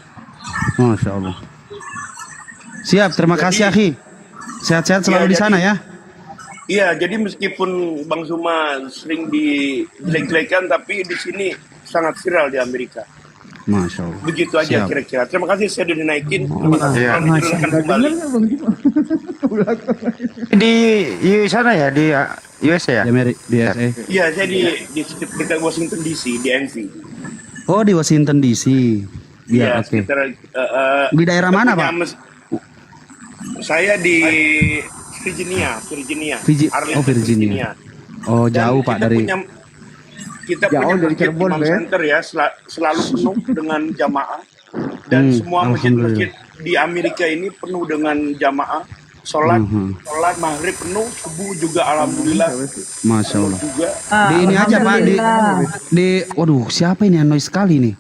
Masya Allah. Siap, terima kasih Akhi. Sehat-sehat selalu di sana ya. Iya, jadi meskipun Bang Zuma sering dijelek-jelekan, tapi di sini sangat viral di Amerika. Masya Allah. Begitu aja Siap. kira-kira. Terima kasih saya sudah dinaikin. Terima kasih telah diturunkan kembali. Di sana ya, di US ya? Di USA. Iya, saya di dekat Washington DC, di NV. Oh, di Washington DC. Iya, Iya, oke. sekitar Di daerah mana, Pak? Saya di Virginia. Arlington, Virginia. Oh, Dan jauh Pak dari kita Jauh punya dari masjid Cirebon, Imam ya? Center ya, selalu penuh dengan jamaah. Dan semua masjid-masjid di Amerika ini penuh dengan jamaah. Sholat maghrib penuh, subuh juga alhamdulillah. Masya Allah. Juga. Di ini aja Pak, di waduh, siapa ini yang noise sekali nih?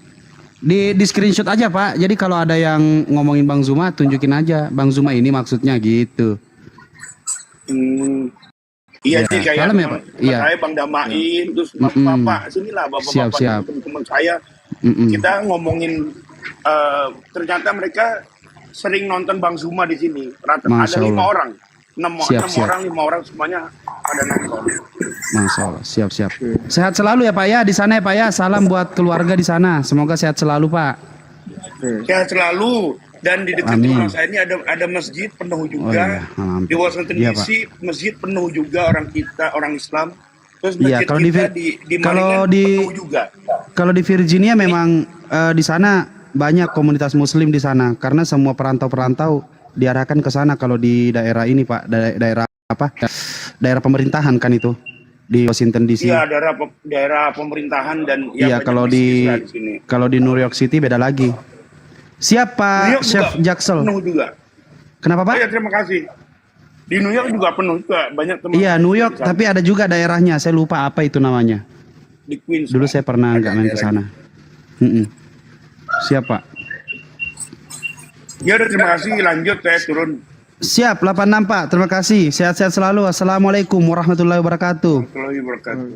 Di screenshot aja Pak. Jadi kalau ada yang ngomongin Bang Zuma, tunjukin aja Bang Zuma ini maksudnya gitu. Iya Ya, sih, kayak salam ya, Pak. Iya. saya Bang Damain, terus bapak sinilah bapak-bapak Siap. teman-teman saya. Kita ngomongin ternyata mereka sering nonton Bang Zuma di sini. Ada Masya 5 Allah. orang, 6 Siap. orang, 5 orang semuanya ada nonton. Masya Allah, siap. Sehat selalu ya Pak ya di sana ya Pak ya. Salam buat keluarga di sana. Semoga sehat selalu Pak. Sehat selalu. Dan di dekat Amin. rumah saya ini ada masjid penuh juga. Oh, iya. Alhamdulillah. Di Washington Iya, DC masjid penuh juga orang kita, orang Islam. Terus Iya, masjid kalau kita di Maryland kalau di penuh juga. kalau di Virginia memang di sana banyak komunitas Muslim di sana karena semua perantau-perantau diarahkan ke sana. Kalau di daerah ini Pak, daerah apa? Daerah pemerintahan kan itu di Washington DC. Iya, daerah pemerintahan dan Iya, banyak kalau bisnis di lah di sini. kalau di New York City beda lagi. New Siap Pak York Chef juga Jaksel. penuh juga. Kenapa Pak? Oh ya, terima kasih. Di New York juga penuh juga, banyak teman. Iya New York, tapi ada juga daerahnya. Saya lupa apa itu namanya. Di Queens. Dulu saya pernah nggak main ke sana. Siap Pak. Ya udah, terima kasih. Lanjut, saya turun. Siap 86 Pak. Terima kasih. Sehat-sehat selalu. Assalamualaikum warahmatullahi wabarakatuh. Warahmatullahi wabarakatuh.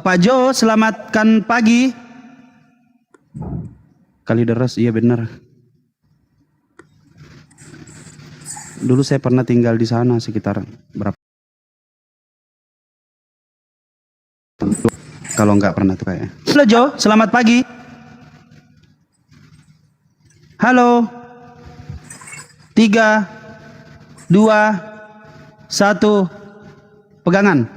Pak Jo, selamatkan pagi. Kalideres, iya benar. Dulu saya pernah tinggal di sana sekitar berapa? Kalau nggak pernah tuh kayaknya. Halo Jo, selamat pagi. Halo. 3, 2, 1, pegangan.